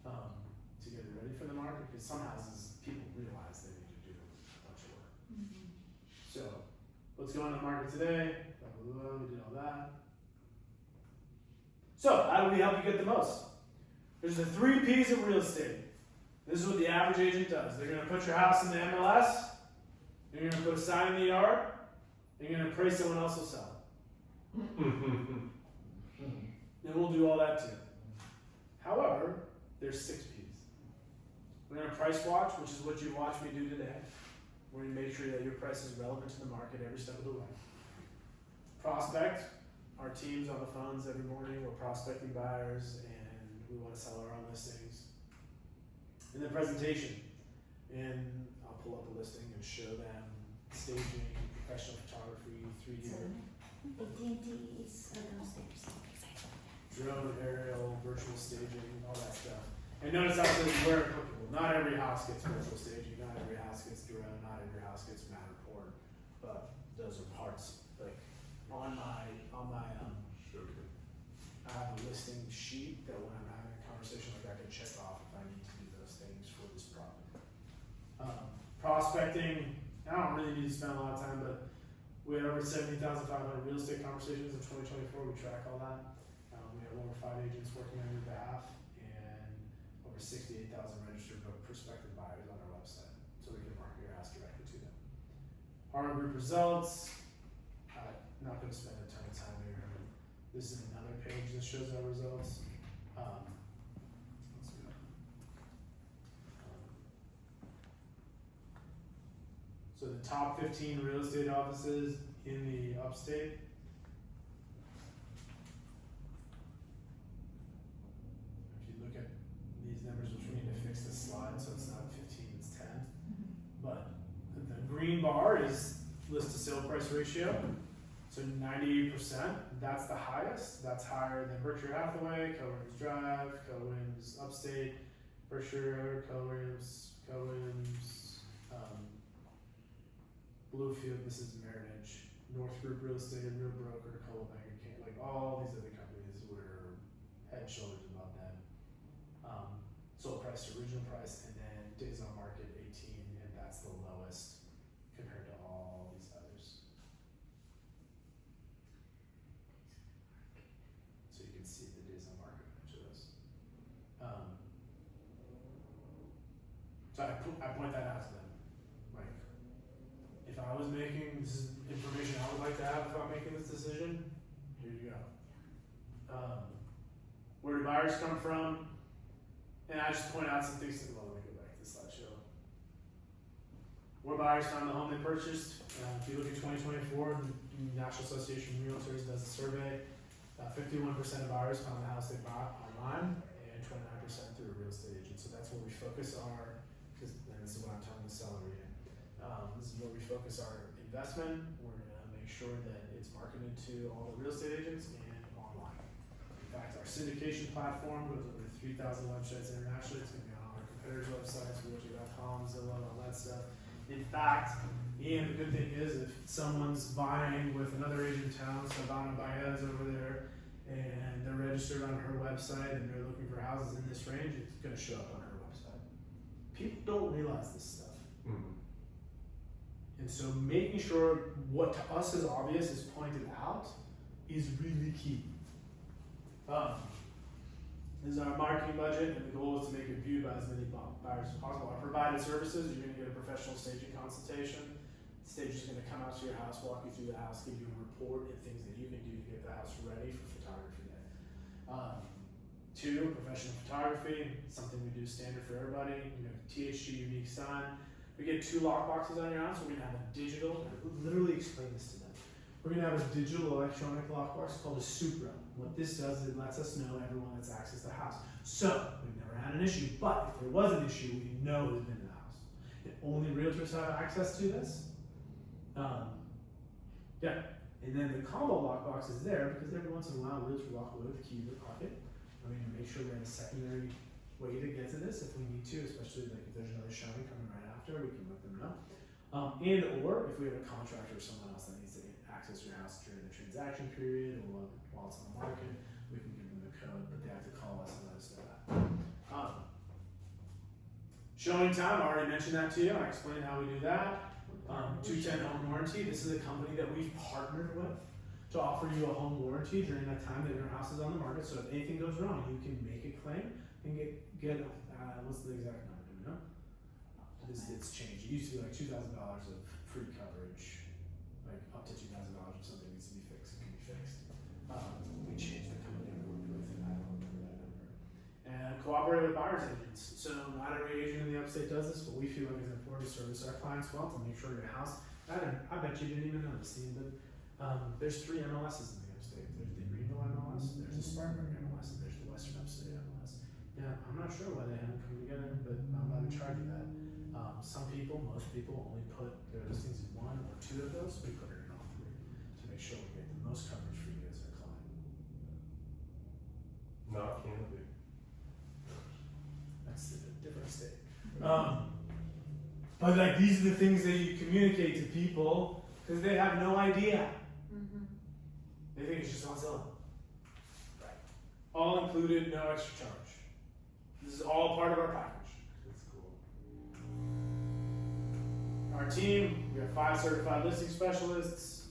Speaker 1: to get it ready for the market, because some houses, people realize they need to do a bunch of work. So, what's going on in the market today? Blah, blah, blah, we did all that. So, how do we help you get the most? There's the 3 P's of real estate. This is what the average agent does. They're going to put your house in the MLS, you're going to put a sign in the yard, and you're going to pray someone else will sell it. And we'll do all that too. However, there's 6 P's. We're going to price watch, which is what you watched me do today. We're going to make sure that your price is relevant to the market every step of the way. Prospect. Our team's on the phones every morning. We're prospecting buyers, and we want to sell our own listings. And then presentation. And I'll pull up a listing and show them staging, professional photography, 3D work.
Speaker 4: AT&T is downstairs.
Speaker 1: Drone, aerial, virtual staging, all that stuff. And notice how this is where applicable. Not every house gets virtual staging, not every house gets drone, not every house gets Matterport, but those are parts. Like on my I have a listing sheet that when I'm having a conversation like I can check off if I need to do those things for this property. Prospecting, I don't really need to spend a lot of time, but we had over 70,500 real estate conversations in 2024. We track all that. We have over 5 agents working on your behalf and over 68,000 registered prospective buyers on our website, so we can market your house directly to them. Haro Group results. I'm not going to spend a ton of time here. This is another page that shows our results. Let's go. So the top 15 real estate offices in the upstate. If you look at these numbers list to sale price ratio. So 98%, that's the highest. That's higher than Berkshire Hathaway, Keller Williams Drive, Keller Williams Upstate, Berkshire, Keller Williams, Bluefield, this is Meritage, North Group Real Estate, Real Broker, Coldwell Banker, like all these other companies were head and shoulders above them. Sold price to original price, and then days on market 18, and that's the lowest compared to all these others. So you can see the days on market of each of those. So I point that out to them. Like, if I was making, this is information I would like to have if I'm making this decision, here you go. Where do buyers come from? And I just point out some things to, well, let me go back to the slideshow. Where buyers found the home they purchased. If you look at 2024, the National Association of Realtors does a survey. 51% of buyers found the house they bought online, and 29% through a real estate agent. So that's where we focus our, and this is what I'm telling the seller again. This is where we focus our investment. We're gonna make sure that it's marketed to all the real estate agents and online. In fact, our syndication platform goes over 3,000 websites internationally. It's gonna be on all our competitors' websites, realtor.com, Zillow, all that stuff. In fact, and the good thing is, if someone's buying with another agent in town, Savannah Baez over there, and they're registered on her website and they're looking for houses in this range, it's gonna show up on her website. People don't realize this stuff. And so making sure what to us is obvious is pointed out is really key. This is our marketing budget, and the goal is to make it viewed by as many buyers as possible. Our provided services, you're going to get a professional staging consultation. The stager is going to come out to your house, walk you through the house, give you a report and things that you can do to get the house ready for photography day. 2, professional photography, something we do standard for everybody. THG unique sign. We get 2 lock boxes on your house. We're going to have a digital, literally explain this to them. We're going to have a digital electronic lockbox called a Supra. What this does is it lets us know everyone that's accessed the house. So, we've never had an issue, but if there was an issue, we know who's been in the house. And only realtors have access to this. And then the combo lockbox is there because every once in a while, a realtor will walk away with a key in their pocket. I mean, to make sure we have a secondary way to get to this if we need to, especially like if there's another showing coming right after, we can let them know. And or if we have a contractor or someone else that needs to access your house during the transaction period or while it's on the market, we can give them the code, but they have to call us and let us know that. Showing time, I already mentioned that to you. I explained how we do that. 210 home warranty. This is a company that we've partnered with to offer you a home warranty during that time that your house is on the market. So if anything goes wrong, you can make a claim and get what's the exact number? Do we know? It's changed. It used to be like $2,000 of free coverage, like up to $2,000 if something needs to be fixed, it can be fixed. We changed the company we worked with, and I don't remember that number. And cooperate with buyers agents. So not every agent in the upstate does this, but we feel like it's important to service our clients well to make sure your house. I bet you didn't even notice, but there's 3 MLSs in the upstate. There's the Greenville MLS, there's the Spartanburg MLS, and there's the Western Upstate MLS. Now, I'm not sure why they haven't come together, but I'm about to charge you that. Most people only put their listings in 1 or 2 of those. We put it in all 3 to make sure we get the most coverage for you as our client.
Speaker 2: Not Canopy.
Speaker 1: That's a different state. But like these are the things that you communicate to people because they have no idea. They think it's just on Zillow. Right. All included, no extra charge. This is all part of our package.
Speaker 2: That's cool.
Speaker 1: Our team, we have 5 certified listing specialists.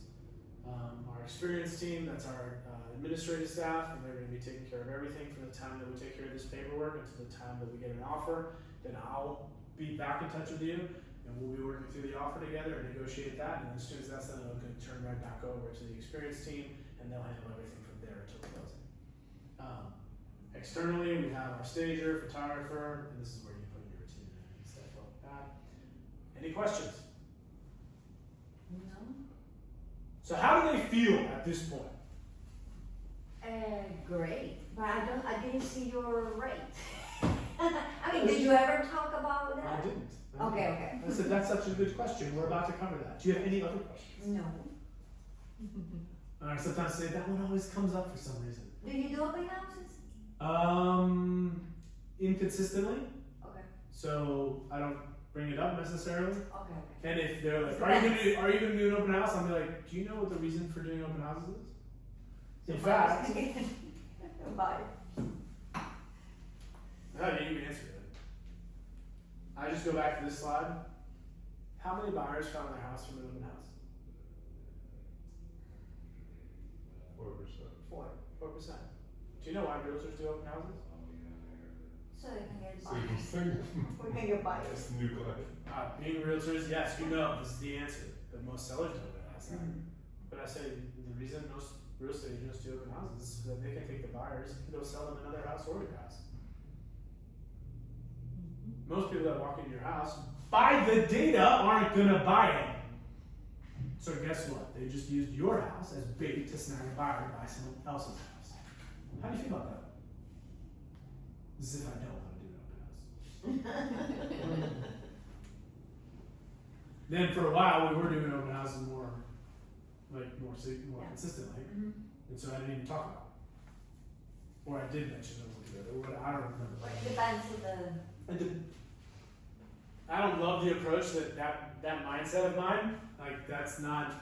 Speaker 1: Our experienced team, that's our administrative staff, and they're going to be taking care of everything from the time that we take care of this paperwork until the time that we get an offer. Then I'll be back in touch with you, and we'll be working through the offer together and negotiate that. And as soon as that's done, it'll turn right back over to the experienced team, and they'll handle everything from there until closing. Externally, we have our stager, photographer, and this is where you put your routine and stuff like that. Any questions?
Speaker 4: No.
Speaker 1: So how do they feel at this point?
Speaker 4: Great, but I didn't see your rate. I mean, did you ever talk about that?
Speaker 1: I didn't.
Speaker 4: Okay.
Speaker 1: I said, that's such a good question. We're about to cover that. Do you have any other questions?
Speaker 4: No.
Speaker 1: I sometimes say that one always comes up for some reason.
Speaker 4: Do you do open houses?
Speaker 1: Inconsistently.
Speaker 4: Okay.
Speaker 1: So I don't bring it up necessarily.
Speaker 4: Okay.
Speaker 1: And if they're like, are you gonna do an open house? I'm like, do you know what the reason for doing open houses is? In fact,
Speaker 4: Bye.
Speaker 1: no, you can answer it. I just go back to this slide. How many buyers found their house from an open house?
Speaker 2: 4%.
Speaker 1: 4%. Do you know why realtors do open houses?
Speaker 4: So they can get
Speaker 2: So you
Speaker 4: buyers. We can get buyers.
Speaker 2: That's the new client.
Speaker 1: Being realtors, yes, you know, this is the answer. But most sellers don't ask that. But I say the reason most real estate agents do open houses is so that they can take the buyers and go sell them another house or your house. Most people that walk into your house, by the data, aren't gonna buy it. So guess what? They just used your house as bait to snag a buyer to buy someone else's house. How do you feel about that? As if I don't want to do an open house. Then for a while we were doing open houses more consistently, and so I didn't even talk about it. Or I did mention it a little bit, or I don't remember.
Speaker 4: But it depends on the.
Speaker 1: I don't love the approach that mindset of mine. Like that's not.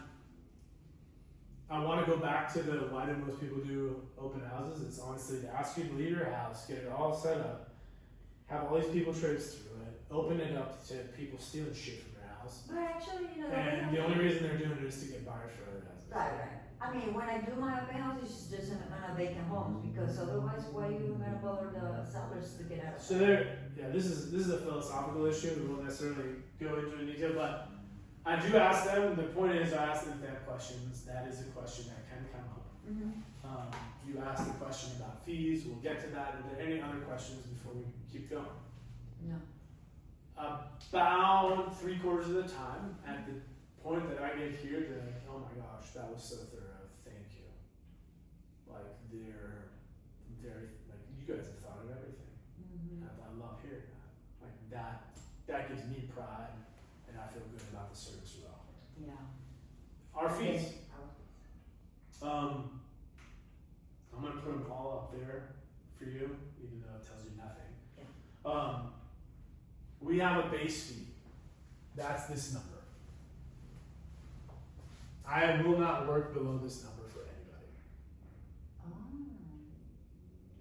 Speaker 1: I want to go back to the why do most people do open houses? It's honestly to ask you to leave your house, get it all set up, have all these people traipse through it, open it up to people stealing shit from their house.
Speaker 4: But actually, you know.
Speaker 1: And the only reason they're doing it is to get buyers for other houses.
Speaker 4: Right. I mean, when I do my open house, it's just on a vacant homes because otherwise, why are you gonna bother the sellers to get out?
Speaker 1: So this is a philosophical issue. We won't necessarily go into in detail, but I do ask them. The point is, I ask them if they have questions. That is a question that can come up. You ask the question about fees. We'll get to that. Are there any other questions before we keep going?
Speaker 4: No.
Speaker 1: About 3/4 of the time, at the point that I get here, they're like, "Oh my gosh, that was so thorough. Thank you." Like they're very like you guys have thought of everything. I love hearing that. Like that gives me pride, and I feel good about the service we offer.
Speaker 4: Yeah.
Speaker 1: Our fees. I'm gonna put them all up there for you, even though it tells you nothing.
Speaker 4: Yeah.
Speaker 1: We have a base fee. That's this number. I will not work below this number for anybody.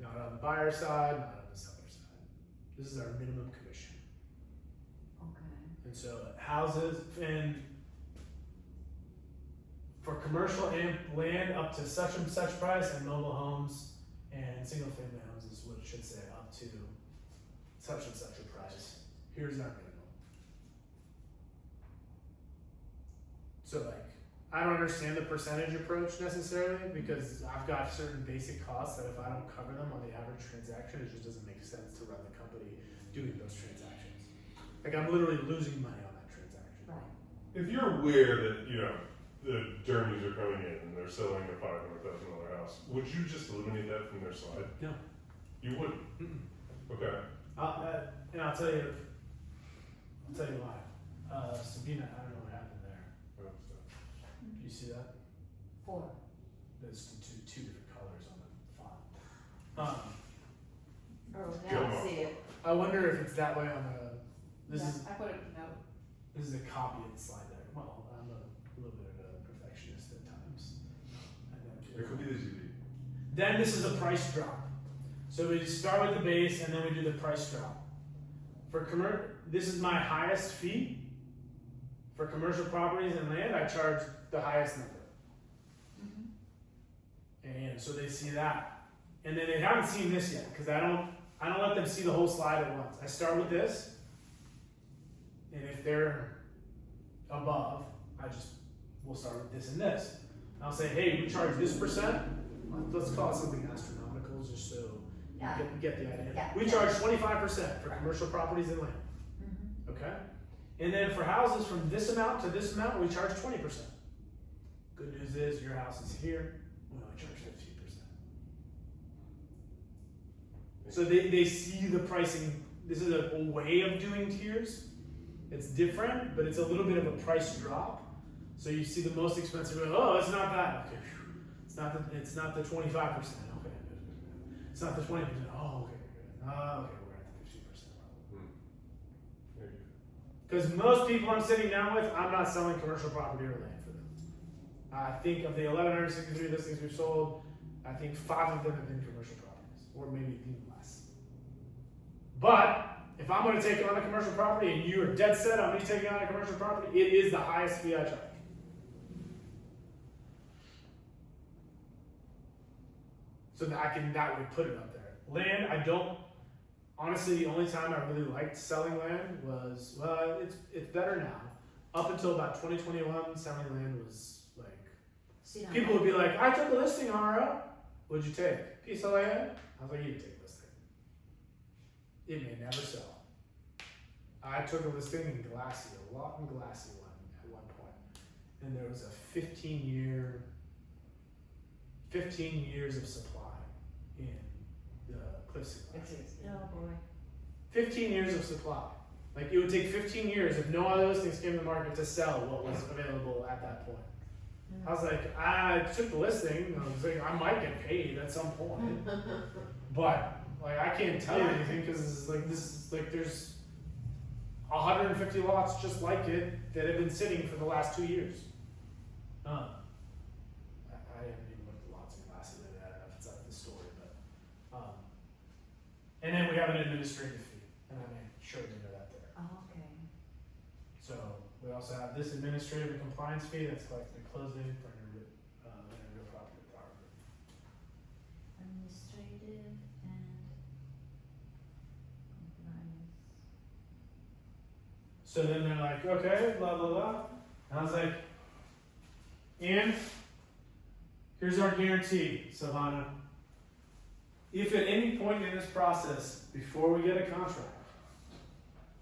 Speaker 1: Not on the buyer side, not on the seller side. This is our minimum commission.
Speaker 4: Okay.
Speaker 1: And so houses and for commercial and land up to such and such price, and mobile homes and single family homes is what it should say, up to such and such a price. Here's our minimum. So like, I don't understand the percentage approach necessarily because I've got certain basic costs that if I don't cover them on the average transaction, it just doesn't make sense to run the company doing those transactions. Like I'm literally losing money on that transaction.
Speaker 4: Right.
Speaker 2: If you're aware that, you know, the Dermys are coming in and they're selling a $500,000 house, would you just eliminate that from their slide?
Speaker 1: No.
Speaker 2: You wouldn't? Okay.
Speaker 1: And I'll tell you why. Sabina, I don't know what happened there. Do you see that?
Speaker 4: 4.
Speaker 1: There's two different colors on the font.
Speaker 5: Oh,
Speaker 2: Go
Speaker 5: now I
Speaker 2: on.
Speaker 5: see it.
Speaker 1: I wonder if it's that way on the.
Speaker 8: I put it in note.
Speaker 1: This is a copy of the slide there. Well, I'm a little bit of a perfectionist at times.
Speaker 2: It could be the GD.
Speaker 1: Then this is a price drop. So we start with the base and then we do the price drop. For this is my highest fee. For commercial properties and land, I charge the highest number. And so they see that. And then they haven't seen this yet, because I don't let them see the whole slide at once. I start with this, and if they're above, we'll start with this and this. I'll say, hey, we charge this percent. Let's call it something astronomical, just so you get the idea.
Speaker 4: Yeah.
Speaker 1: We charge 25% for commercial properties and land. Okay? And then for houses from this amount to this amount, we charge 20%. Good news is your house is here, we only charge 15%. So they see the pricing. This is a way of doing tiers, It's different, but it's a little bit of a price drop. So you see the most expensive, oh, it's not that. Okay. It's not the 25%. Okay. It's not the 20%. Oh, okay. Okay, we're at the 15% level.
Speaker 2: There you
Speaker 1: Because most people I'm sitting down with, I'm not selling commercial property or land for them. I think of the 1,163 listings we've sold, I think 5 of them have been commercial properties, or maybe even less. But if I'm going to take on a commercial property and you are dead set on me taking on a commercial property, it is the highest fee I charge. So that would put it up there. Land, I don't. Honestly, the only time I really liked selling land was, well, it's better now. Up until about 2021, selling land was like, people would be like, I took a listing, Haro. What'd you take? Piece of land? I was like, you didn't take a listing. It may never sell. I took a listing in Glassy, a lot in Glassy one at one point. And there was a 15 years of supply in the Cliffs.
Speaker 4: Oh boy.
Speaker 1: 15 years of supply. Like it would take 15 years if no other listings came to the market to sell what was available at that point. I was like, I took the listing. I was like, I might get paid at some point, but like I can't tell you anything because there's 150 lots just like it that have been sitting for the last 2 years. I haven't even looked at lots in Glassy lately. I don't know if it's up the story, but and then we have an administrative fee, and I made sure to know that there.
Speaker 4: Oh, okay.
Speaker 1: So we also have this administrative and compliance fee that's collected at closing for any real property.
Speaker 4: Administrative and compliance.
Speaker 1: So then they're like, okay, blah blah blah, and I was like, and here's our guarantee, Savannah. If at any point in this process, before we get a contract,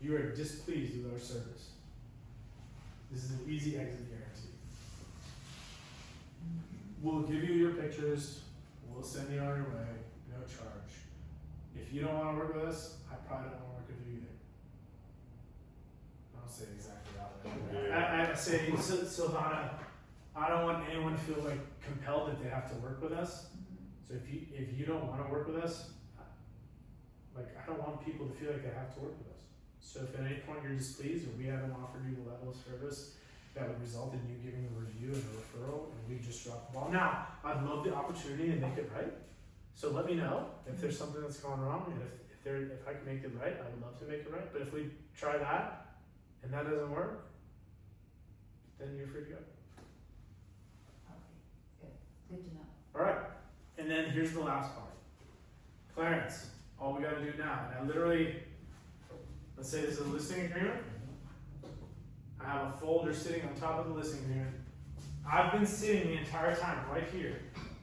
Speaker 1: you are displeased with our service, this is an easy exit guarantee. We'll give you your pictures, we'll send you on your way, no charge. If you don't want to work with us, I probably don't want to work with you either. I don't say exactly that. I say, Silvana, I don't want anyone to feel like compelled that they have to work with us. So if you don't want to work with us, I don't want people to feel like they have to work with us. So if at any point you're displeased or we haven't offered you the level of service that would result in you giving a review and a referral and we just dropped the ball. Now, I'd love the opportunity to make it right. So let me know if there's something that's going wrong, and if I can make it right, I would love to make it right. But if we try that and that doesn't work, then you're free to go.
Speaker 4: Okay, good to know.
Speaker 1: All right. And then here's the last part. Clarence, all we got to do now, and I literally, let's say this is a listing agreement. I have a folder sitting on top of the listing agreement. I've been sitting the entire time right here.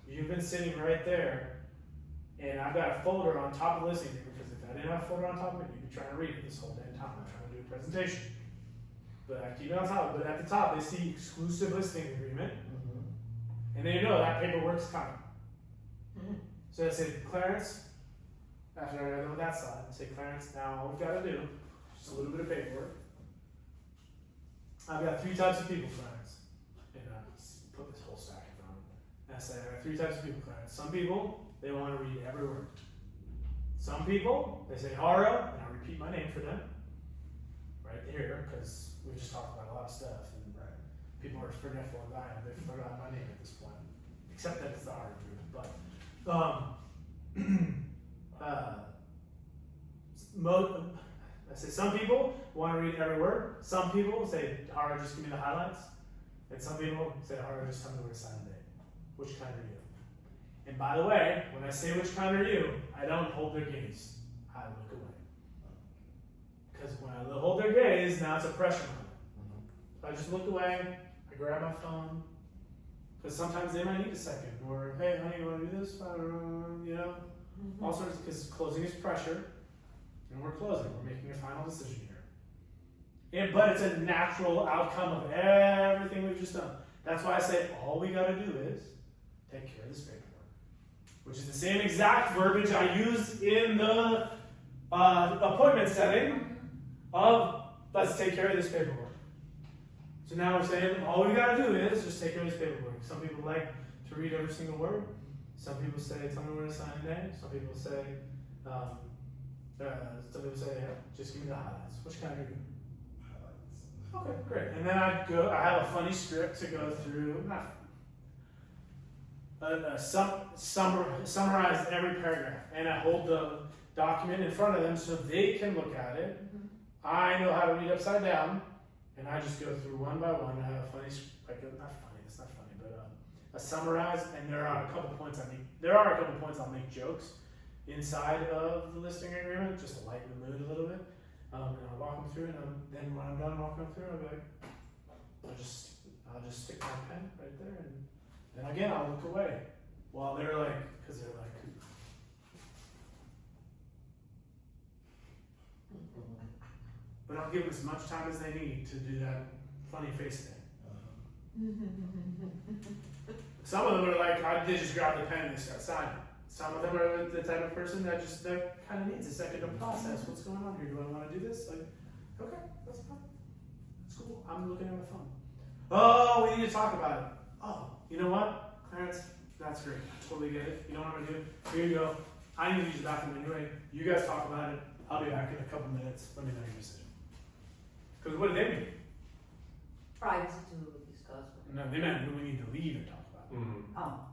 Speaker 1: You've been sitting right there. And I've got a folder on top of the listing agreement because if I didn't have a folder on top of it, you'd be trying to read it this whole damn time. I'm trying to do a presentation. But I keep it on top. But at the top, they see exclusive listing agreement. And they know that paperwork's coming. So I say, Clarence, after I got done with that side, I say, Clarence, now all we've got to do, just a little bit of paperwork. I've got 3 types of people, Clarence. And I put this whole stack in front of them. And I say, I have 3 types of people, Clarence. Some people, they want to read every word. Some people, they say Haro, and I repeat my name for them. Right here, because we just talked about a lot of stuff. And people are forgetful of that. They've forgotten my name at this point. Except that it's the Haro group. But I say some people want to read every word. Some people say, Haro, just give me the highlights. And some people say, Haro, just tell me where to sign the date. Which kind are you? And by the way, when I say which kind are you, I don't hold their gaze. I look away. Because when I hold their gaze, now it's a pressure moment. So I just look away, I grab my phone, because sometimes they might need a second, or hey, honey, you want to do this? All sorts of, because closing is pressure, and we're closing, we're making a final decision here. But it's a natural outcome of everything we've just done. That's why I say all we got to do is take care of this paperwork, which is the same exact verbiage I used in the appointment setting of let's take care of this paperwork. So now we're saying all we gotta do is just take care of this paperwork. Some people like to read every single word. Some people say, tell me where to sign today. Some people say, just give me the highlights. Which kind of do? Okay, great. And then I have a funny script to go through, summarize every paragraph, and I hold the document in front of them so they can look at it.
Speaker 4: Mhm.
Speaker 1: I know how to read upside down, and I just go through one by one. I have a funny, not funny, it's not funny, but a summarize, and there are a couple points I'll make jokes inside of the listing agreement, just to lighten the mood a little bit. And I'll walk them through, and then when I'm done walking them through, I'll be like, I'll just stick my pen right there, and then again I'll look away while they're like, but I'll give them as much time as they need to do that funny face thing. Some of them are like, they just grab the pen and they start signing. Some of them are the type of person that kind of needs a second to process what's going on here. Do I want to do this? Like, okay, that's fine. That's cool. I'm looking at my phone. Oh, we need to talk about it. Oh, you know what, Clarence? That's great. I totally get it. You know what I'm gonna do? Here you go. I need to use the bathroom anyway. You guys talk about it. I'll be back in a couple minutes. Let me know your decision. Because what do they mean?
Speaker 4: Privacy to discuss.
Speaker 1: No, they meant when we need to leave and talk about it.
Speaker 2: Mm-hmm.
Speaker 4: Oh.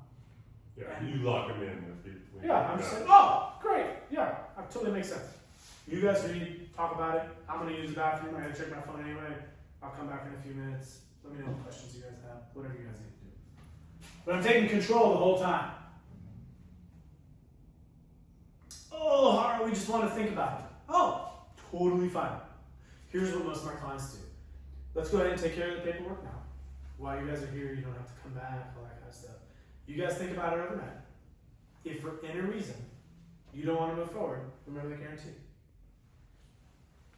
Speaker 2: Yeah, you lock them in.
Speaker 1: Yeah, I'm just saying, oh, great. Yeah, that totally makes sense. You guys read, talk about it. I'm going to use the bathroom. I got to check my phone anyway. I'll come back in a few minutes. Let me know what questions you guys have, whatever you guys need to do. But I'm taking control the whole time. Oh, Haro, we just want to think about it. Oh, totally fine. Here's what most of my clients do. Let's go ahead and take care of the paperwork now. While you guys are here, you don't have to come back, all that kind of stuff. You guys think about it overnight. If for any reason you don't want to move forward, remember the guarantee.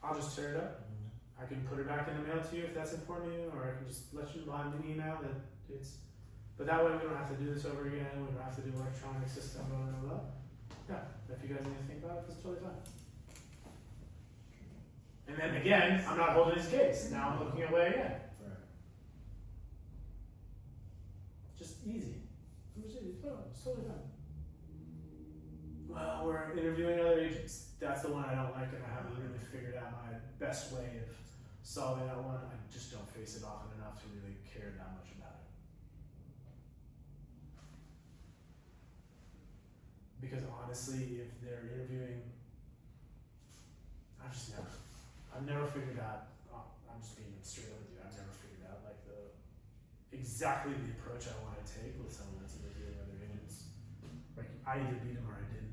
Speaker 1: I'll just tear it up. I can put it back in the mail to you if that's important to you, or I can just let you know an email that it's. But that way we don't have to do this over again. We don't have to do electronic system, blah, blah, blah. Yeah, if you guys need to think about it, that's totally fine. And then again, I'm not holding his case. Now I'm looking away again.
Speaker 3: Right.
Speaker 1: Just easy. It's totally fine. Well, we're interviewing other agents. That's the one I don't like, and I haven't really figured out my best way of solving that one. I just don't face it often enough to really care that much about it. Because honestly, if they're interviewing, I've never figured out, I'm just being straight up with you, I've never figured out like exactly the approach I want to take with someone that's interviewing other agents. Like, I either beat them or I didn't.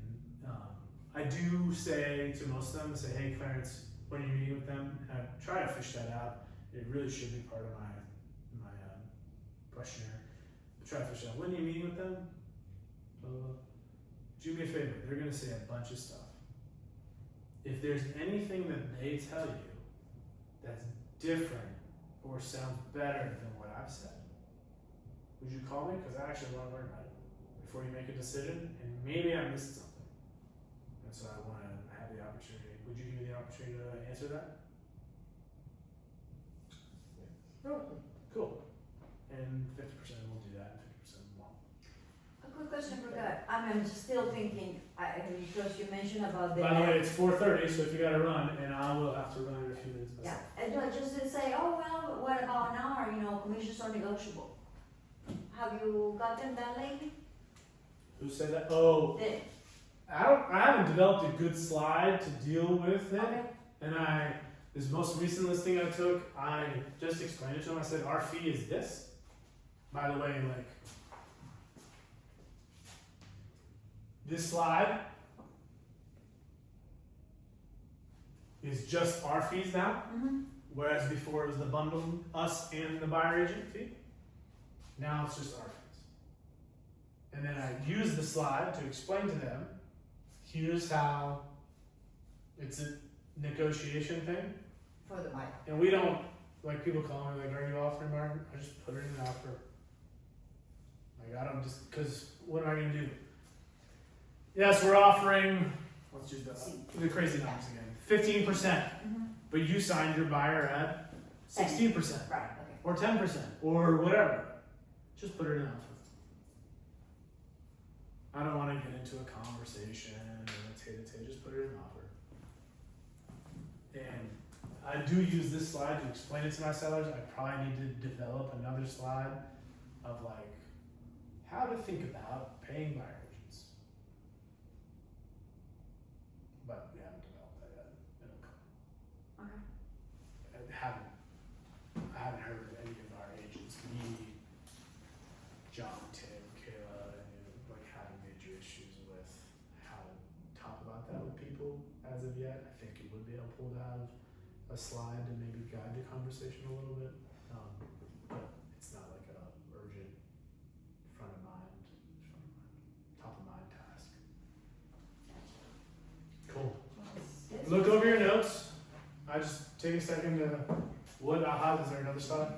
Speaker 1: I do say to most of them, hey Clarence, when you're meeting with them, and I try to fish that out. It really should be part of my questionnaire. Try to fish out when you're meeting with them. Do me a favor, they're going to say a bunch of stuff. If there's anything that they tell you that's different or sounds better than what I've said, would you call me? Because I actually want to learn about it before you make a decision, and maybe I missed something. And so I want to have the opportunity. Would you give me the opportunity to answer that? Oh, cool. And 50% will do that, and 50% won't.
Speaker 4: A quick question for that. I'm still thinking, because you mentioned about the.
Speaker 1: By the way, it's 4:30, so if you got to run, and I will have to run in a few minutes
Speaker 4: Yeah,
Speaker 1: myself.
Speaker 4: and just to say, oh well, what about an hour? Commissions are negotiable. Have you gotten that lately?
Speaker 1: Who said that? Oh, I haven't developed a good slide to deal with it.
Speaker 4: Okay.
Speaker 1: And this most recent listing I took, I just explained it to them. I said, our fee is this. By the way, this slide is just our fees now,
Speaker 4: Mm-hmm.
Speaker 1: whereas before it was the bundle, us and the buyer agent fee. Now it's just our fees. And then I use the slide to explain to them, here's how it's a negotiation thing.
Speaker 4: For the buyer.
Speaker 1: And we don't, people call me, are you offering market? I just put it in the offer. I don't because what am I going to do? Yes, we're offering, let's do the crazy numbers again, 15%.
Speaker 4: Mm-hmm.
Speaker 1: but you signed your buyer at 16%,
Speaker 4: Right, okay.
Speaker 1: or 10%, or whatever. Just put it in an offer. I don't want to get into a conversation and a tete-a-tete, just put it in an offer. And I do use this slide to explain it to my sellers. I probably need to develop another slide of like how to think about paying buyer agents. But we haven't developed that yet. It'll come.
Speaker 4: Okay.
Speaker 1: I haven't heard of any of our agents, me, John, Tim, Kayla, and like having major issues with how to talk about that with people as of yet. I think it would be helpful to have a slide to maybe guide the conversation a little bit, but it's not like a urgent top of mind task. Cool. Look over your notes. I just take a second to. What aha? Is there another slide?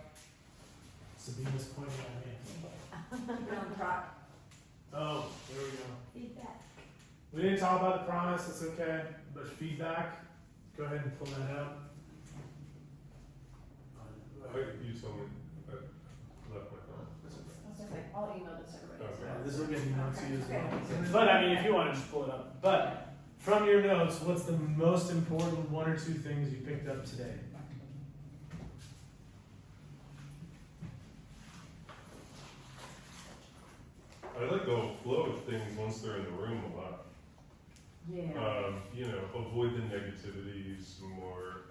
Speaker 1: Sabina's pointing at me.
Speaker 4: Keep it on track.
Speaker 1: Oh, there we go.
Speaker 4: Feedback.
Speaker 1: We didn't talk about the promise. It's okay, but feedback. Go ahead and pull that out.
Speaker 2: You told me I left my phone.
Speaker 8: I was gonna say, I'll email this to everybody.
Speaker 2: Okay.
Speaker 1: Yeah, this will get emailed to you as
Speaker 4: Okay.
Speaker 1: well. But I mean, if you want to just pull it up. But from your notes, what's the most important one or two things you picked up today?
Speaker 2: I like the flow of things once they're in the room a lot.
Speaker 4: Yeah.
Speaker 2: You know, avoid the negativities, more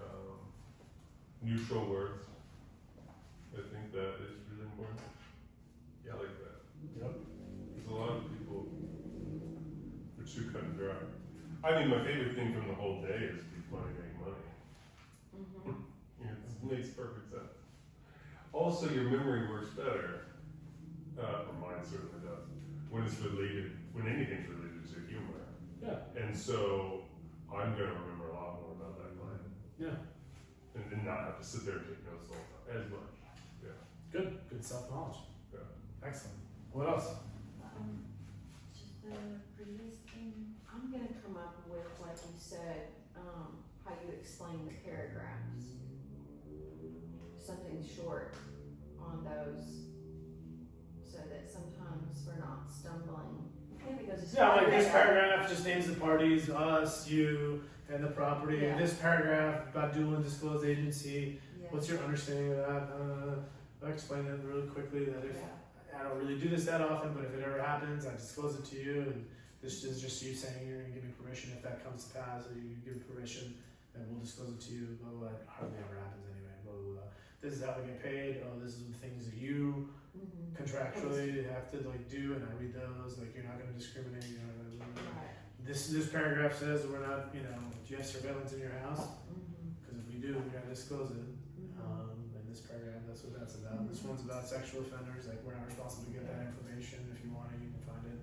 Speaker 2: neutral words. I think that is really important. I like that.
Speaker 1: Yep.
Speaker 2: Because a lot of people are too cut and dry. I mean, my favorite thing from the whole day is be funny, make money.
Speaker 4: Mm-hmm.
Speaker 2: It makes perfect sense. Also, your memory works better, or mine certainly does, when it's related, when anything's related to humor.
Speaker 1: Yeah.
Speaker 2: And so, I'm gonna remember a lot more about that client.
Speaker 1: Yeah.
Speaker 2: And not have to sit there and take notes all the time as much. Yeah.
Speaker 1: Good. Good self-knowledge.
Speaker 2: Yeah.
Speaker 1: Excellent. What else?
Speaker 5: Just the previous thing, I'm gonna come up with, like you said, how you explain the paragraphs. Something short on those, so that sometimes we're not stumbling.
Speaker 4: Yeah, because it's
Speaker 1: Yeah, like
Speaker 4: not
Speaker 1: this
Speaker 4: that-
Speaker 1: paragraph just names the parties, us, you, and the property.
Speaker 5: Yeah.
Speaker 1: This paragraph about dual and disclosed agency.
Speaker 5: Yeah.
Speaker 1: What's your understanding of that? I'll explain it really quickly that if
Speaker 5: Yeah.
Speaker 1: I don't really do this that often, but if it ever happens, I disclose it to you, and this is just you saying you're gonna give me permission if that comes to pass, or you give me permission, and we'll disclose it to you. Blah blah. Blah. It hardly ever happens anyway. Blah blah blah. This is how we get paid. Oh, this is the things that you
Speaker 5: Mhm.
Speaker 1: contractually have to like do, and I read those. Like you're not gonna discriminate. You're not gonna. Blah, blah, blah.
Speaker 5: Right.
Speaker 1: This paragraph says that we're not. You know, do you have surveillance in your house?
Speaker 5: Mhm.
Speaker 1: Because if we do, we gotta disclose it. And this paragraph, that's what that's about. This one's about sexual offenders. Like we're not responsible to get that information. If you want it, you can find it.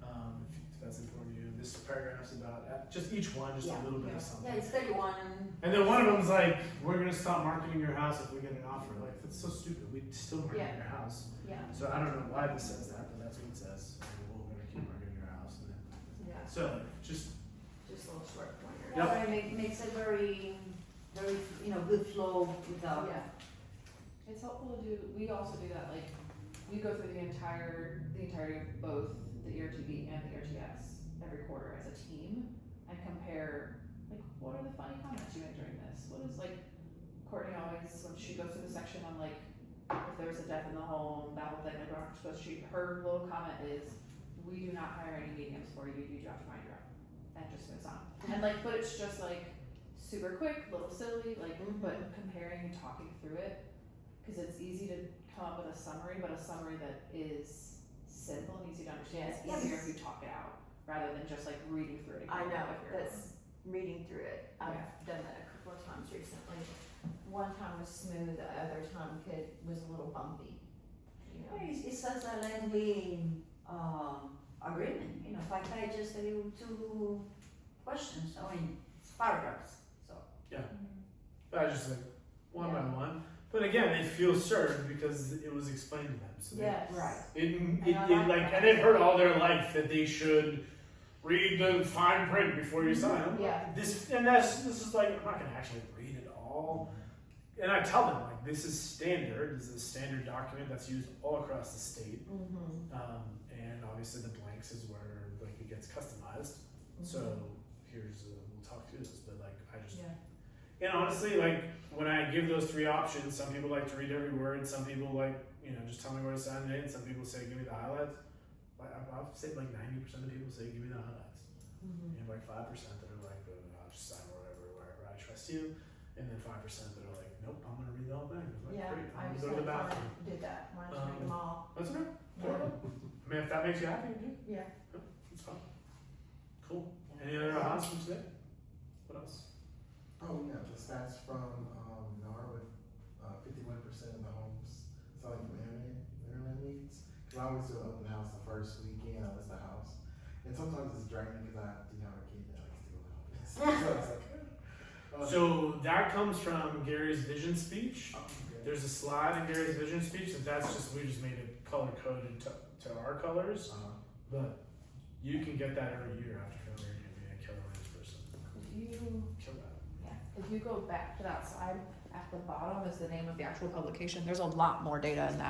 Speaker 1: If that's important to you. This paragraph's about just each one, just
Speaker 4: Yeah,
Speaker 1: a little bit
Speaker 5: yeah.
Speaker 1: of something.
Speaker 4: Yeah, it's 31.
Speaker 1: And then one of them's like, we're gonna stop marketing your house if we get an offer. Like that's so stupid. We still market
Speaker 8: Yeah.
Speaker 1: your house.
Speaker 8: Yeah.
Speaker 1: So I don't know why this says that, but that's what it says. And we're gonna keep marketing your house. And then,
Speaker 5: Yeah,
Speaker 1: so just
Speaker 5: just a little short pointer.
Speaker 1: Yep.
Speaker 4: Yeah, but it makes it very, good flow without.
Speaker 5: Yeah.
Speaker 8: It's helpful to do, we also do that, like, we go through the entirety of both the ERTB and the RTS every quarter as a team and compare, like, what are the funny comments you made during this? What is, like, Courtney always, when she goes through the section on, like, if there's a death in the home, that whole thing, like, we're not supposed to, her little comment is, we do not hire any mediums for you, you have to find your own, and just moves on. And, like, but it's just, like, super quick, little silly, like, but comparing and talking through it, because it's easy to come up with a summary, but a summary that is simple and easy to understand. It's
Speaker 4: Yes.
Speaker 8: easier if you talk it out rather than just like reading through it again.
Speaker 5: I know,
Speaker 8: if you're-
Speaker 5: that's reading through it. I've
Speaker 8: Yeah.
Speaker 5: done that a couple of times recently. One time was smooth, the other time was a little bumpy. You know?
Speaker 4: It says a lengthy agreement, 5 pages, 32 questions, it's paragraphs, so.
Speaker 1: I just like one by one. But again, they feel served because it was explained to them. So they-
Speaker 5: Yes.
Speaker 4: Right.
Speaker 1: and they've heard all their life that they should read the fine print before you sign.
Speaker 5: Yeah.
Speaker 1: This is like I'm not gonna actually read it all all, and I tell them like this is standard. This is a standard document that's used all across the state. And obviously the blanks is where like it gets customized. So here's we'll talk through this, but like I just and honestly like when I give those three options, some people like to read every word. Some people like just tell me where to sign it. Some people say give me the highlights. I'll say like 90% of people say give me the highlights. You have like 5% that are like I'll just sign wherever I trust you, and then 5% that are like nope, I'm gonna read the whole thing. I'm like, great, I'm gonna go to the bathroom.
Speaker 5: Did that, wanted to read them all.
Speaker 1: That's okay. Totally. I mean, if that makes you happy,
Speaker 5: Yeah.
Speaker 1: it's fine. Cool. Any other ahas from today? What else?
Speaker 3: Oh yeah, the stats from NAR with 51% of the homes selling from internet leads. Cause I always do an open house the first weekend. I list the house, and sometimes it's draining because I do have a kid that likes to go out. So it's like.
Speaker 1: So that comes from Gary's vision speech.
Speaker 3: Okay.
Speaker 1: There's a slide in Gary's vision speech that we just made it color coded to our colors, but you can get that every year after February and be a killer range person. Kill that.
Speaker 8: If you go back to that slide, at the bottom is the name of the actual publication. There's a lot more data in that.